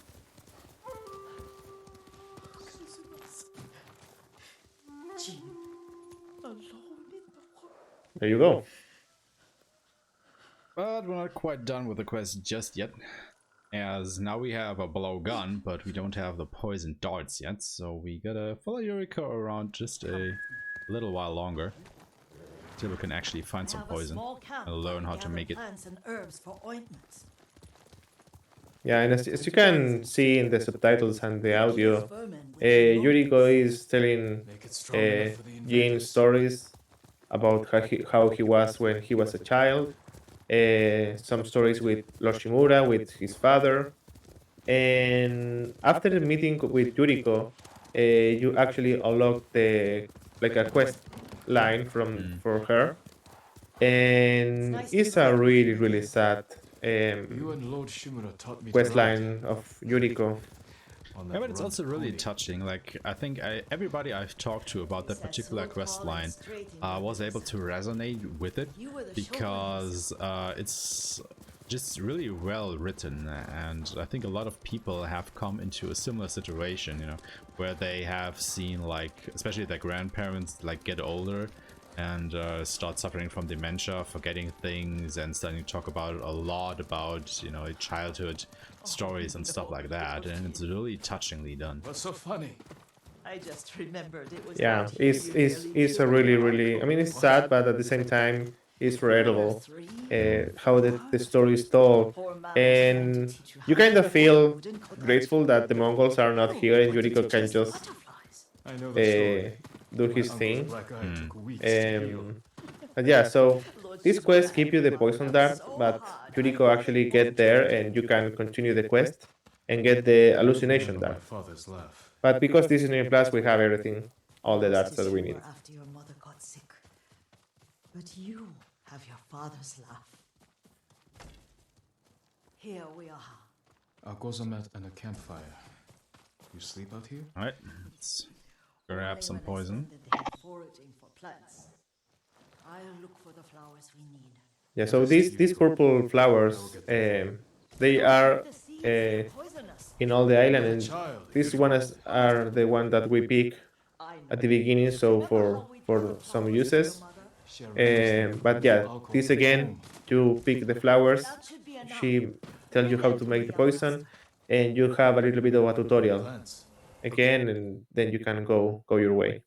There you go. But we're not quite done with the quest just yet, as now we have a blowgun, but we don't have the poison darts yet, so we gotta follow Yuriko around just a little while longer till we can actually find some poison and learn how to make it. Yeah, and as you can see in the subtitles and the audio, Yuriko is telling Jin stories about how he was when he was a child, some stories with Dorchimura, with his father, and after the meeting with Yuriko, you actually unlock a quest line for her, and it's a really sad You and Lord Shimura taught me quest to ride. line of Yuriko. Yeah, but it's also really touching. Like, I think everybody I've talked to about that particular quest line was able to resonate with it because it's just really well written, and I think a lot of people have come into a similar situation, where they have seen, like, especially their grandparents, like, get older and start suffering from dementia, forgetting things, and starting to talk about a lot about, childhood stories and stuff like that, and it's really touchingly done. What's so funny? I just remembered it was. Yeah, it's a really, I mean, it's sad, but at the same time, it's relatable how the story is told, and you kind of feel grateful that the Mongols are not here and Yuriko can just I know the story. do My his uncle's thing. black eye took weeks to heal. And yeah, so this quest give you the poison dart, but Yuriko actually get there and you can continue the quest and get the hallucination Remember my dart. father's laugh. But because this is in Plus, we have everything, all the darts that we need. After your mother got sick. But you have your father's laugh. Here we are. A gozamet and a campfire. You sleep out here? Alright, let's grab some poison. Foraging for plants. I'll look for the flowers we need. Yeah, so these purple flowers, they are in all the island, and these ones are the one that we pick at the beginning, so for some uses. But yeah, this again, you pick the flowers, she tells you how to make the poison, and you have a little bit of a tutorial again, and then you can go your way.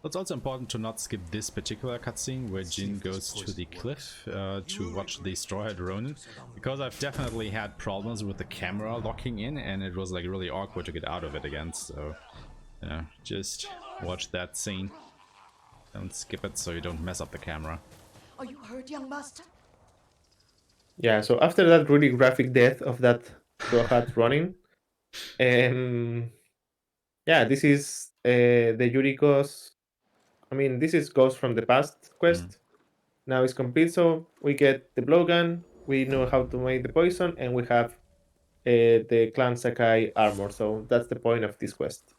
It's also important to not skip this particular cutscene where Jin goes to the cliff to watch the Straw Hat Ronin, because I've definitely had problems with the camera locking in and it was like really awkward to get out of it again, so yeah, just watch that scene. Don't skip it so you don't mess up the camera. Are you hurt, young master? Yeah, so after that really graphic death of that Straw Hat Ronin, yeah, this is the Yuriko's. I mean, this is Ghost from the Past quest. Now it's complete, so we get the blowgun, we know how to make the poison, and we have the Clan Sakai armor. So that's the point of this quest.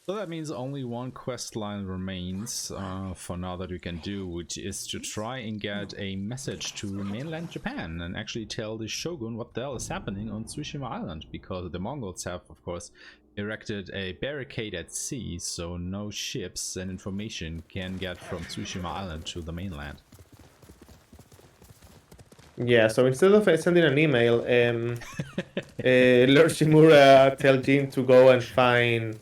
So that means only one quest line remains for now that we can do, which is to try and get a message to mainland Japan and actually tell the Shogun what the hell is happening on Tsushima Island, because the Mongols have, of course, erected a barricade at sea, so no ships and information can get from Tsushima Island to the mainland. Yeah, so instead of sending an email, Dorchimura tells Jin to go and find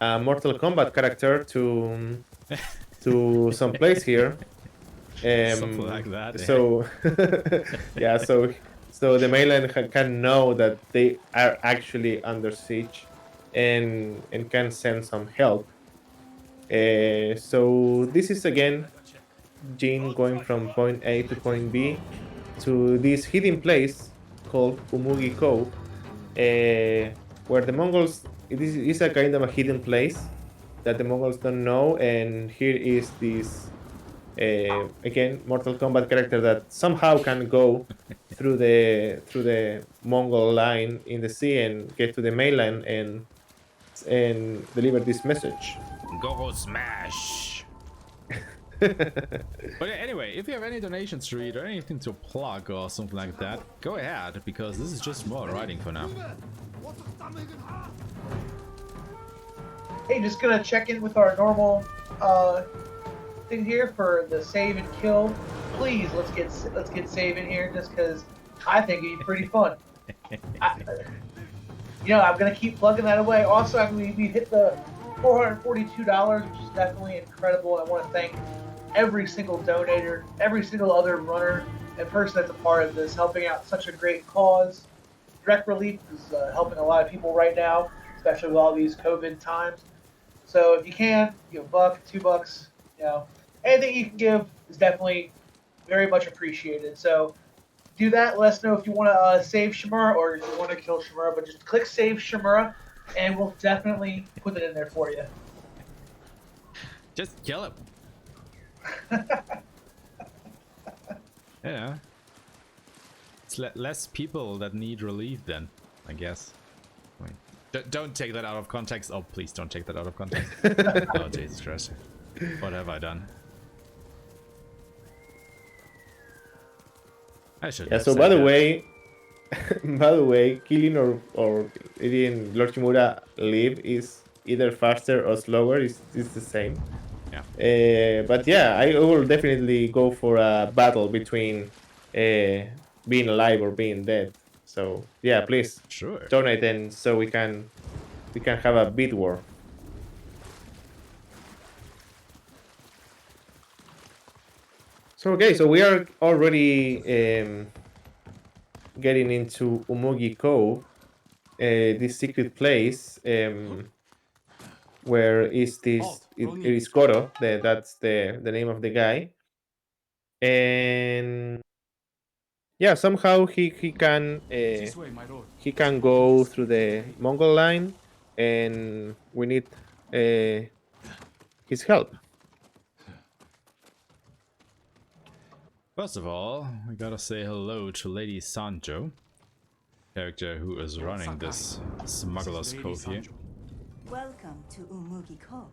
a Mortal Kombat character to some place here. Something like that. So yeah, so the mainland can know that they are actually under siege, and can send some help. So this is again Jin going from point A to point B to this hidden place called Umugi Cove, where the Mongols, it is a kind of a hidden place that the Mongols don't know, and here is this again Mortal Kombat character that somehow can go through the Mongol line in the sea and get to the mainland and deliver this message. Go smash! But yeah, anyway, if you have any donations to read or anything to plug or something like that, go ahead, because this is just more writing for now. Hey, just gonna check in with our normal thing here for the save and kill. Please, let's get save in here, just because I think it'd be pretty fun. I'm gonna keep plugging that away. Also, I mean, we hit the $442, which is definitely incredible. I want to thank every single donator, every single other runner and person that's a part of this, helping out such a great cause. Direct Relief is helping a lot of people right now, especially with all these COVID times. So if you can, $1, $2, anything you can give is definitely very much appreciated. So do that. Let us know if you want to save Shimura or if you want to kill Shimura, but just click Save Shimura, and we'll definitely put it in there for you. Just kill him. Yeah. It's less people that need relief then, I guess. Wait. Don't take that out of context. Oh, please don't take that out of context. Oh, Jesus Christ. What have I done? I should. Yeah, so by the way, killing or letting Dorchimura live is either faster or slower. It's the same. Yeah. But yeah, I will definitely go for a battle between being alive or being dead. So yeah, please donate then, so we can have a bid war. So okay, so we are already getting into Umugi Cove, this secret place, where is this? It is Goro. That's the name of the guy, and yeah, somehow he can go through the Mongol line, and we need his help. First of all, we gotta say hello to Lady Sanjo, character who is running this smuggler's cove here. Welcome to Umugi Cove.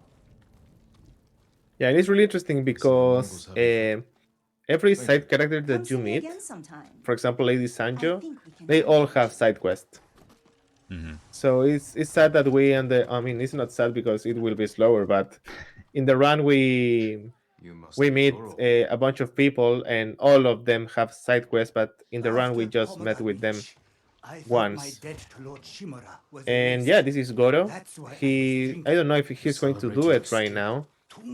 Yeah, and it's really interesting because every side character Come that you see me meet, again sometime. for example, Lady Sanjo, think we can they help. all have side quests. So it's sad that we I mean, it's not sad because it will be slower, but in the run we meet a bunch of people and all of them have side quests, but in the run we just met with them once. And yeah, this is Goro. I don't know if he's going to do it right now,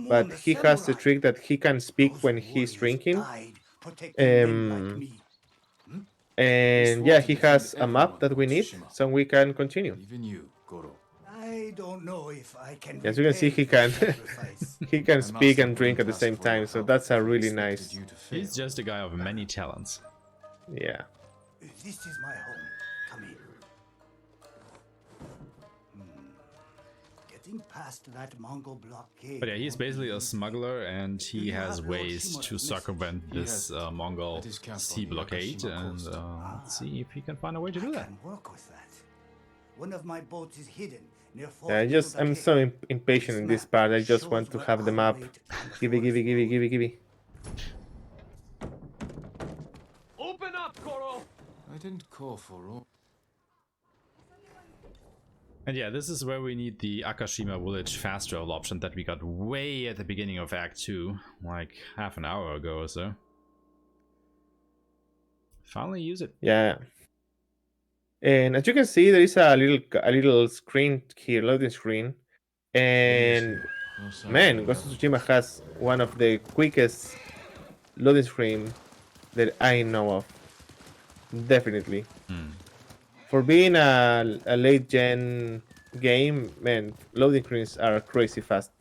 but he has a trick that he can speak when he's drinking. And yeah, he has a map that we need, so we can continue. Even you, Goro. I don't know if I can. As you can see, he can he can speak and drink at the same time, so that's a really nice. He's just a guy of many talents. Yeah. This is my home. Come in. Getting past that Mongol blockade. But yeah, he's basically a smuggler and he has ways to circumvent this Mongol sea blockade, and let's see if he can find a way to do that. Work with that. One of my boats is hidden near Fort Yeah, I'm so impatient in this part. I just want to have the map. Give it. Open up, Goro! I didn't call for. And yeah, this is where we need the Akashima village fast travel option that we got way at the beginning of Act 2, like half an hour ago or so. Finally use it. Yeah. And as you can see, there is a little screen here, loading screen. And man, Ghost of Tsushima has one of the quickest loading screen that I know of. Definitely. For being a late gen game, man, loading screens are crazy fast.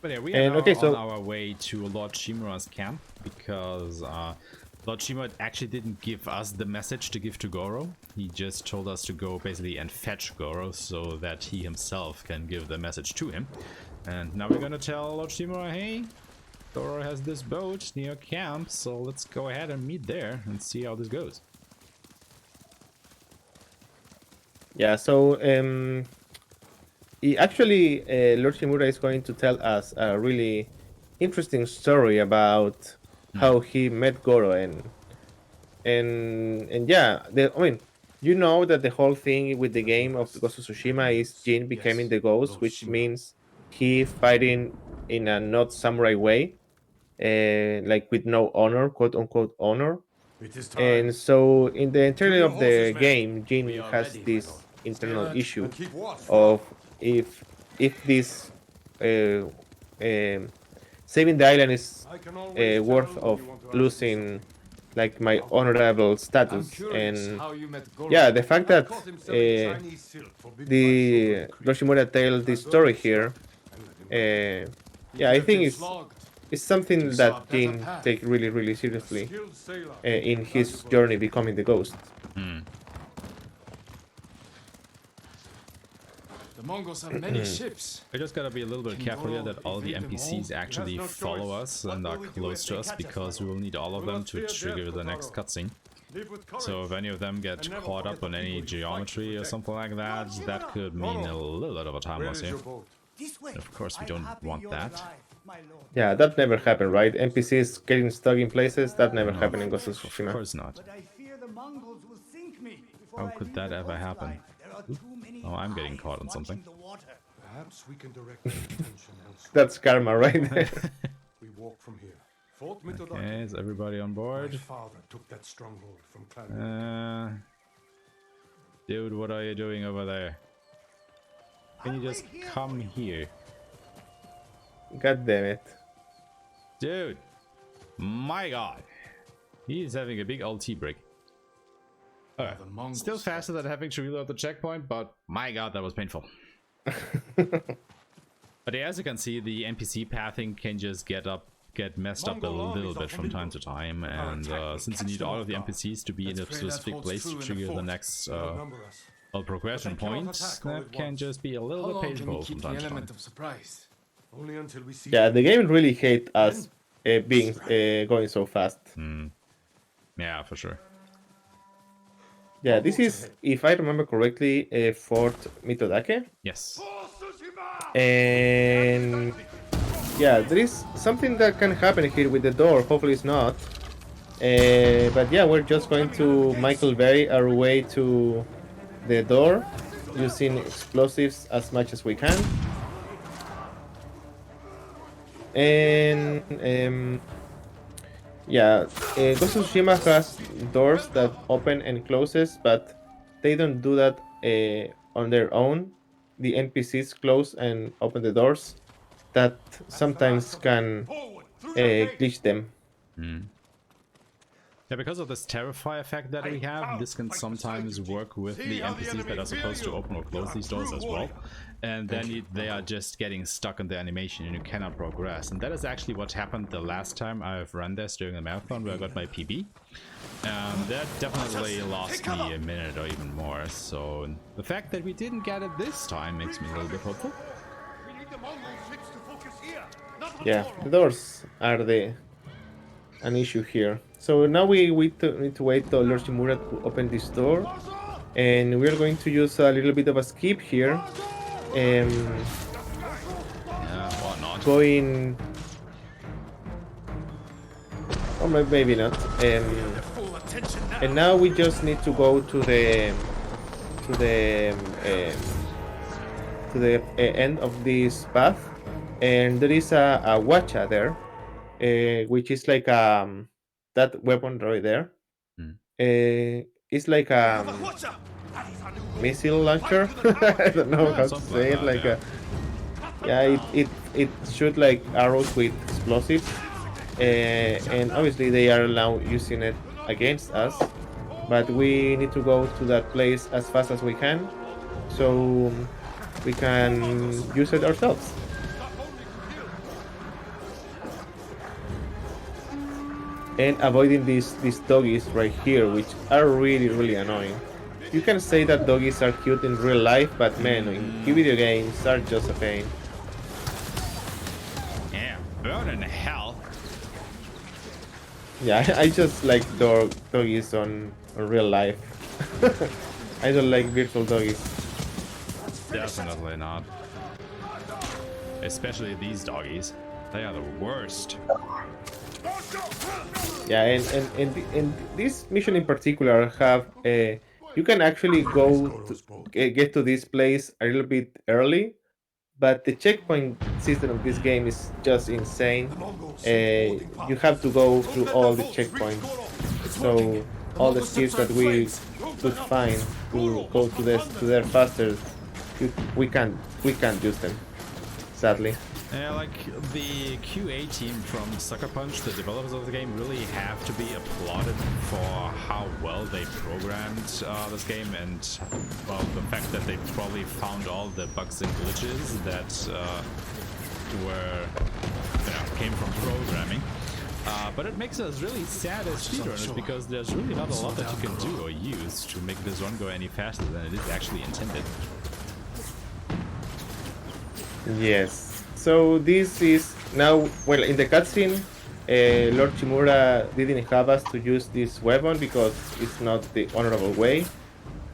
But yeah, we are now on our way to Lord Shimura's camp, because Lord Shimura actually didn't give us the message to give to Goro. He just told us to go basically and fetch Goro so that he himself can give the message to him. And now we're gonna tell Lord Shimura, hey, Goro has this boat near camp, so let's go ahead and meet there and see how this goes. Yeah, so actually, Lord Shimura is going to tell us a really interesting story about how he met Goro, and yeah, I mean, you know that the whole thing with the game of Ghost of Tsushima is Jin becoming the ghost, which means he fighting in a not samurai way, like with no honor, quote unquote honor. And so in the entirety of the game, Jin has this internal issue of if this saving the island is worth of losing like my honorable status. And yeah, the fact that the Dorchimura tells this story here, yeah, I think it's something that Jin take really seriously in his journey becoming the ghost. The Mongols have many ships. We just gotta be a little bit careful here that all the NPCs actually follow us and are close to us, because we will need all of them to trigger the next cutscene. So if any of them get caught up on any geometry or something like that, that could mean a little bit of a time loss here. Of course we don't want that. Yeah, that never happened, right? NPCs getting stuck in places, that never happened in Ghost of Tsushima. Of course not. How could that ever happen? Oh, I'm getting caught on something. Perhaps we can direct attention elsewhere. That's karma, right there. We walk from here. Okay, is everybody on board? My father took that stronghold from Clan. Dude, what are you doing over there? Can you just come here? God damn it. Dude! My god! He's having a big old tea break. Alright, still faster than having to reload the checkpoint, but my god, that was painful. But yeah, as you can see, the NPC pathing can just get up get messed up a little bit from time to time, and since you need all of the NPCs to be in a specific place to trigger the next progression point, that can just be a little bit painful from time to time. Only until we see Yeah, the game really hate us being going so fast. Yeah, for sure. Yeah, this is, if I remember correctly, Fort Mitodake. Yes. And yeah, there is something that can happen here with the door. Hopefully it's not. But yeah, we're just going to Michael Berry our way to the door using explosives as much as we can. And yeah, Ghost of Tsushima has doors that open and closes, but they don't do that on their own. The NPCs close and open the doors. That sometimes can glitch them. Yeah, because of this terrify effect that we have, this can sometimes work with the NPCs that are supposed to open or close these doors as well. And then they are just getting stuck in the animation and you cannot progress. And that is actually what happened the last time I've run this during the marathon where I got my PB. That definitely lost me a minute or even more. So the fact that we didn't get it this time makes me a little bit hopeful. Yeah, the doors are an issue here. So now we need to wait till Dorchimura to open this door, and we're going to use a little bit of a skip here. Or not. Going, or maybe not. And now we just need to go to the end of this path, and there is a Wacha there. Which is like that weapon right there. It's like a missile launcher. I don't know how to say it. Like it shoot like arrows with explosives, and obviously they are now using it against us. But we need to go to that place as fast as we can, so we can use it ourselves. And avoiding these doggies right here, which are really annoying. You can say that doggies are cute in real life, but man, in video games are just a pain. Yeah, burn in hell. Yeah, I just like doggies on real life. I don't like virtual doggies. Definitely not. Especially these doggies. They are the worst. Yeah, and this mission in particular have you can actually go to, get to this place a little bit early, but the checkpoint system of this game is just insane. You have to go through all the checkpoints, so all the skips that we could find to go to there faster, we can't use them, sadly. Yeah, like the QA team from Sucker Punch, the developers of the game, really have to be applauded for how well they programmed this game, and well, the fact that they probably found all the bugs and glitches that came from programming. But it makes us really sad as speedrunners because there's really not a lot that you can do or use to make this run go any faster than it is actually intended. Yes. So this is now, well, in the cutscene, Lord Chimura didn't have us to use this weapon because it's not the honorable way,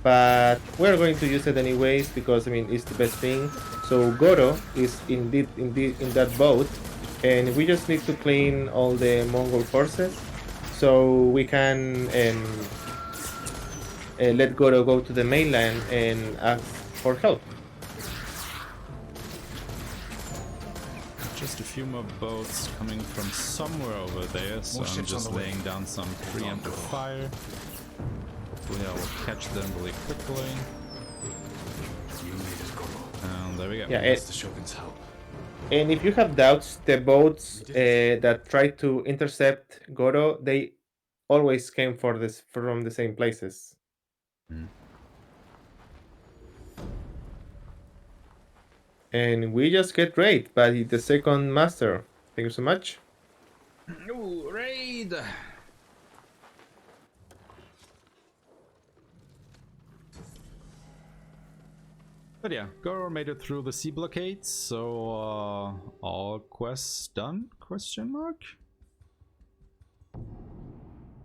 but we're going to use it anyways because I mean it's the best thing. So Goro is indeed in that boat, and we just need to clean all the Mongol forces, so we can let Goro go to the mainland and ask for help. Just a few more boats coming from somewhere over there, so I'm just laying down some preemptive fire. Hopefully I will catch them really quickly. And there we go. Yeah, and if you have doubts, the boats that try to intercept Goro, they always came from the same places. And we just get raped by the second master. Thank you so much. Ooh, raid! But yeah, Goro made it through the sea blockade, so all quests done? Question mark?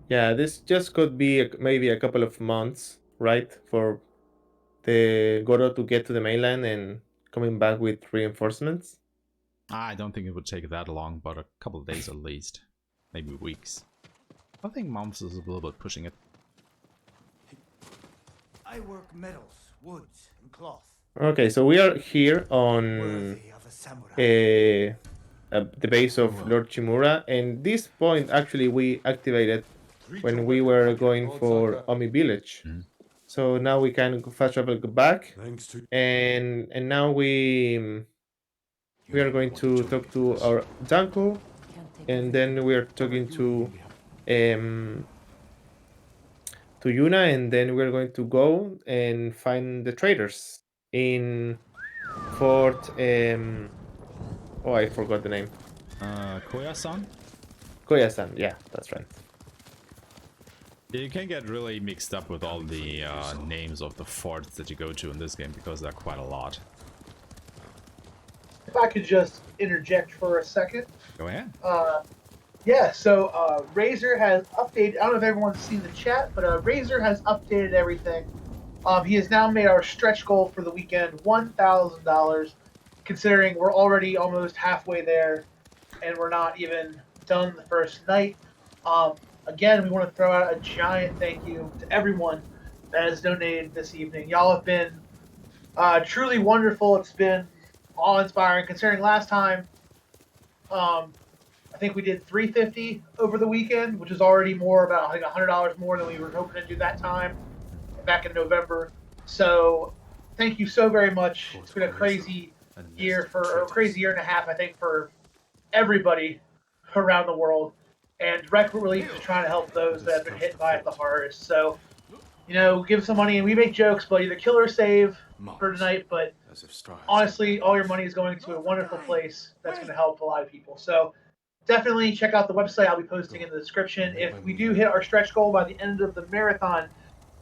Yeah, this just could be maybe a couple of months, right, for the Goro to get to the mainland and coming back with reinforcements. I don't think it would take that long, but a couple of days at least. Maybe weeks. I think months is a little bit pushing it. I work metals, woods, and cloth. Okay, so we are here on Worthy of a samurai. the base of Dorchimura, and this point actually we activated when we were going for Omi Village. So now we can fast travel back, and now we are going to talk to our Danko, and then we are talking to Yuna, and then we're going to go and find the traders in Fort. Oh, I forgot the name. Koyasan? Koyasan. Yeah, that's right. You can get really mixed up with all the names of the forts that you go to in this game because there are quite a lot. If I could just interject for a second. Go ahead. Yeah, so Razor has updated. I don't know if everyone's seen the chat, but Razor has updated everything. He has now made our stretch goal for the weekend $1,000, considering we're already almost halfway there, and we're not even done the first night. Again, we want to throw out a giant thank you to everyone that has donated this evening. Y'all have been truly wonderful. It's been awe-inspiring, considering last time, I think we did $350 over the weekend, which is already more, about I think $100 more than we were hoping to do that time back in November. So thank you so very much. It's been a crazy year or a crazy year and a half, I think, for everybody around the world. And direct relief is trying to help those that have been hit by it the hardest. So, you know, give some money, and we make jokes, but either kill or save for tonight. But honestly, all your money is going to a wonderful place that's going to help a lot of people. So definitely check out the website. I'll be posting in the description. If we do hit our stretch goal by the end of the marathon,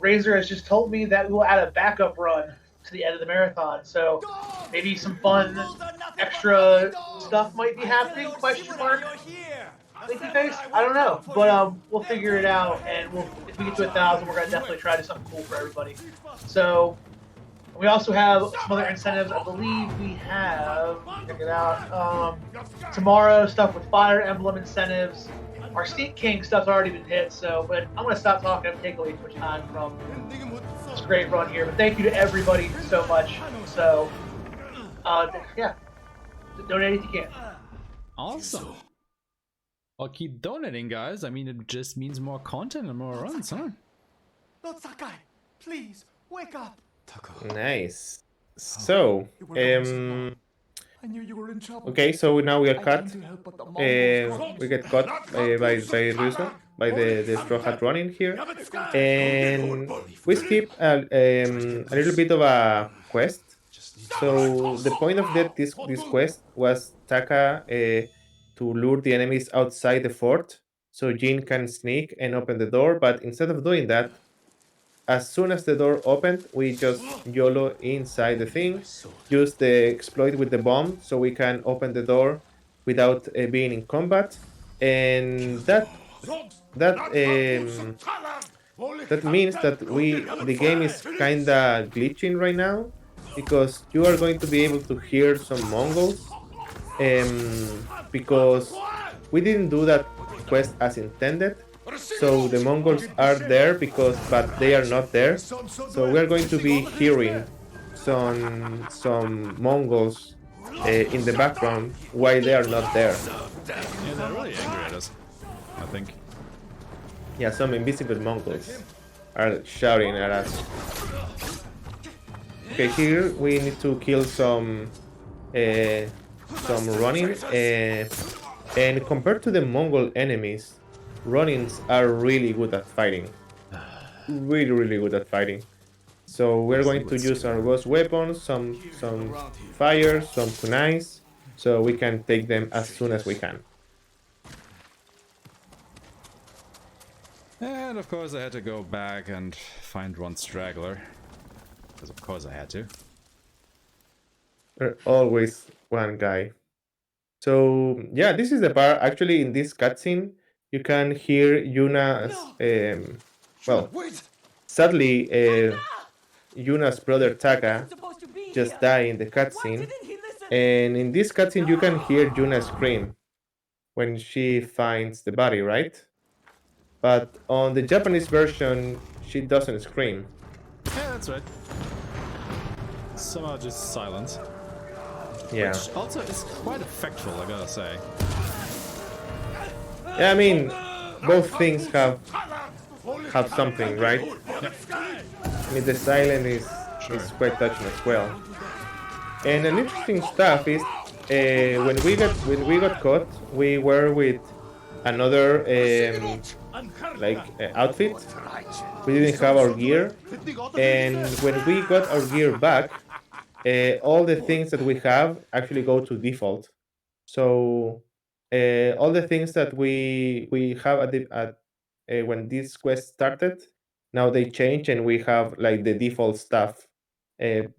Razor has just told me that we will add a backup run to the end of the marathon. So maybe some fun extra stuff might be happening, question mark. Thank you, face. I don't know, but we'll figure it out, and if we get to 1,000, we're gonna definitely try to do something cool for everybody. So we also have some other incentives. I believe we have, check it out, tomorrow stuff with Fire Emblem incentives. Our Steep King stuff's already been hit, so but I'm gonna stop talking and take away too much time from this great run here. But thank you to everybody so much. So yeah, donate if you can. Awesome. I'll keep donating, guys. I mean, it just means more content and more runs, huh? Lord Sakai, please wake up. Nice. So, I knew you were in trouble. okay, so now we are cut. We get caught by Ryuzo, by the Straw Hat running here, and we skip a little bit of a quest. So the point of this quest was Taka to lure the enemies outside the fort, so Jin can sneak and open the door. But instead of doing that, as soon as the door opened, we just YOLO inside the thing, use the exploit with the bomb so we can open the door without being in combat, and that means that the game is kinda glitching right now because you are going to be able to hear some Mongols, because we didn't do that quest as intended. So the Mongols are there but they are not there. So we are going to be hearing some Mongols in the background while they are not there. Yeah, they're really angry at us, I think. Yeah, some invisible Mongols are shouting at us. Okay, here we need to kill some running, and compared to the Mongol enemies, Ronins are really good at fighting. Really good at fighting. So we're going to use our ghost weapons, some fire, some kunais, so we can take them as soon as we can. And of course I had to go back and find one straggler. Because of course I had to. There's always one guy. So yeah, this is the part. Actually, in this cutscene, you can hear Yuna's. Well, sadly, Yuna's brother Taka just died in the cutscene, and in this cutscene, you can hear Yuna scream when she finds the body, right? But on the Japanese version, she doesn't scream. Yeah, that's right. Somehow just silence. Yeah. Which also is quite effectful, I gotta say. Yeah, I mean, both things have something, right? I mean, the silent is quite touching as well. And an interesting stuff is when we got caught, we were with another outfit. We didn't have our gear, and when we got our gear back, all the things that we have actually go to default. So all the things that we have at when this quest started, now they change and we have like the default stuff,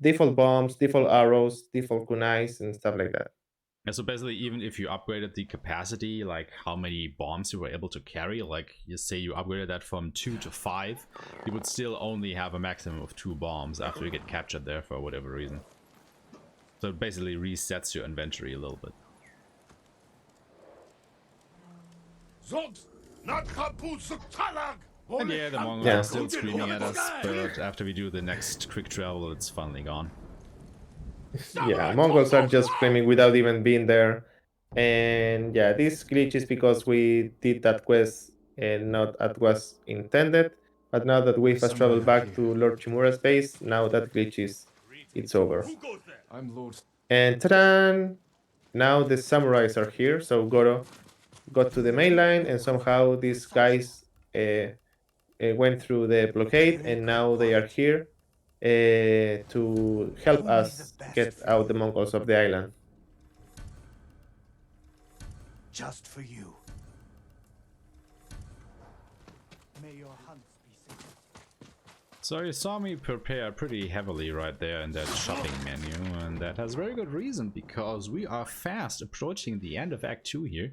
default bombs, default arrows, default kunais, and stuff like that. And so basically, even if you upgraded the capacity, like how many bombs you were able to carry, like you say you upgraded that from 2 to 5, you would still only have a maximum of 2 bombs after you get captured there for whatever reason. So it basically resets your inventory a little bit. And yeah, the Mongols are still screaming at us, but after we do the next quick travel, it's finally gone. Yeah, Mongols are just screaming without even being there. And yeah, this glitch is because we did that quest and not as was intended. But now that we fast traveled back to Lord Chimura's base, now that glitch it's over. And ta-da! Now the samurais are here, so Goro got to the main line, and somehow these guys went through the blockade, and now they are here to help us get out the Mongols of the island. Just for you. May your hunts be safe. So you saw me prepare pretty heavily right there in that shopping menu, and that has very good reason, because we are fast approaching the end of Act 2 here.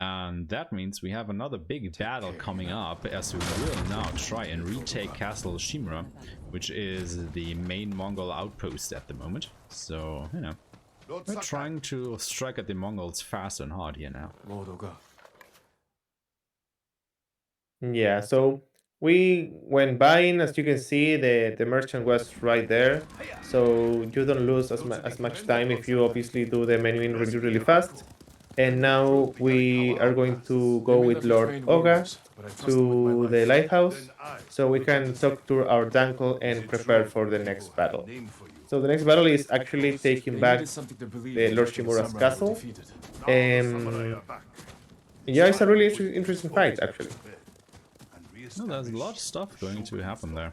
And that means we have another big battle coming up, as we will now try and retake Castle Shimura, which is the main Mongol outpost at the moment. So, you know, we're trying to strike at the Mongols fast and hard here now. Yeah, so we went buying, as you can see, the merchant was right there. So you don't lose as much time if you obviously do the menuing really fast. And now we are going to go with Lord Oga to the lighthouse, so we can talk to our Dankle and prepare for the next battle. So the next battle is actually taking back the Lord Shimura's castle. Yeah, it's a really interesting fight, actually. No, there's a lot of stuff going to happen there.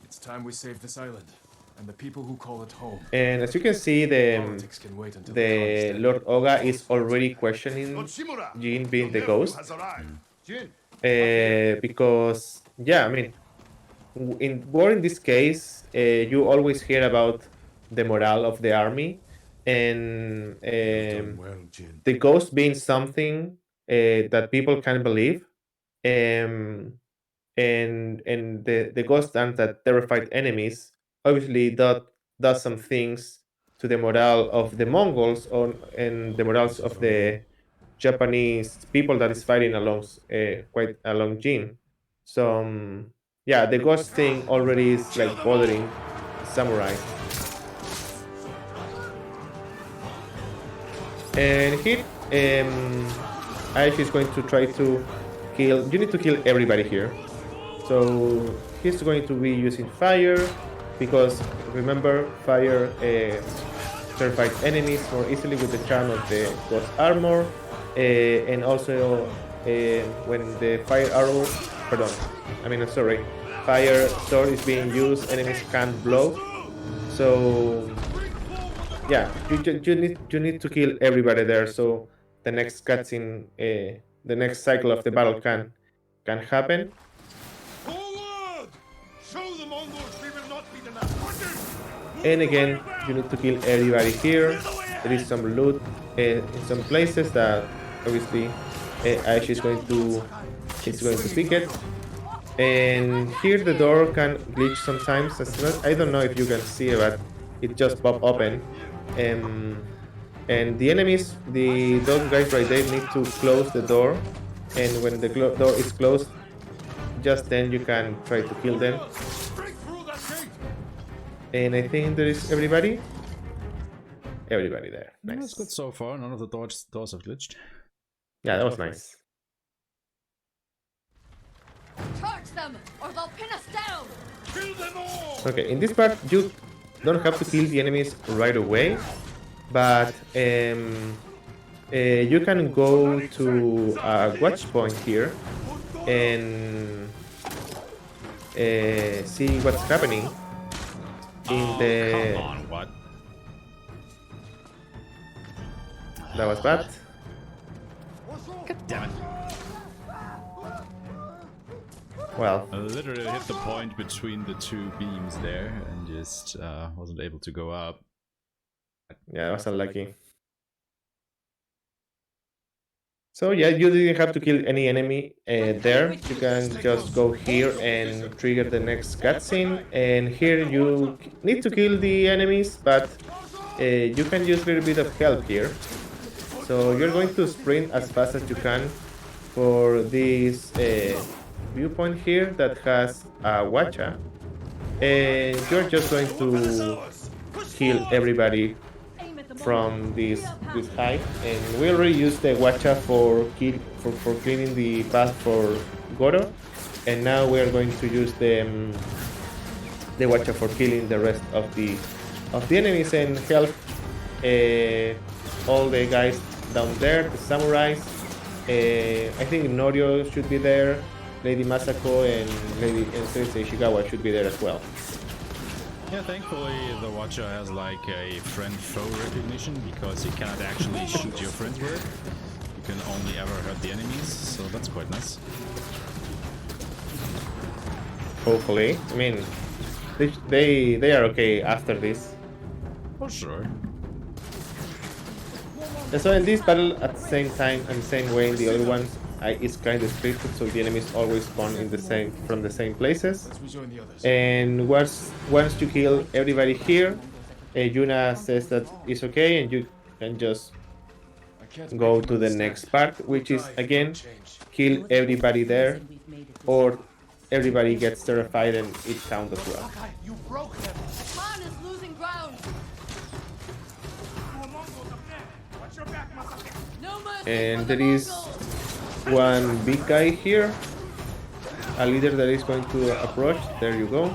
It's time we save this island and the people who call it home. And as you can see, the Lord Oga is already questioning Jin being the ghost. Because, yeah, I mean, in war in this case, you always hear about the morale of the army, and the ghost being something that people can believe. And the ghost dance that terrified enemies obviously does some things to the morale of the Mongols and the morals of the Japanese people that is fighting quite along Jin. So yeah, the ghost thing already is like bothering samurai. And here, Aish is going to try to kill. You need to kill everybody here. So he's going to be using fire, because remember, fire terrifies enemies more easily with the charm of the ghost armor, and also when the fire arrow, fire sword is being used, enemies can't block. So yeah, you need to kill everybody there, so the next cutscene, the next cycle of the battle can can happen. Forward! Show the Mongols we will not be denied. And again, you need to kill everybody here. There is some loot in some places that obviously Ash is going to pick it. And here the door can glitch sometimes. I don't know if you can see it, but it just pop open. And the enemies, those guys right there need to close the door. And when the door is closed, just then you can try to kill them. And I think there is everybody. Everybody there. Nice. That's good so far. None of the doors have glitched. Yeah, that was nice. Charge them, or they'll pin us down! Kill them all! Okay, in this part you don't have to kill the enemies right away, but you can go to a watch point here and see what's happening in the. Come on, what? That was bad. God damn it. Well, I literally hit the point between the two beams there and just wasn't able to go up. yeah, that was unlucky. So yeah, you didn't have to kill any enemy there. You can just go here and trigger the next cutscene. And here you need to kill the enemies, but you can use a little bit of help here. So you're going to sprint as fast as you can for this viewpoint here that has a watcha. And you're just going to kill everybody from this height, and we already used the watcha for cleaning the path for Goro, and now we are going to use the watcha for killing the rest of the enemies and help all the guys down there, the samurais. I think Norio should be there, Lady Masako and Sensei Shigawa should be there as well. Yeah, thankfully the Watcher has like a friend-foe recognition because you cannot actually shoot your friends with it. You can only ever hurt the enemies, so that's quite nice. Hopefully, I mean, they are okay after this. For sure. And so in this battle, at the same time and the same way in the other ones, it's kind of scripted, so the enemies always spawn in from the same places. And once you kill everybody here, Yuna says that it's okay, and you can just go to the next part, which is again kill everybody there, or everybody gets terrified and it counts as well. You broke them! Khan is losing ground! No mercy And for the there is one big guy here, a leader that is going to approach. There you go.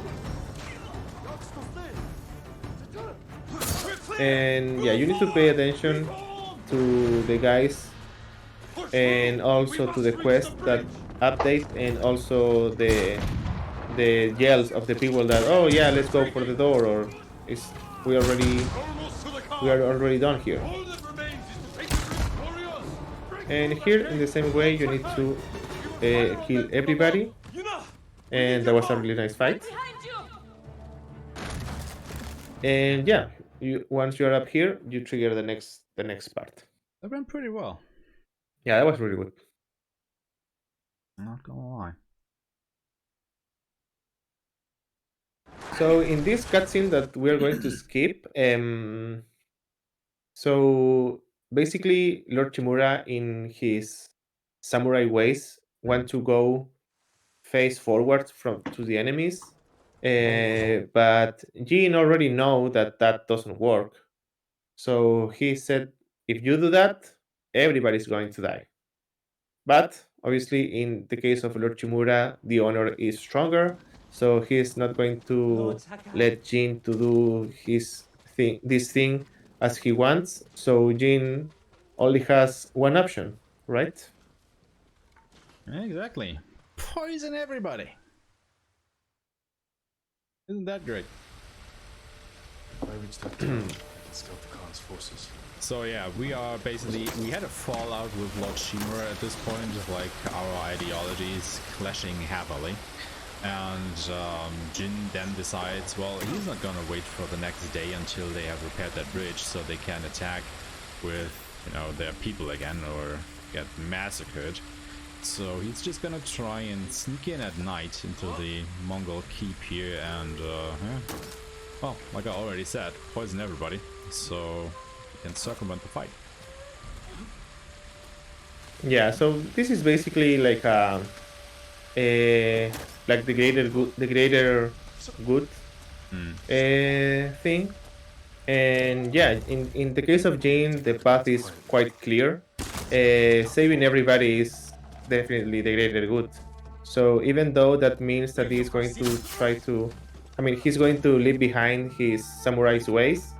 And yeah, you need to pay attention to the guys and also to the quest that update, and also the yells of the people that, oh yeah, let's go for the door, or we are already done here. And here in the same way you need to kill everybody, and that was a really nice fight. And yeah, once you're up here, you trigger the next part. That went pretty well. Yeah, that was really good. Not gonna lie. So in this cutscene that we are going to skip, so basically Lord Chimura in his samurai ways want to go face forward to the enemies, but Jin already know that doesn't work. So he said, if you do that, everybody's going to die. But obviously, in the case of Lord Chimura, the honor is stronger, so he's not going to let Jin to do this thing as he wants. So Jin only has one option, right? Exactly. Poison everybody. Isn't that great? If I reach that tower, I can scout the Khan's forces. So yeah, we had a fallout with Dorchimura at this point, like our ideologies clashing heavily. And Jin then decides, well, he's not gonna wait for the next day until they have repaired that bridge so they can attack with, you know, their people again or get massacred. So he's just gonna try and sneak in at night into the Mongol keep here and, yeah. Well, like I already said, poison everybody, so you can circumvent the fight. Yeah, so this is basically like like the greater good thing. And yeah, in the case of Jane, the path is quite clear. Saving everybody is definitely the greater good. So even though that means that he's going to try to, I mean, he's going to leave behind his samurai's ways.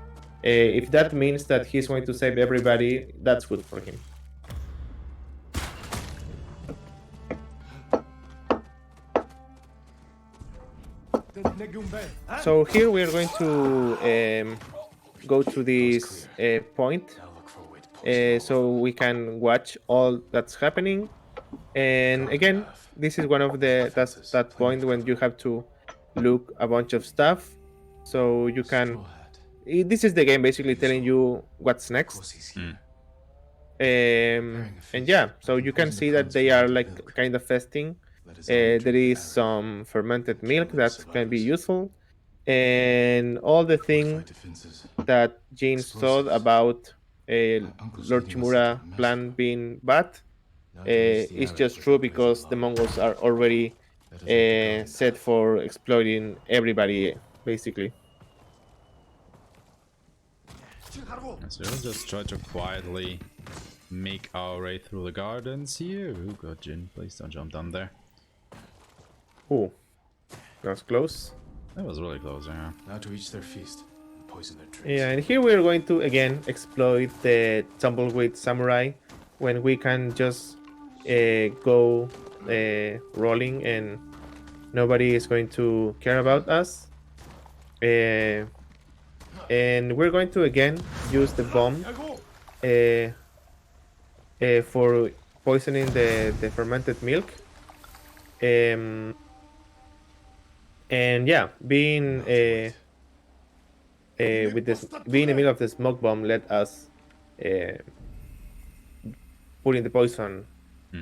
If that means that he's going to save everybody, that's good for him. So here we are going to go to this point, so we can watch all that's happening. And again, this is one of that point when you have to look a bunch of stuff, so you can. This is the game basically telling you what's next. And yeah, so you can see that they are like kind of festing. There is some fermented milk that can be useful, and all the thing that James thought about Lord Chimura plan being bad is just true because the Mongols are already set for exploiting everybody, basically. So we'll just try to quietly make our way through the gardens here. Oh god, Jin, please don't jump down there. Ooh, that's close. That was really close, yeah. Now to each their feast, and poison their drinks. Yeah, and here we're going to again exploit the tumbleweed samurai when we can just go rolling and nobody is going to care about us. And we're going to again use the bomb for poisoning the fermented milk. And yeah, being with this being in the middle of the smoke bomb let us put in the poison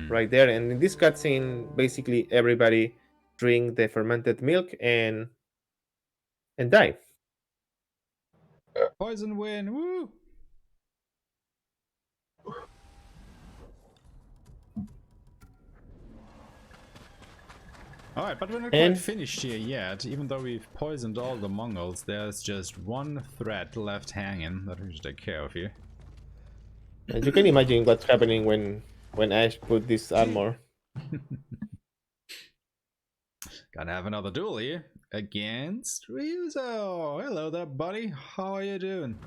right there. And in this cutscene, basically everybody drink the fermented milk and die. Poison win, woo! Alright, but we're not quite finished here yet. Even though we've poisoned all the Mongols, there's just one threat left hanging that we should take care of here. And you can imagine what's happening when Ash put this armor. Gotta have another duel here against Ryuzo. Hello there, buddy. How are you doing?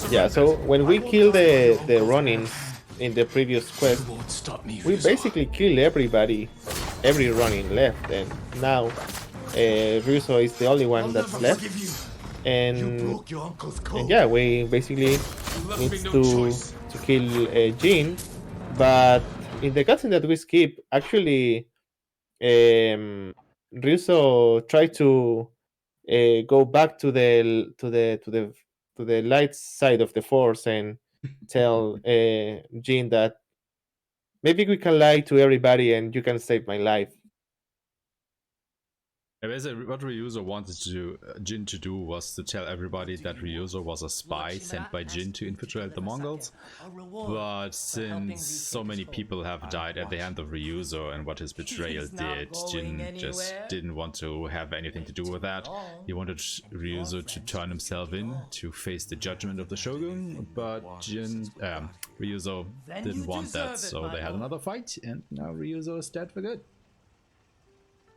Yeah, so when we kill the Ronins in the previous quest, we basically kill every Ronin left, and now Ryuzo is the only one that's left. And yeah, we basically need to kill Jin, but in the cutscene that we skip, actually Ryuzo tried to go back to the light side of the force and tell Jin that maybe we can lie to everybody and you can save my life. What Ryuzo wanted Jin to do was to tell everybody that Ryuzo was a spy sent by Jin to infiltrate the Mongols. But since so many people have died at the hand of Ryuzo and what his betrayal did, Jin just didn't want to have anything to do with that. He wanted Ryuzo to turn himself in to face the judgment of the Shogun, but Ryuzo didn't want that, so they had another fight, and now Ryuzo is dead for good.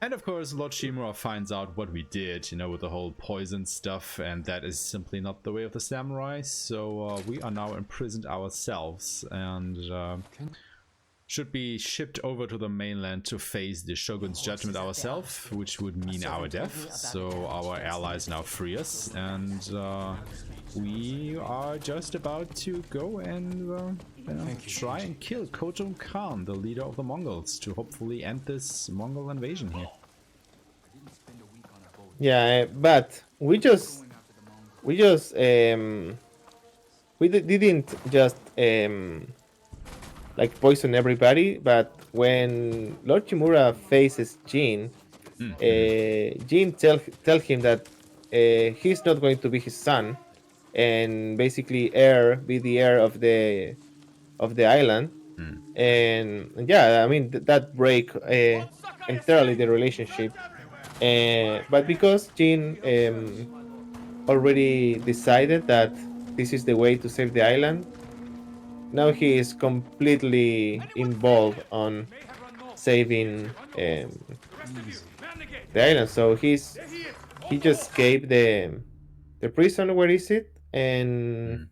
And of course, Lord Shimura finds out what we did, you know, with the whole poison stuff, and that is simply not the way of the samurai, so we are now imprisoned ourselves, and should be shipped over to the mainland to face the Shogun's judgment ourselves, which would mean our death. So our allies now free us, and we are just about to go and try and kill Khojum Khan, the leader of the Mongols, to hopefully end this Mongol invasion here. Yeah, but we didn't just like poison everybody, but when Lord Chimura faces Jin, Jin tell him that he's not going to be his son, and basically be the heir of the island. And yeah, I mean that break entirely the relationship. But because Jin already decided that this is the way to save the island, now he is completely involved on saving the island. So he just escaped the prison. Where is it? And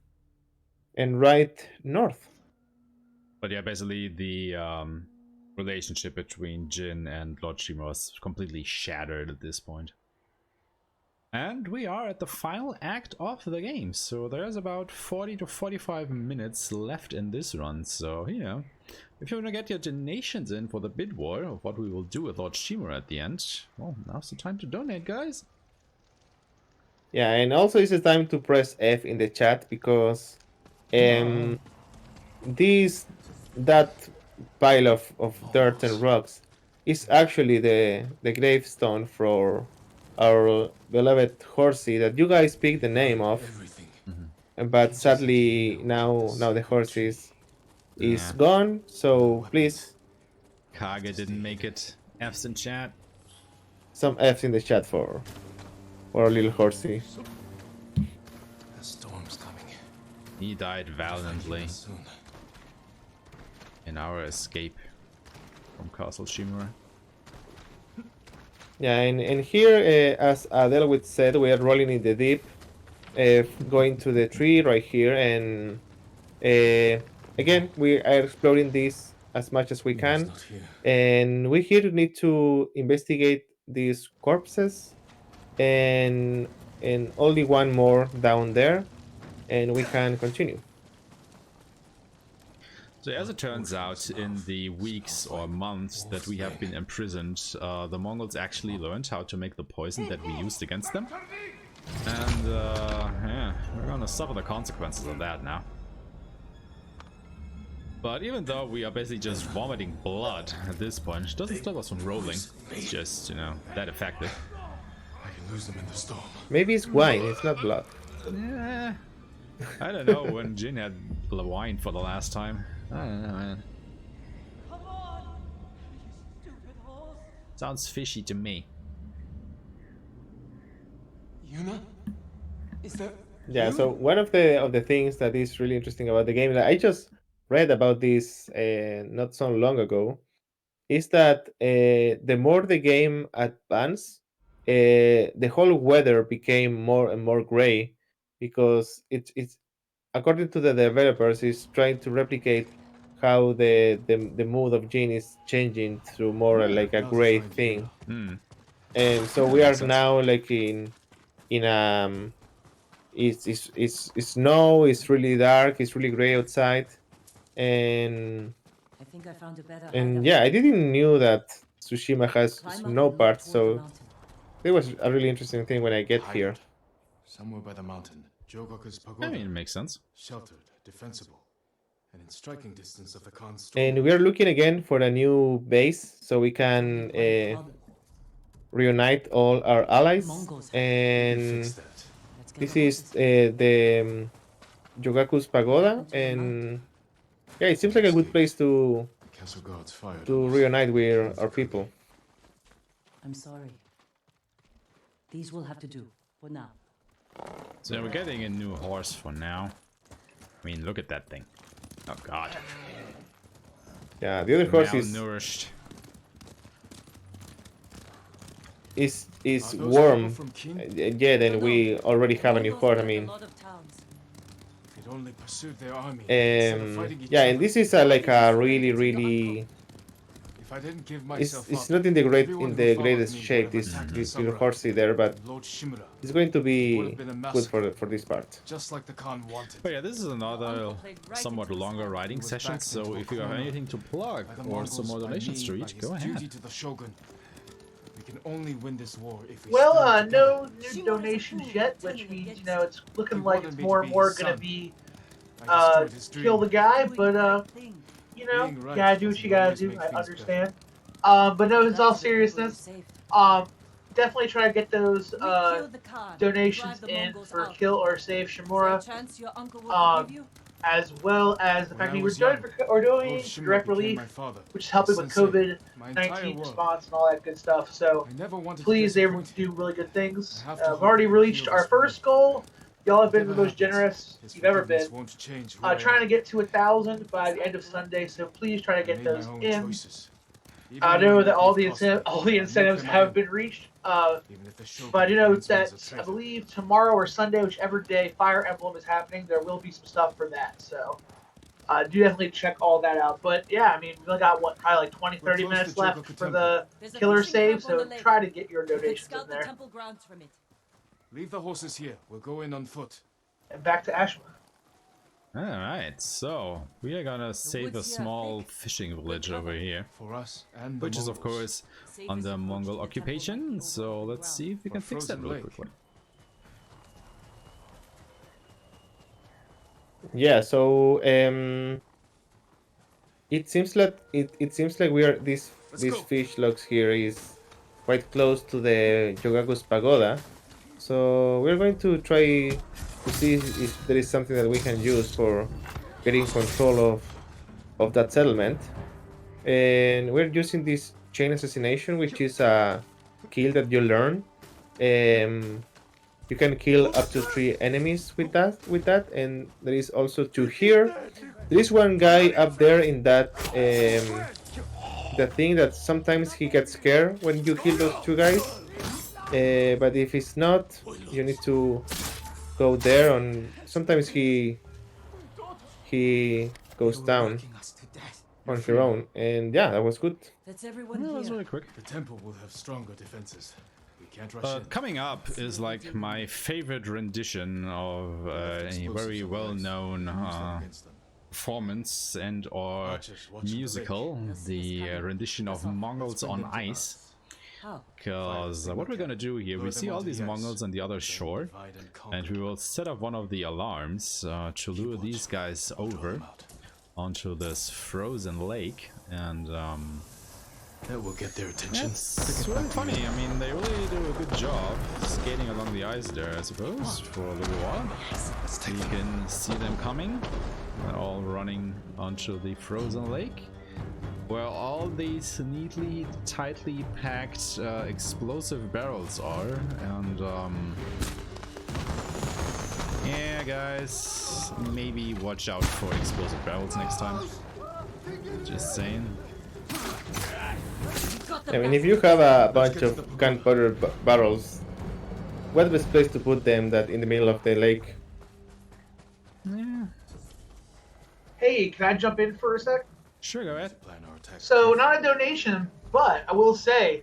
right north. But yeah, basically the relationship between Jin and Lord Shima was completely shattered at this point. And we are at the final act of the game, so there's about 40 to 45 minutes left in this run. So, you know, if you want to get your donations in for the bid war of what we will do with Lord Shima at the end, well, now's the time to donate, guys. Yeah, and also it's the time to press F in the chat because that pile of dirt and rocks is actually the gravestone for our beloved horsey that you guys picked the name of. But sadly now the horse is gone, so please Kage didn't make it. F's in chat. Some F's in the chat for our little horsey. The storm's coming. He died valiantly in our escape from Castle Shimura. Yeah, and here, as Adelwit said, we are rolling in the deep, going to the tree right here, and again, we are exploring this as much as we can, and we here need to investigate these corpses, and only one more down there, and we can continue. So as it turns out, in the weeks or months that we have been imprisoned, the Mongols actually learned how to make the poison that we used against them. And yeah, we're gonna suffer the consequences of that now. But even though we are basically just vomiting blood at this point, it doesn't stop us from rolling. It's just, you know, that effective. I can lose them in the storm. Maybe it's wine, it's not blood. Yeah. I don't know when Jin had wine for the last time. I don't know, man. Come on, you stupid horse. Sounds fishy to me. Yuna? Is that... Yeah, so one of the things that is really interesting about the game, that I just read about this not so long ago, is that the more the game advanced, the whole weather became more and more gray, because it's according to the developers, is trying to replicate how the mood of Jin is changing through more like a gray thing. And so we are now like in it's snow, it's really dark, it's really gray outside, and I think I found a better yeah, I didn't knew that Tsushima has snow parts, so it was a really interesting thing when I get here. Somewhere by the mountain, Jogaku's I pagoda. mean, it makes sense. Sheltered, defensible, and in striking distance of the Khan's storm. And we are looking again for a new base so we can reunite all our allies. And this is the Jogaku's pagoda, and yeah, it seems like a good place to reunite with our people. I'm sorry. These will have to do for now. So we're getting a new horse for now. I mean, look at that thing. Oh god. Yeah, the other horse malnourished. is warm. Yeah, then we already have a new horse. I mean, only pursued their army instead of fighting each Yeah, other. and this is like a really If I didn't give myself it's up, not in the everyone who followed greatest me would shape, have this attacked the this little samurai horsey there, but and Lord Shimura. it's going to It would be have been a good massacre, for this part. just like the Khan wanted. But yeah, this is another somewhat longer riding session, so if you have anything to plug or some more donation street, go ahead. Duty to the Shogun. We can only win this war if we Well, stand together. no new donations yet, which means, you know, it's looking He like wanted it's me more to and be more his gonna son. be I destroyed his dream. kill the guy, but you know, Being right gotta do what you doesn't gotta always do. make I things understand. But no, in all seriousness, definitely try to get those donations in for kill or save Shimura. As well as the When fact I that you were was young, doing Lord Shimura direct became relief, my father, which is helping my with sensei, my entire COVID-19 world. response and all that good stuff. So I never wanted to please, they disappoint him. do really good things. I have to We've hope already he reached heals our his first goal. Y'all have been the Whatever most happens, generous his you've ever forgiveness been. won't change who I Trying to am. get to 1,000 by the end of Sunday, so please try to I get made those my own in. choices. Even I when know they that all may the prove costly, all the I'll make incentives them have again. been reached. Even if the Shogun But you know finds me as a that I traitor. believe tomorrow or Sunday, whichever day Fire Emblem is happening, there will be some stuff for that. So do definitely check all that out. But yeah, I mean, we only got what, probably like 20, 30 minutes left for the killer save, so try to get your donations in there. Leave the horses here. We'll go in on foot. And back to Aeshmah. Alright, so we are gonna save a small fishing village over here, For us and the which is of Mongols. course under Mongol occupation, so let's see if we can fix that Frozen real Lake. quickly. Yeah, so it seems like it seems like we are this fish logs here is quite close to the Yogaku's pagoda. So we're going to try to see if there is something that we can use for getting control of that settlement. And we're using this chain assassination, which is a kill that you learn. You can kill up to 3 enemies with that, and there is also 2 here. There is one guy up there in that the thing that sometimes he gets scared when you kill those 2 guys. But if it's not, you need to go there, and sometimes he goes down on her own. And yeah, that was good. That's everyone That was here. really quick. The temple will have stronger defenses. We can't rush in. Coming up is like my favorite rendition of a very well-known performance and or musical, the rendition of Mongols on Ice. Because what we're gonna do here, we see all these Mongols on the other shore, and we will set up one of the alarms to lure these guys over onto this frozen lake, and that will get their attention. it's really funny. I mean, they really do a good job skating along the ice there, I suppose, for a little while. You can see them coming. They're all running onto the frozen lake, where all these neatly, tightly packed explosive barrels are, and yeah, guys, maybe watch out for explosive barrels next time. Just saying. I mean, if you have a bunch of gunpowder barrels, what's the best place to put them that in the middle of the lake? Yeah. Hey, can I jump in for a sec? Sure, go ahead. So, not a donation, but I will say,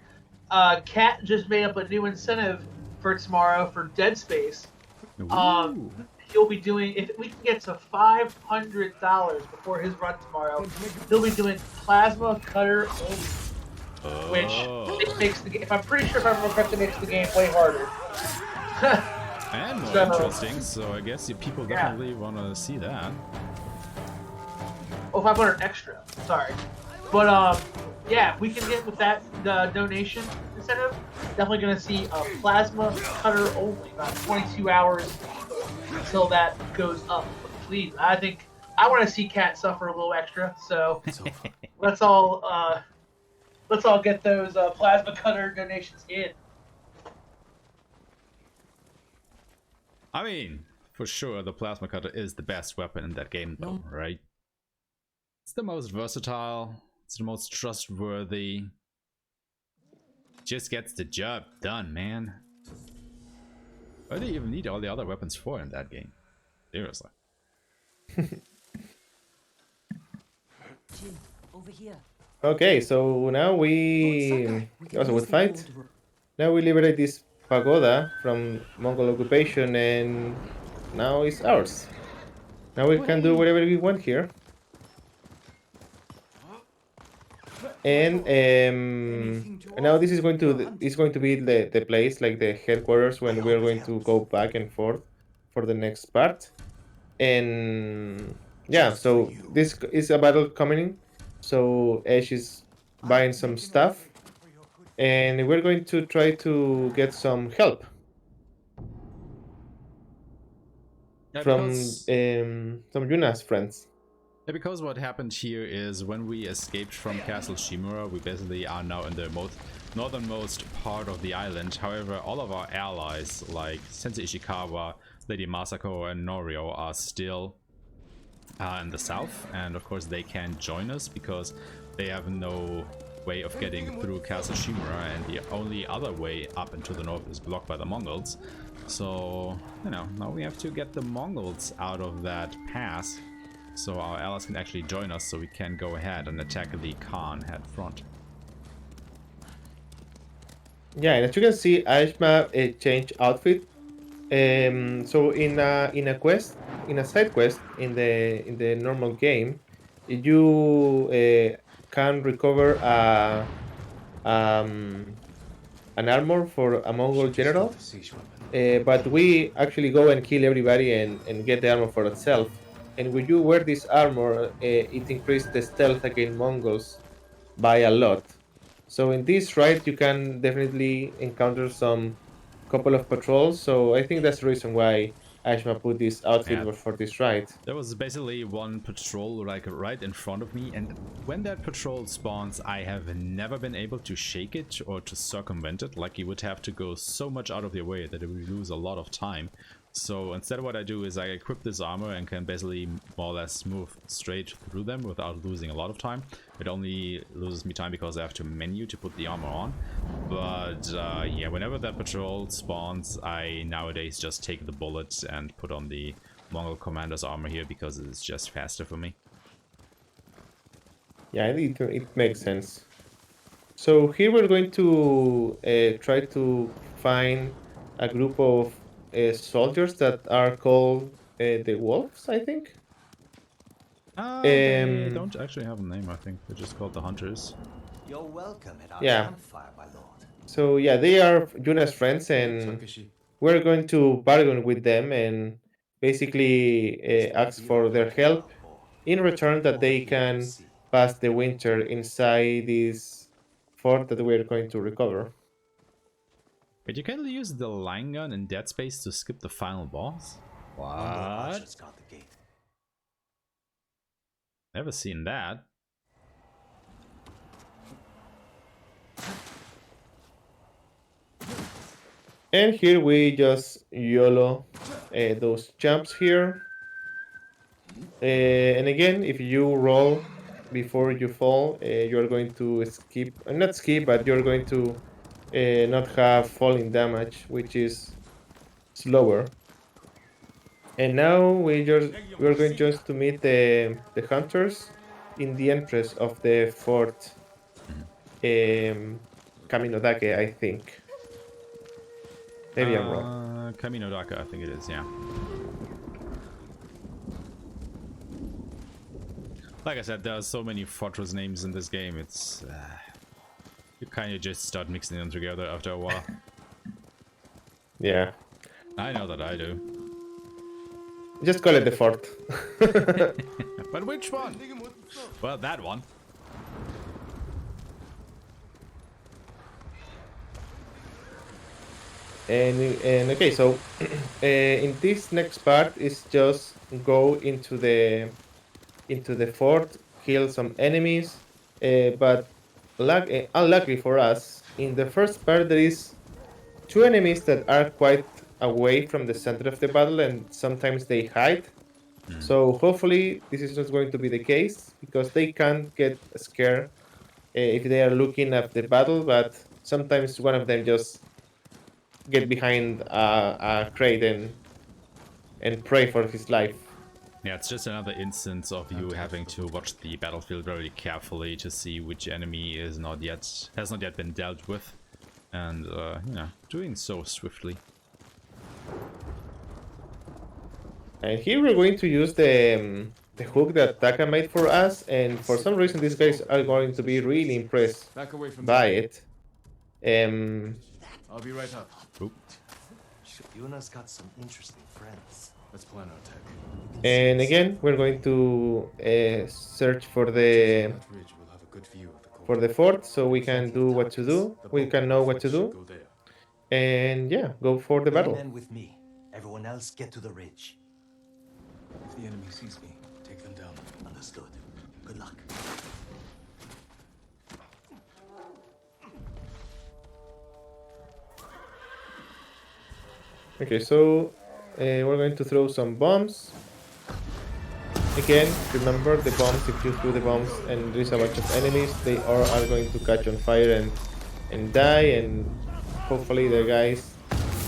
Kat just made up a new incentive for tomorrow for Dead Space. He'll be doing, if we can get to $500 before his run tomorrow, he'll be doing plasma cutter only, which it makes the, if I'm pretty sure if I remember correctly, makes the game way harder. And more So, interesting, so I guess you people definitely want to see that. Oh, 500 extra. Sorry. But, yeah, if we can get with that donation incentive, definitely going to see a plasma cutter only, about 22 hours until that goes up. But please, I think I want to see Kat suffer a little extra, so let's all get those plasma cutter donations in. I mean, for sure, the plasma cutter is the best weapon in that game, though, right? It's the most versatile, it's the most trustworthy. Just gets the job done, man. What do you even need all the other weapons for in that game? Seriously. Jin, over here. Okay, so now Lord we Sakai, we can also use would the fight. old Now we liberate this pagoda from Mongol occupation, and now it's ours. Now we can do whatever we want here. And now this is going to be the place, like the headquarters, when we are going to go back and forth for the next part. And yeah, so this is a battle coming. So Ash is buying some stuff, and we're going to try to get some help Yeah, from because Yuna's friends. Yeah, because what happened here is when we escaped from Castle Shimura, we basically are now in the northernmost part of the island. However, all of our allies, like Sensei Ishikawa, Lady Masako, and Norio, are still in the south. And of course, they can't join us because they have no way of getting through Castle Shimura, and the only other way up into the north is blocked by the Mongols. So, you know, now we have to get the Mongols out of that pass, so our allies can actually join us, so we can go ahead and attack the Khan head front. Yeah, and as you can see, Aeshmah changed outfit. So in a quest, in a side quest in the normal game, you can recover um, an armor for a Mongol general. But we actually go and kill everybody and get the armor for itself. And when you wear this armor, it increases the stealth against Mongols by a lot. So in this ride, you can definitely encounter some couple of patrols. So I think that's the reason why Aeshmah put this outfit Yeah, for this ride. there was basically one patrol like right in front of me, and when that patrol spawns, I have never been able to shake it or to circumvent it. Like, you would have to go so much out of your way that it would lose a lot of time. So instead, what I do is I equip this armor and can basically more or less move straight through them without losing a lot of time. It only loses me time because I have to menu to put the armor on. But yeah, whenever that patrol spawns, I nowadays just take the bullets and put on the Mongol commander's armor here because it's just faster for me. Yeah, it makes sense. So here we're going to try to find a group of soldiers that are called the Wolves, I think. They don't actually have a name, I think. They're just called the Hunters. You're welcome at our Yeah. campfire, my lord. So yeah, they are Yuna's friends, and we're going to bargain with them and basically ask for their help in return that they can pass the winter inside this fort that we're going to recover. But you can use the line gun in Dead Space to skip the final boss? What? Never seen that. And here we just YOLO those jumps here. And again, if you roll before you fall, you're going to skip, not skip, but you're going to not have falling damage, which is slower. And now we're going just to meet the hunters in the entrance of the fort Kaminodake, I think. Maybe I'm wrong. Kaminodaka, I think it is, yeah. Like I said, there are so many fortress names in this game, it's... you kind of just start mixing them together after a while. Yeah. I know that I do. Just call it the fort. But which one? Well, that one. And okay, so in this next part is just go into the fort, kill some enemies, but unluckily for us, in the first part there is two enemies that are quite away from the center of the battle, and sometimes they hide. So hopefully this is not going to be the case, because they can't get scared if they are looking at the battle, but sometimes one of them just get behind a crate and pray for his life. Yeah, it's just another instance of you having to watch the battlefield very carefully to see which enemy has not yet been dealt with, and doing so swiftly. And here we're going to use the hook that Taka made for us, and for some reason these guys are going to be really impressed by it. I'll be right up. Oop. Yuna's got some interesting friends. Let's plan our tech. And again, we're going to search for the fort, so we can do what to do. We can know what to do, and yeah, go for the battle. Men with me. Everyone else get to the ridge. If the enemy sees me, take them down. Understood. Good luck. Okay, so we're going to throw some bombs. Again, remember the bombs, if you throw the bombs and there's a bunch of enemies, they are going to catch on fire and die, and hopefully the guys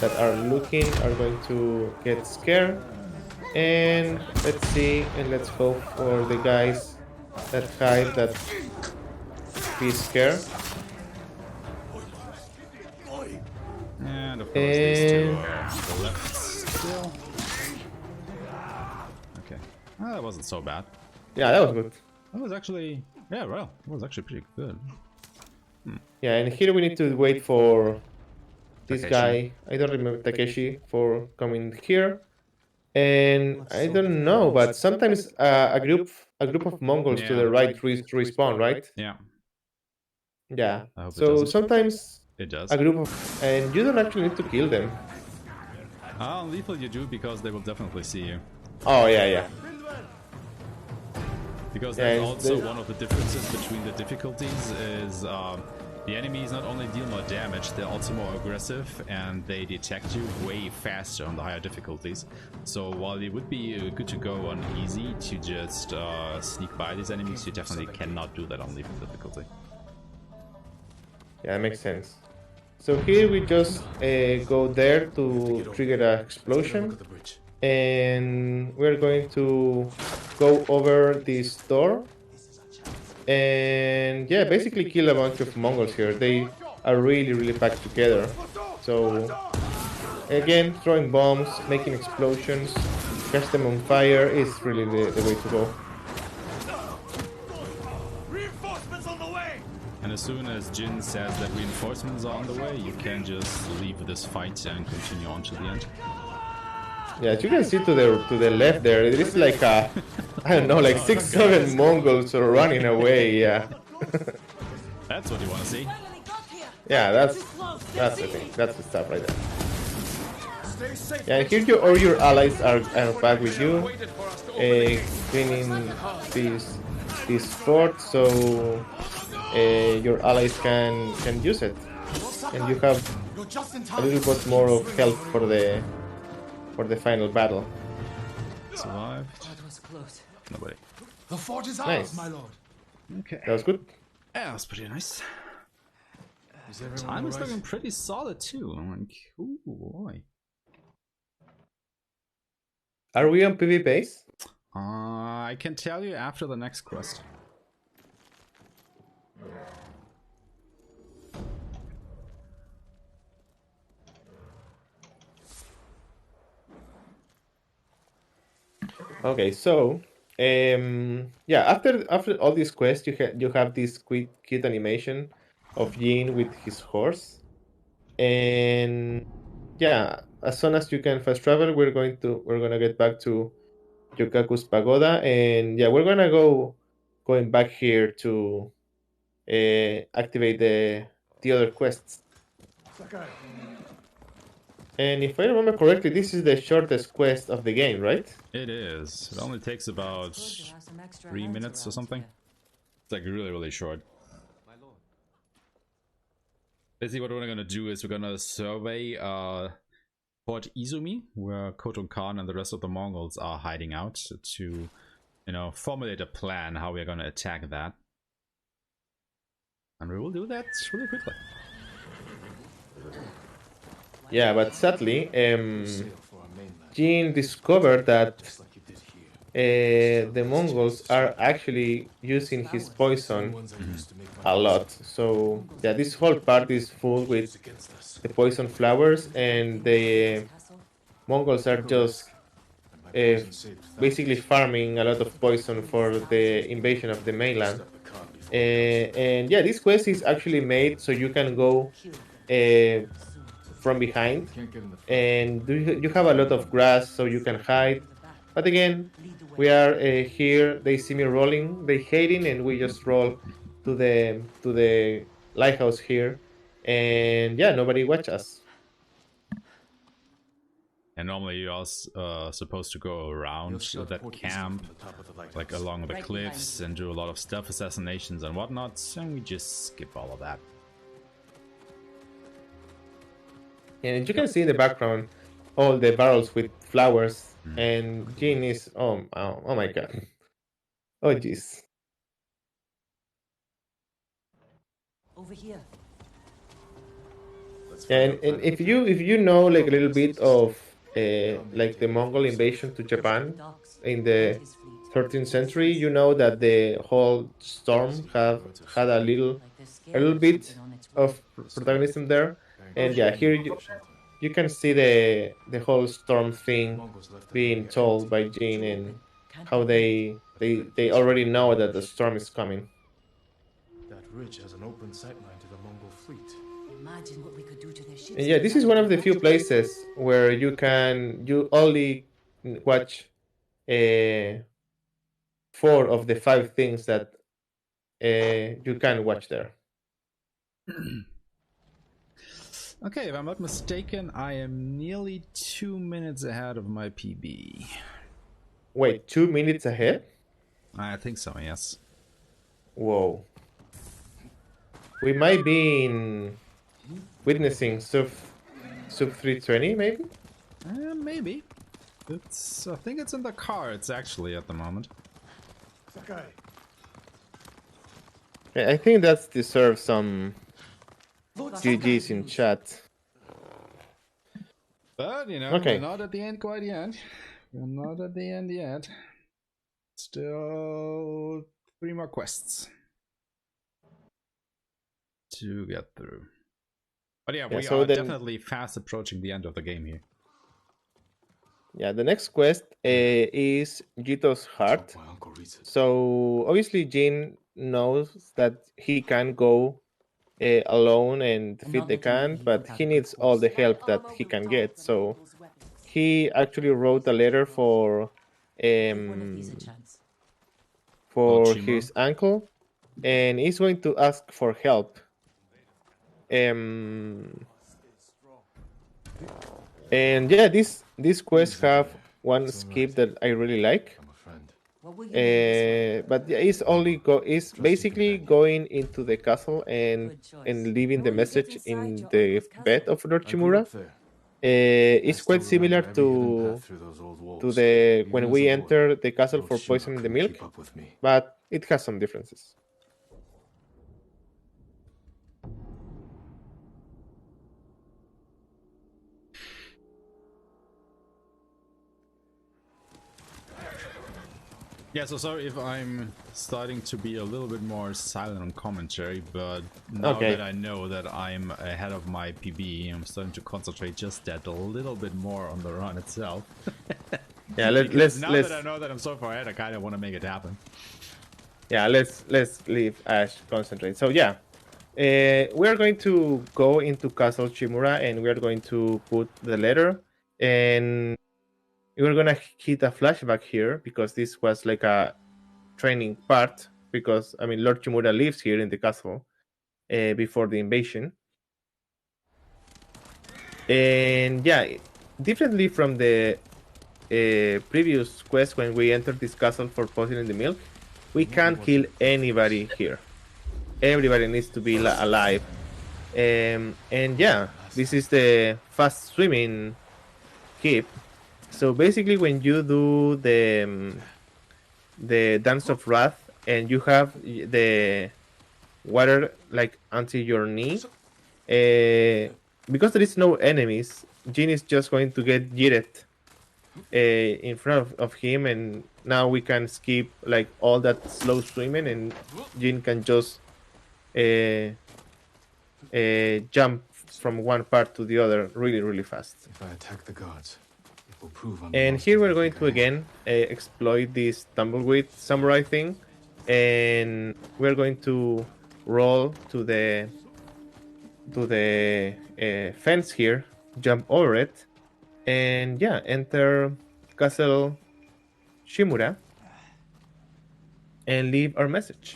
that are looking are going to get scared. And let's see, and let's hope for the guys that hide that be scared. And of course these two are to the left still. Okay. Well, that wasn't so bad. Yeah, that was good. That was actually, yeah, well, it was actually pretty good. Yeah, and here we need to wait for this Takeshi. guy, I don't remember Takeshi, for coming here. And I don't know, but sometimes a group of Mongols to the right respawn, right? Yeah. Yeah. I hope it So doesn't. sometimes It does. a group of, and you don't actually need to kill them. On lethal you do, because they will definitely see you. Oh yeah. Because Yeah, that's it's also the- one of the differences between the difficulties is the enemies not only deal more damage, they're also more aggressive, and they detect you way faster on the higher difficulties. So while it would be good to go on easy to just sneak by these enemies, you definitely cannot do that on lethal difficulty. Yeah, that makes sense. So here we just go there to trigger an explosion, and we're going to go over this door, and yeah, basically kill a bunch of Mongols here. They are really packed together. So again, throwing bombs, making explosions, catch them on fire is really the way to go. And as soon as Jin says that reinforcements are on the way, you can just leave this fight and continue on to the end. Yeah, as you can see to the left there, it is like I don't know, like 6-7 Mongols are running away. Yeah. That's what you want to see. Yeah, that's the thing. That's the stuff right there. Yeah, and here all your allies are back with you, cleaning this fort, so your allies can use it, and you have a little bit more of health for the final battle. Survived. That was close. Nobody. The fort is ours, Nice. my lord. Okay. That was good. Yeah, that was pretty nice. Is everyone Time is alright? looking pretty solid too. I'm like, ooh boy. Are we on PV base? I can tell you after the next quest. Okay, so yeah, after all these quests, you have this cute animation of Jin with his horse, and yeah, as soon as you can fast travel, we're gonna get back to Yokaku's pagoda, and yeah, we're gonna going back here to activate the other quests. And if I remember correctly, this is the shortest quest of the game, right? It is. It only takes about 3 minutes or something. It's like really short. Basically what we're gonna do is we're gonna survey Fort Izumi, where Khotun Khan and the rest of the Mongols are hiding out, to, you know, formulate a plan how we're gonna attack that. And we will do that really quickly. Yeah, but sadly, Jin discovered that the Mongols are actually using his poison a lot. So yeah, this whole part is full with the poison flowers, and the Mongols are just uh, basically farming a lot of poison for the invasion of the mainland. And yeah, this quest is actually made so you can go from behind, and you have a lot of grass so you can hide. But again, we are here. They see me rolling, they hating, and we just roll to the lighthouse here, and yeah, nobody watch us. And normally you're supposed to go around that camp, like along the cliffs, and do a lot of stealth assassinations and whatnot, and we just skip all of that. And you can see in the background all the barrels with flowers, and Jean is oh my god, oh jeez. Over here. And if you know like a little bit of like the Mongol invasion to Japan in the 13th century, you know that the whole storm have had a little bit of protagonism there. And yeah, here you can see the whole storm thing being told by Jin, and how they already know that the storm is coming. That ridge has an open sightline to the Mongol fleet. Imagine what we could do to their ships. And yeah, this is one of the few places where you only watch uh, 4 of the 5 things that you can watch there. Okay, if I'm not mistaken, I am nearly 2 minutes ahead of my PB. Wait, 2 minutes ahead? I think so, yes. Whoa. We might be witnessing sub 320, maybe? Maybe. I think it's in the cards, actually, at the moment. Sakai. I think that deserves some GGs in chat. But, you know, Okay. we're not at the end quite yet. We're not at the end yet. Still 3 more quests to get through. But yeah, we so are then, definitely fast approaching the end of the game here. Yeah, the next quest is Jito's heart. So obviously Jin knows that he can go alone and defeat the Khan, but he needs all the help that he can get. So he actually wrote a letter for his uncle, and he's going to ask for help. And yeah, this quest have one skip that I really like. But yeah, it's basically going into the castle and leaving the message in the bed of Dorchimura. It's quite similar to the when we enter the castle for poisoning the milk, but it has some differences. Yeah, so sorry if I'm starting to be a little bit more silent on commentary, but now that I know that I'm ahead of my PB, I'm starting to concentrate just that a little bit more on the run itself. Yeah, let's that I know that I'm so far ahead, I kind of want to make it happen. Yeah, let's leave Ash concentrate. So yeah, we are going to go into Castle Chimura, and we are going to put the letter, and we're gonna hit a flashback here because this was like a training part, because I mean Lord Chimura lives here in the castle before the invasion. And yeah, differently from the previous quest when we entered this castle for poisoning the milk, we can't kill anybody here. Everybody needs to be alive. And yeah, this is the fast swimming keep. So basically, when you do the Dance of Wrath and you have the water like until your knee, because there is no enemies, Jin is just going to get yeeted in front of him, and now we can skip like all that slow swimming, and Jin can just jump from one part to the other really fast. If I attack the gods, it will prove I'm the And monster here we're they going think to I am. again exploit this tumbleweed samurai thing, and we're going to roll to the fence here, jump over it, and yeah, enter Castle Shimura and leave our message.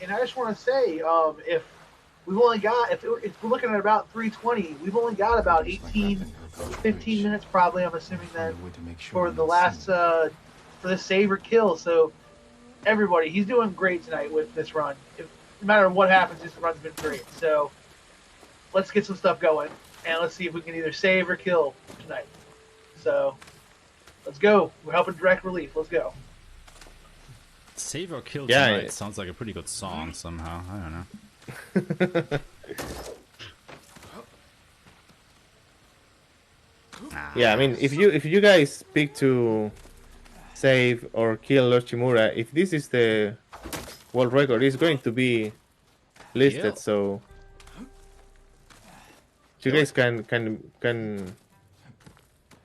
And I just want to say, if we've only got, if we're looking at about 3:20, we've only got about 18, 15 minutes probably. I'm assuming then for the last for the save or kill. So everybody, he's doing great tonight with this run. No matter what happens, this run's been great. So let's get some stuff going, and let's see if we can either save or kill tonight. So let's go. We're helping direct relief. Let's go. Save or Kill Yeah, Tonight sounds like a pretty good song somehow. I don't know. Yeah, I mean, if you guys pick to save or kill Dorchimura, if this is the world record, it's going to be listed. So you guys can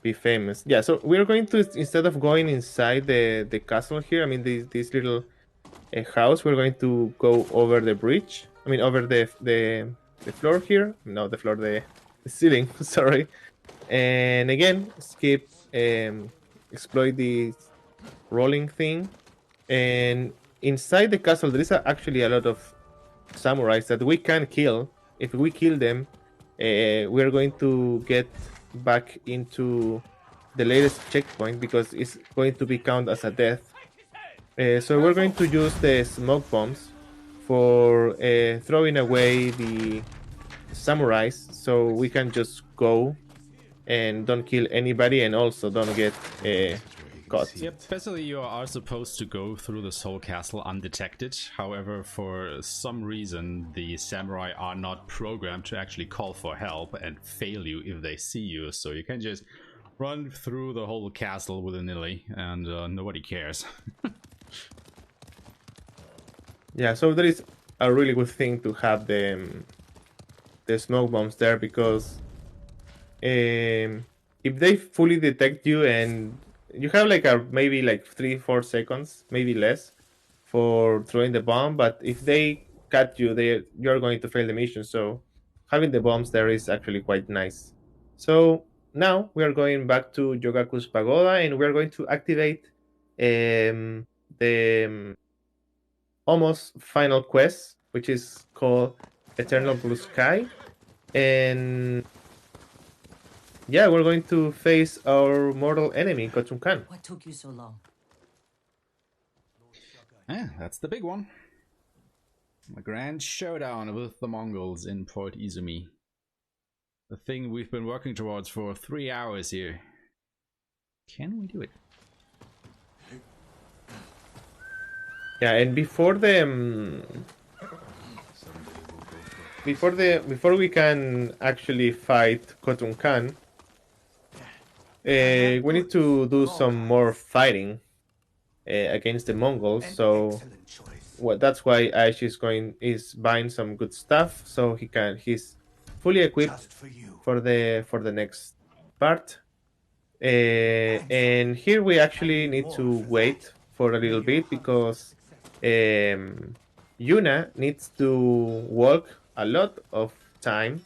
be famous. Yeah. So we're going to, instead of going inside the castle here, I mean this little house, we're going to go over the bridge. I mean over the floor here. No, the floor, the ceiling. Sorry. And again, skip, exploit the rolling thing, and inside the castle there is actually a lot of samurais that we can kill. If we kill them, we are going to get back into the latest checkpoint because it's going to be counted as a death. So we're going to use the smoke bombs for throwing away the samurais, so we can just go and don't kill anybody, and also don't get caught. Yep, basically you are supposed to go through this whole castle undetected. However, for some reason, the samurai are not programmed to actually call for help and fail you if they see you. So you can just run through the whole castle willy-nilly and nobody cares. Yeah, so that is a really good thing to have the smoke bombs there, because if they fully detect you and you have like maybe like 3-4 seconds, maybe less, for throwing the bomb, but if they catch you, you're going to fail the mission. So having the bombs there is actually quite nice. So now we are going back to Yogaku's pagoda, and we're going to activate the almost final quest, which is called Eternal Blue Sky. And yeah, we're going to face our mortal enemy, Khotun Khan. What took you so long? Yeah, that's the big one. A grand showdown with the Mongols in Port Izumi. The thing we've been working towards for 3 hours here. Can we do it? Yeah, and before we can actually fight Khotun Khan, we need to do some more fighting against the Mongols. So that's why Aish is buying some good stuff, so he's fully equipped for the next part. And here we actually need to wait for a little bit, because Yuna needs to walk a lot of time.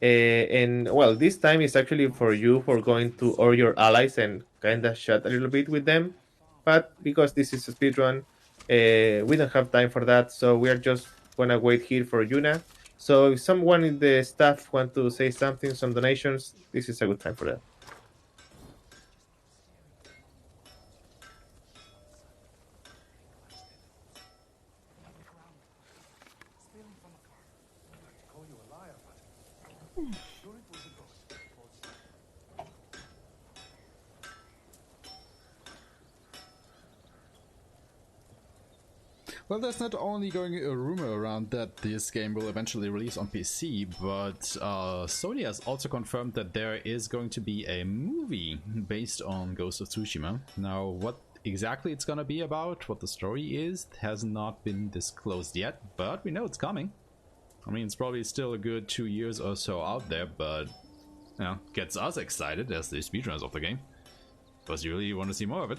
And well, this time is actually for you, for going to all your allies and kind of chat a little bit with them. But because this is a speedrun, we don't have time for that, so we are just gonna wait here for Yuna. So if someone in the staff want to say something, some donations, this is a good time for that. Well, there's not only going a rumor around that this game will eventually release on PC, but Sony has also confirmed that there is going to be a movie based on Ghost of Tsushima. Now, what exactly it's gonna be about, what the story is, has not been disclosed yet, but we know it's coming. I mean, it's probably still a good 2 years or so out there, but you know, gets us excited as the speedrunners of the game, because you really want to see more of it.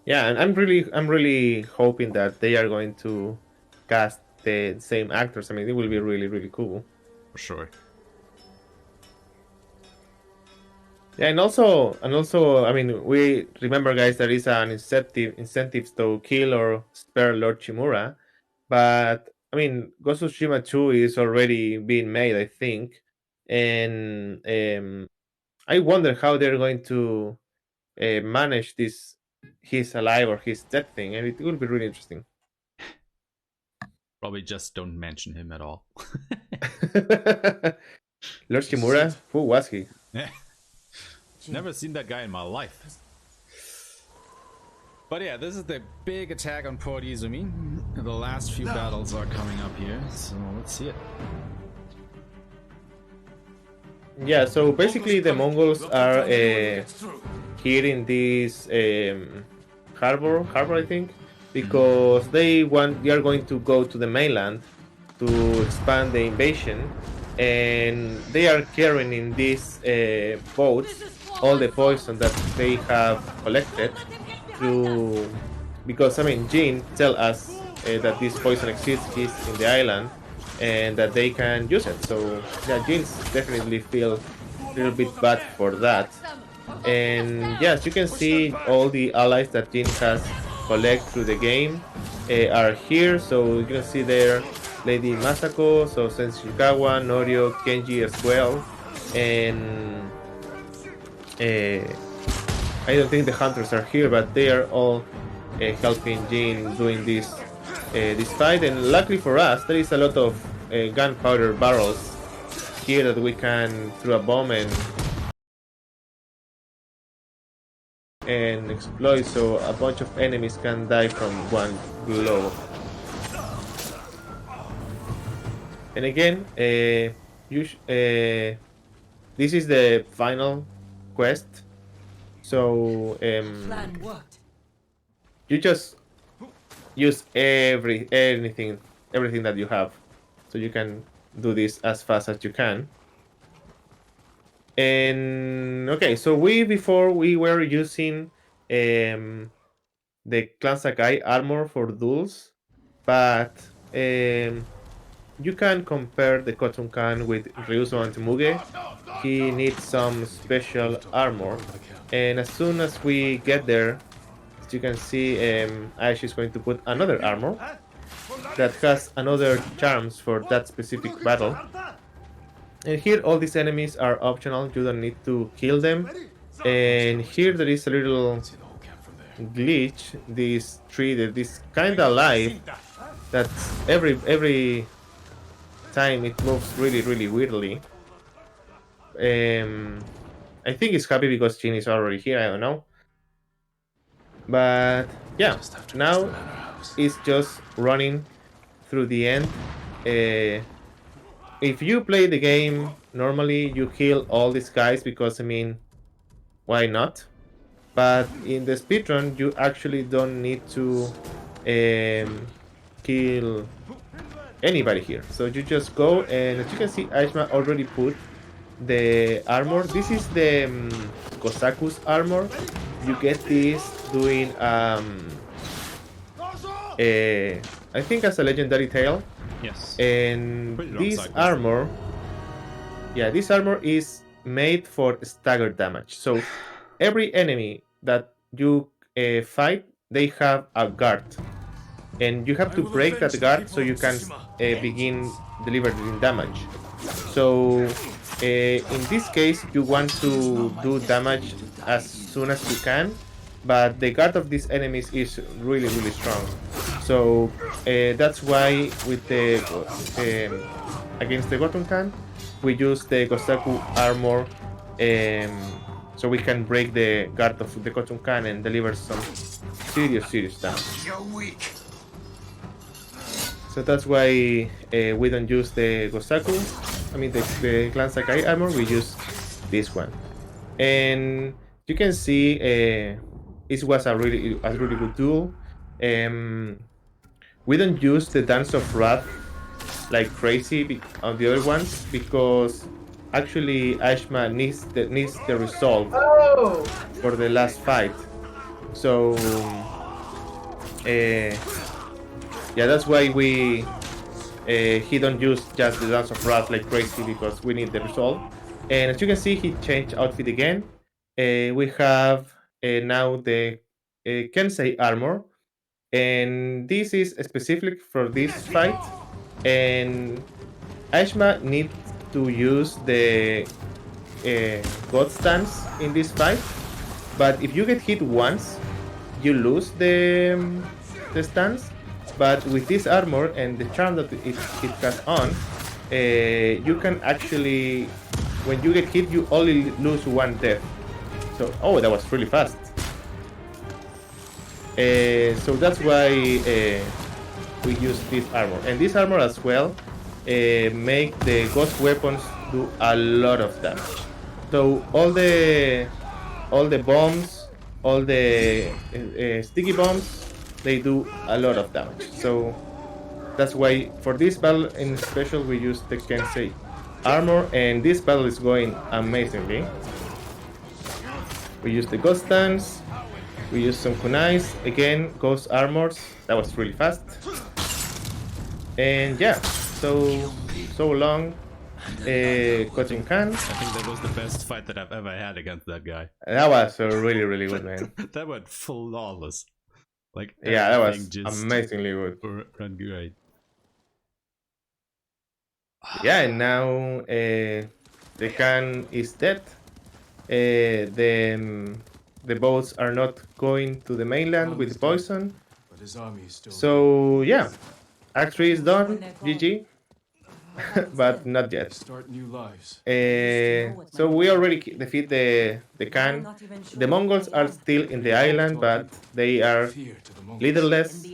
Yeah, and I'm really hoping that they are going to cast the same actors. I mean, it will be really cool. For sure. Yeah, and also, I mean, we remember, guys, there is an incentives to kill or spare Lord Chimura, but I mean, Ghost of Tsushima 2 is already being made, I think, and I wonder how they're going to manage this he's alive or he's dead thing, and it will be really interesting. Probably just don't mention him at all. Lord Chimura, who was he? Yeah. Never seen that guy in my life. But yeah, this is the big attack on Port Izumi. The last few battles are coming up here, so let's see it. Yeah, so basically the Mongols are here in this harbor, I think, because they are going to go to the mainland to expand the invasion, and they are carrying in these boats all the poison that they have collected through, because I mean, Jin tell us that this poison exists in the island and that they can use it. So yeah, Jin's definitely feel a little bit bad for that. And yes, you can see all the allies that Jin has collect through the game are here. So you can see there Lady Masako, so Sensei Shikawa, Norio, Kenji as well, and I don't think the hunters are here, but they are all helping Jin doing this fight. And luckily for us, there is a lot of gunpowder barrels here that we can throw a bomb and exploit, so a bunch of enemies can die from one blow. And again, this is the final quest. So Plan worked. you just use everything that you have, so you can do this as fast as you can. And okay, so before we were using the Clan Sakai armor for duels, but you can compare the Cotton Can with Ryuzo and Muge. He needs some special armor, and as soon as we get there, as you can see, Ash is going to put another armor that has another charms for that specific battle. And here all these enemies are optional, you don't need to kill them. And here there is a little glitch, this tree that is kinda alive, that every time it moves really weirdly. I think it's happy because Jin is already here, I don't know. But yeah, now it's just running through the end. If you play the game normally, you kill all these guys because, I mean, why not? But in the speedrun, you actually don't need to kill anybody here. So you just go, and as you can see, Aeshmah already put the armor. This is the Kosaku's armor. You get this doing I think as a legendary tale. Yes. And this armor, yeah, this armor is made for staggered damage. So every enemy that you fight, they have a guard, and you have to break that guard so you can begin delivering damage. So in this case, you want to do damage as soon as you can, but the guard of these enemies is really strong. So that's why with the against the Goten Khan, we use the Kosaku armor, so we can break the guard of the Goten Khan and deliver some serious damage. You're weak. So that's why we don't use the Kosaku. I mean the Clan Sakai armor. We use this one, and you can see This was a really good duel. We don't use the Dance of Wrath like crazy on the other ones because actually Aeshmah needs the resolve Oh! for the last fight. So yeah, that's why he don't use just the Dance of Wrath like crazy because we need the resolve. And as you can see, he changed outfit again. We have now the Kensei armor, and this is specific for this fight. And Aeshmah needs to use the God stance in this fight, but if you get hit once, you lose the stance. But with this armor and the charm that it has on, you can actually, when you get hit, you only lose one death. So, oh, that was really fast. So that's why we use this armor. And this armor as well make the ghost weapons do a lot of damage. So all the bombs, all the sticky bombs, they do a lot of damage. So that's why for this battle in special we use the Kensei armor, and this battle is going amazingly. We use the ghost stance, we use some kunais, again ghost armors. That was really fast. And yeah, so long. Kojin Khan. I think that was the best fight that I've ever had against that guy. That was really good, man. That went flawless. Like, yeah, that was just amazingly good. Ran great. Yeah, and now the Khan is dead. The boats are not going to the mainland with poison. But his army is still So yeah, Act 3 is done. GG. But not yet. Start new lives. So we already defeat the Khan. The Mongols are still in the island, but they are leaderless.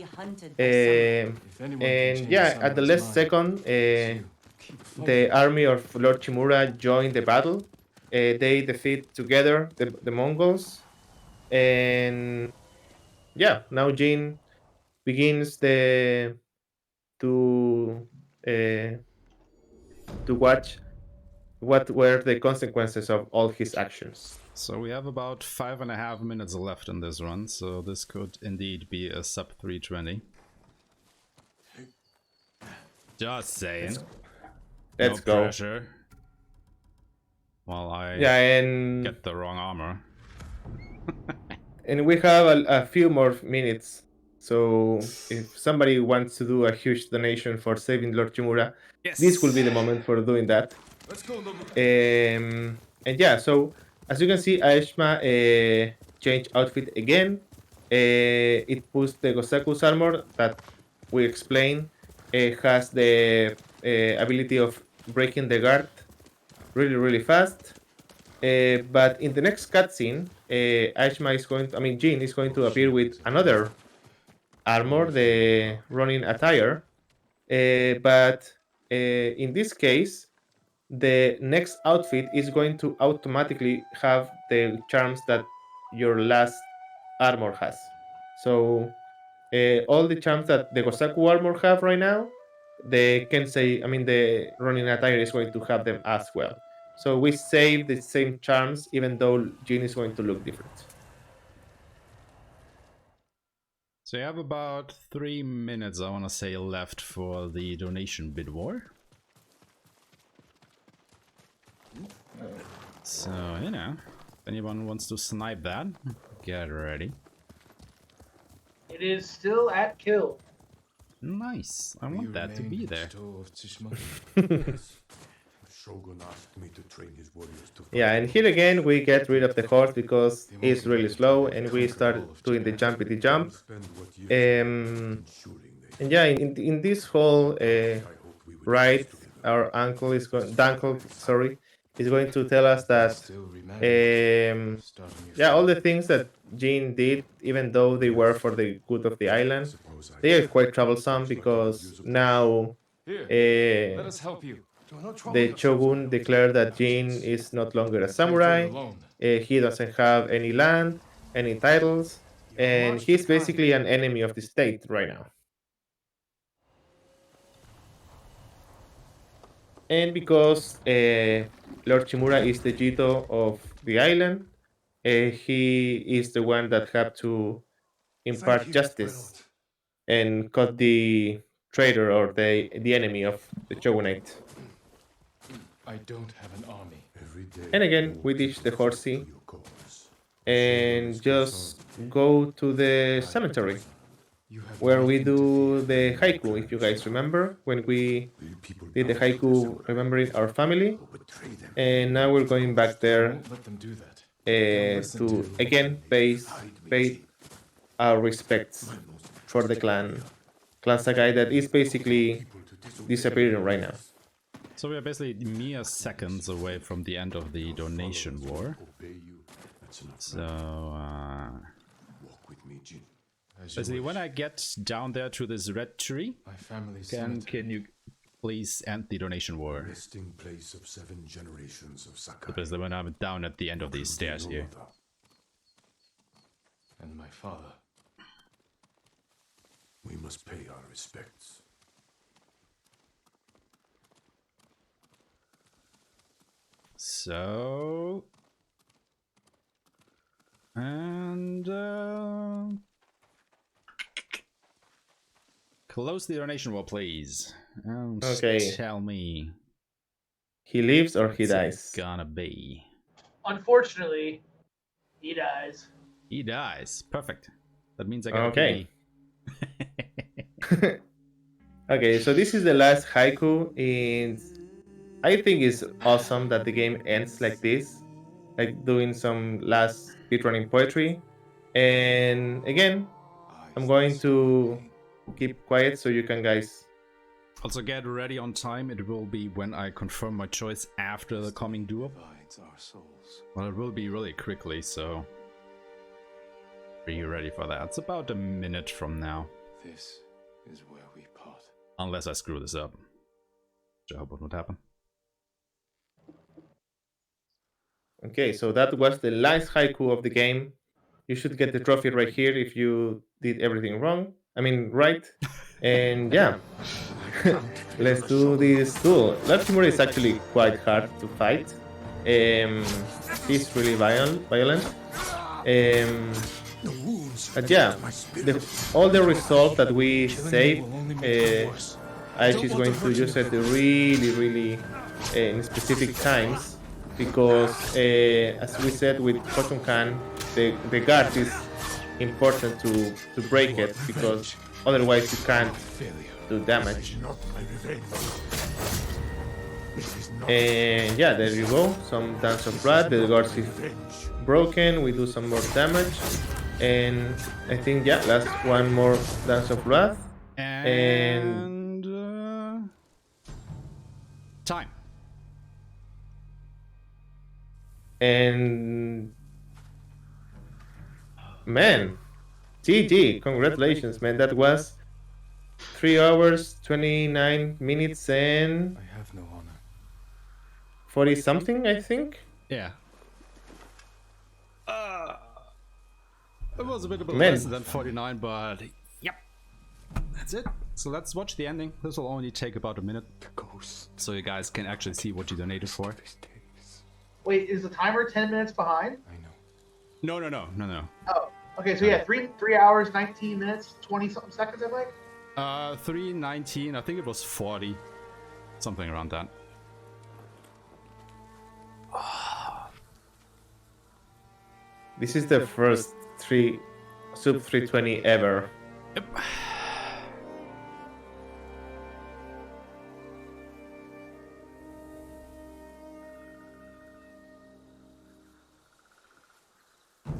And yeah, at the last second, the army of Dorchimura joined the battle. They defeat together the Mongols, and yeah, now Jin begins to watch what were the consequences of all his actions. So we have about 5.5 minutes left in this run, so this could indeed be a sub 320. Just saying. Let's no go. Pressure. While I and get the wrong armor. And we have a few more minutes. So if somebody wants to do a huge donation for saving Lord Chimura, yes, this will be the moment for doing that. Let's go, and yeah, so as you can see, Aeshmah changed outfit again. It puts the Gosaku's armor that we explained has the ability of breaking the guard really fast. But in the next cutscene, Aeshmah is going to, Jin is going to appear with another armor, the running attire. But in this case, the next outfit is going to automatically have the charms that your last armor has. So all the charms that the Gosaku armor have right now, the running attire is going to have them as well. So we save the same charms even though Jin is going to look different. So you have about 3 minutes, I want to say, left for the donation bid war. So, you know, if anyone wants to snipe that, get ready. It is still at kill. Nice. I want that to be there. Shogun asked me to train his warriors to yeah, and here again we get rid of the horse because it's really slow, and we start doing the jumpity jump. And yeah, in this whole ride, our uncle is going, Dunkle, sorry, is going to tell us that yeah, all the things that Jin did, even though they were for the good of the island, they are quite troublesome because now Let us help you. the Shogun declared that Jin is not longer a samurai. He doesn't have any land. any titles, and he's basically an enemy of the state right now. And because Lord Chimura is the Jito of the island, he is the one that had to impart justice and cut the traitor or the enemy of the shogunate. I don't have an army. Every day, And again, more we ditch the people horsey for your cause. and just go to the cemetery You have where we nothing to do fear. the haiku. If you guys remember, when we The people did the bow to haiku samurai remembering our family, who betray them. and now we're going back I there won't let them do that. They'll listen to to again pay our respects for the clan Sagai that is basically disappearing right now. So we are basically mere seconds away from the end of the donation war. Obey you. That's enough. So, Walk with me, Jin. As you basically, wish. when I get down there to this red tree, My family's can you please end the donation war? Resting place of 7 generations of Sakai. So basically, when I'm down at the end of these stairs here. and my father. We must pay our respects. So... And... Close the donation wall, please. And Okay. tell me. He lives or he what's it dies. gonna be. Unfortunately, he dies. He dies. Perfect. That means I got Okay. a Okay, so this is the last haiku. I think it's awesome that the game ends like this, like doing some last speedrunning poetry. And again, I'm going to keep quiet so you can guys. Also get ready on time. It will be when I confirm my choice after the coming duel. Divides our souls. Well, it will be really quickly, so be ready for that. It's about a minute from now. This is where we part. Unless I screw this up. Which I hope won't happen. Okay, so that was the last haiku of the game. You should get the trophy right here if you did everything wrong. I mean, right. And yeah, let's do this duel. Dorchimura is actually quite hard to fight. He's really violent. But yeah, all the results that we save, Aeshmah is going to use it really in specific times because, as we said with Fortune Khan, the guard is important to break it because otherwise you can't do damage. And yeah, there you go. Some Dance of Wrath. The guard is broken. We do some more damage. And I think, yeah, last one more Dance of Wrath. And time. And man, GG, congratulations, man. That was 3 hours, 29 minutes, and I have no honor. 40 something, I think. Yeah. It was a bit Man. less than 49, but yep. That's it. So let's watch the ending. This will only take about a minute. So you guys can actually see what you donated for. Wait, is the timer 10 minutes behind? No. Oh, okay. So yeah, 3 hours, 19 minutes, 20 something seconds, I think. 3:19. I think it was 40, something around that. This is the first sub 320 ever. Yep.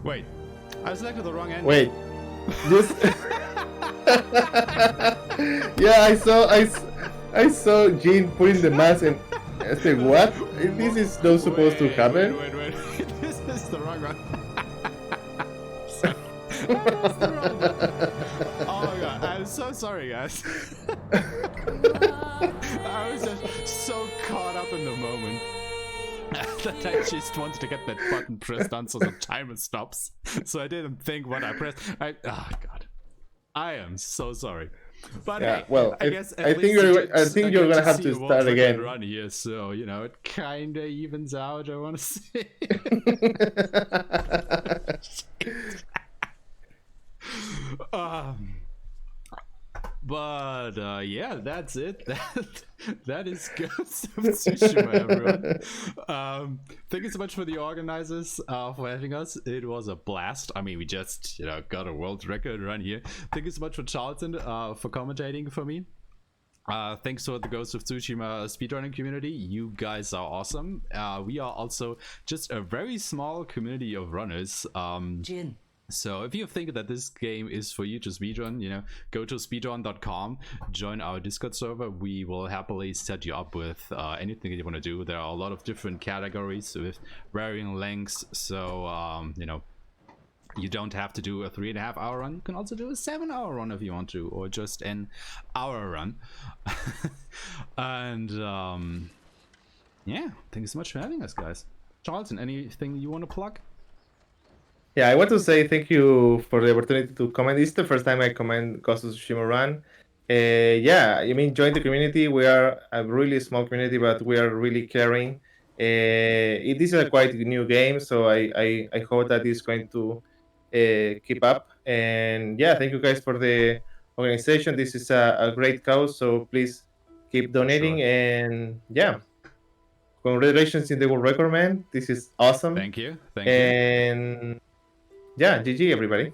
Wait, I selected the wrong ending. Wait, this. Yeah, I saw Jean putting the mask and I said, "What? This is not supposed to happen." Wait. This is the wrong one. That's the wrong one. Oh my god, I'm so sorry, guys. I was just so caught up in the moment that I just wanted to get that button pressed on so the timer stops. so I didn't think what I pressed. Oh God, I am so sorry. But Yeah, hey, well, I guess at I think least I think you're get gonna to have see to a world start record again. run here, so you know it kind of evens out. I want to say. um, but yeah, that's it. That is Ghost of Tsushima, everyone. Thank you so much for the organizers for having us. It was a blast. I mean, we just got a world record run here. Thank you so much for Charlton for commentating for me. Thanks to the Ghost of Tsushima speedrunning community. You guys are awesome. We are also just a very small community of runners. Jin. So if you think that this game is for you to speedrun, go to speedrun.com, join our Discord server. We will happily set you up with anything that you want to do. There are a lot of different categories with varying lengths. So, you don't have to do a 3.5 hour run. You can also do a 7-hour run if you want to, or just an hour run. And yeah, thank you so much for having us, guys. Charlton, anything you want to plug? Yeah, I want to say thank you for the opportunity to comment. This is the first time I comment Ghost of Tsushima Run. Yeah, I mean, join the community. We are a really small community, but we are really caring. It is a quite new game, so I hope that it's going to keep up. And yeah, thank you guys for the organization. This is a great cause, so please keep donating. Sure. And yeah, congratulations in the world record, man. This is awesome. Thank you. And yeah, GG, everybody.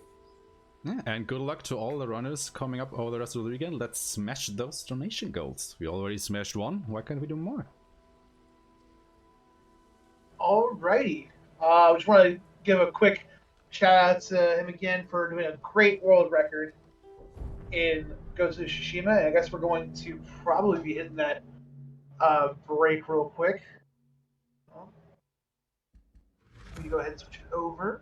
Yeah, and good luck to all the runners coming up over the rest of the weekend. Let's smash those donation goals. We already smashed one. Why can't we do more? Alrighty. I just want to give a quick shout out to him again for doing a great world record in Ghost of Tsushima. And I guess we're going to probably be hitting that break real quick. Let me go ahead and switch it over.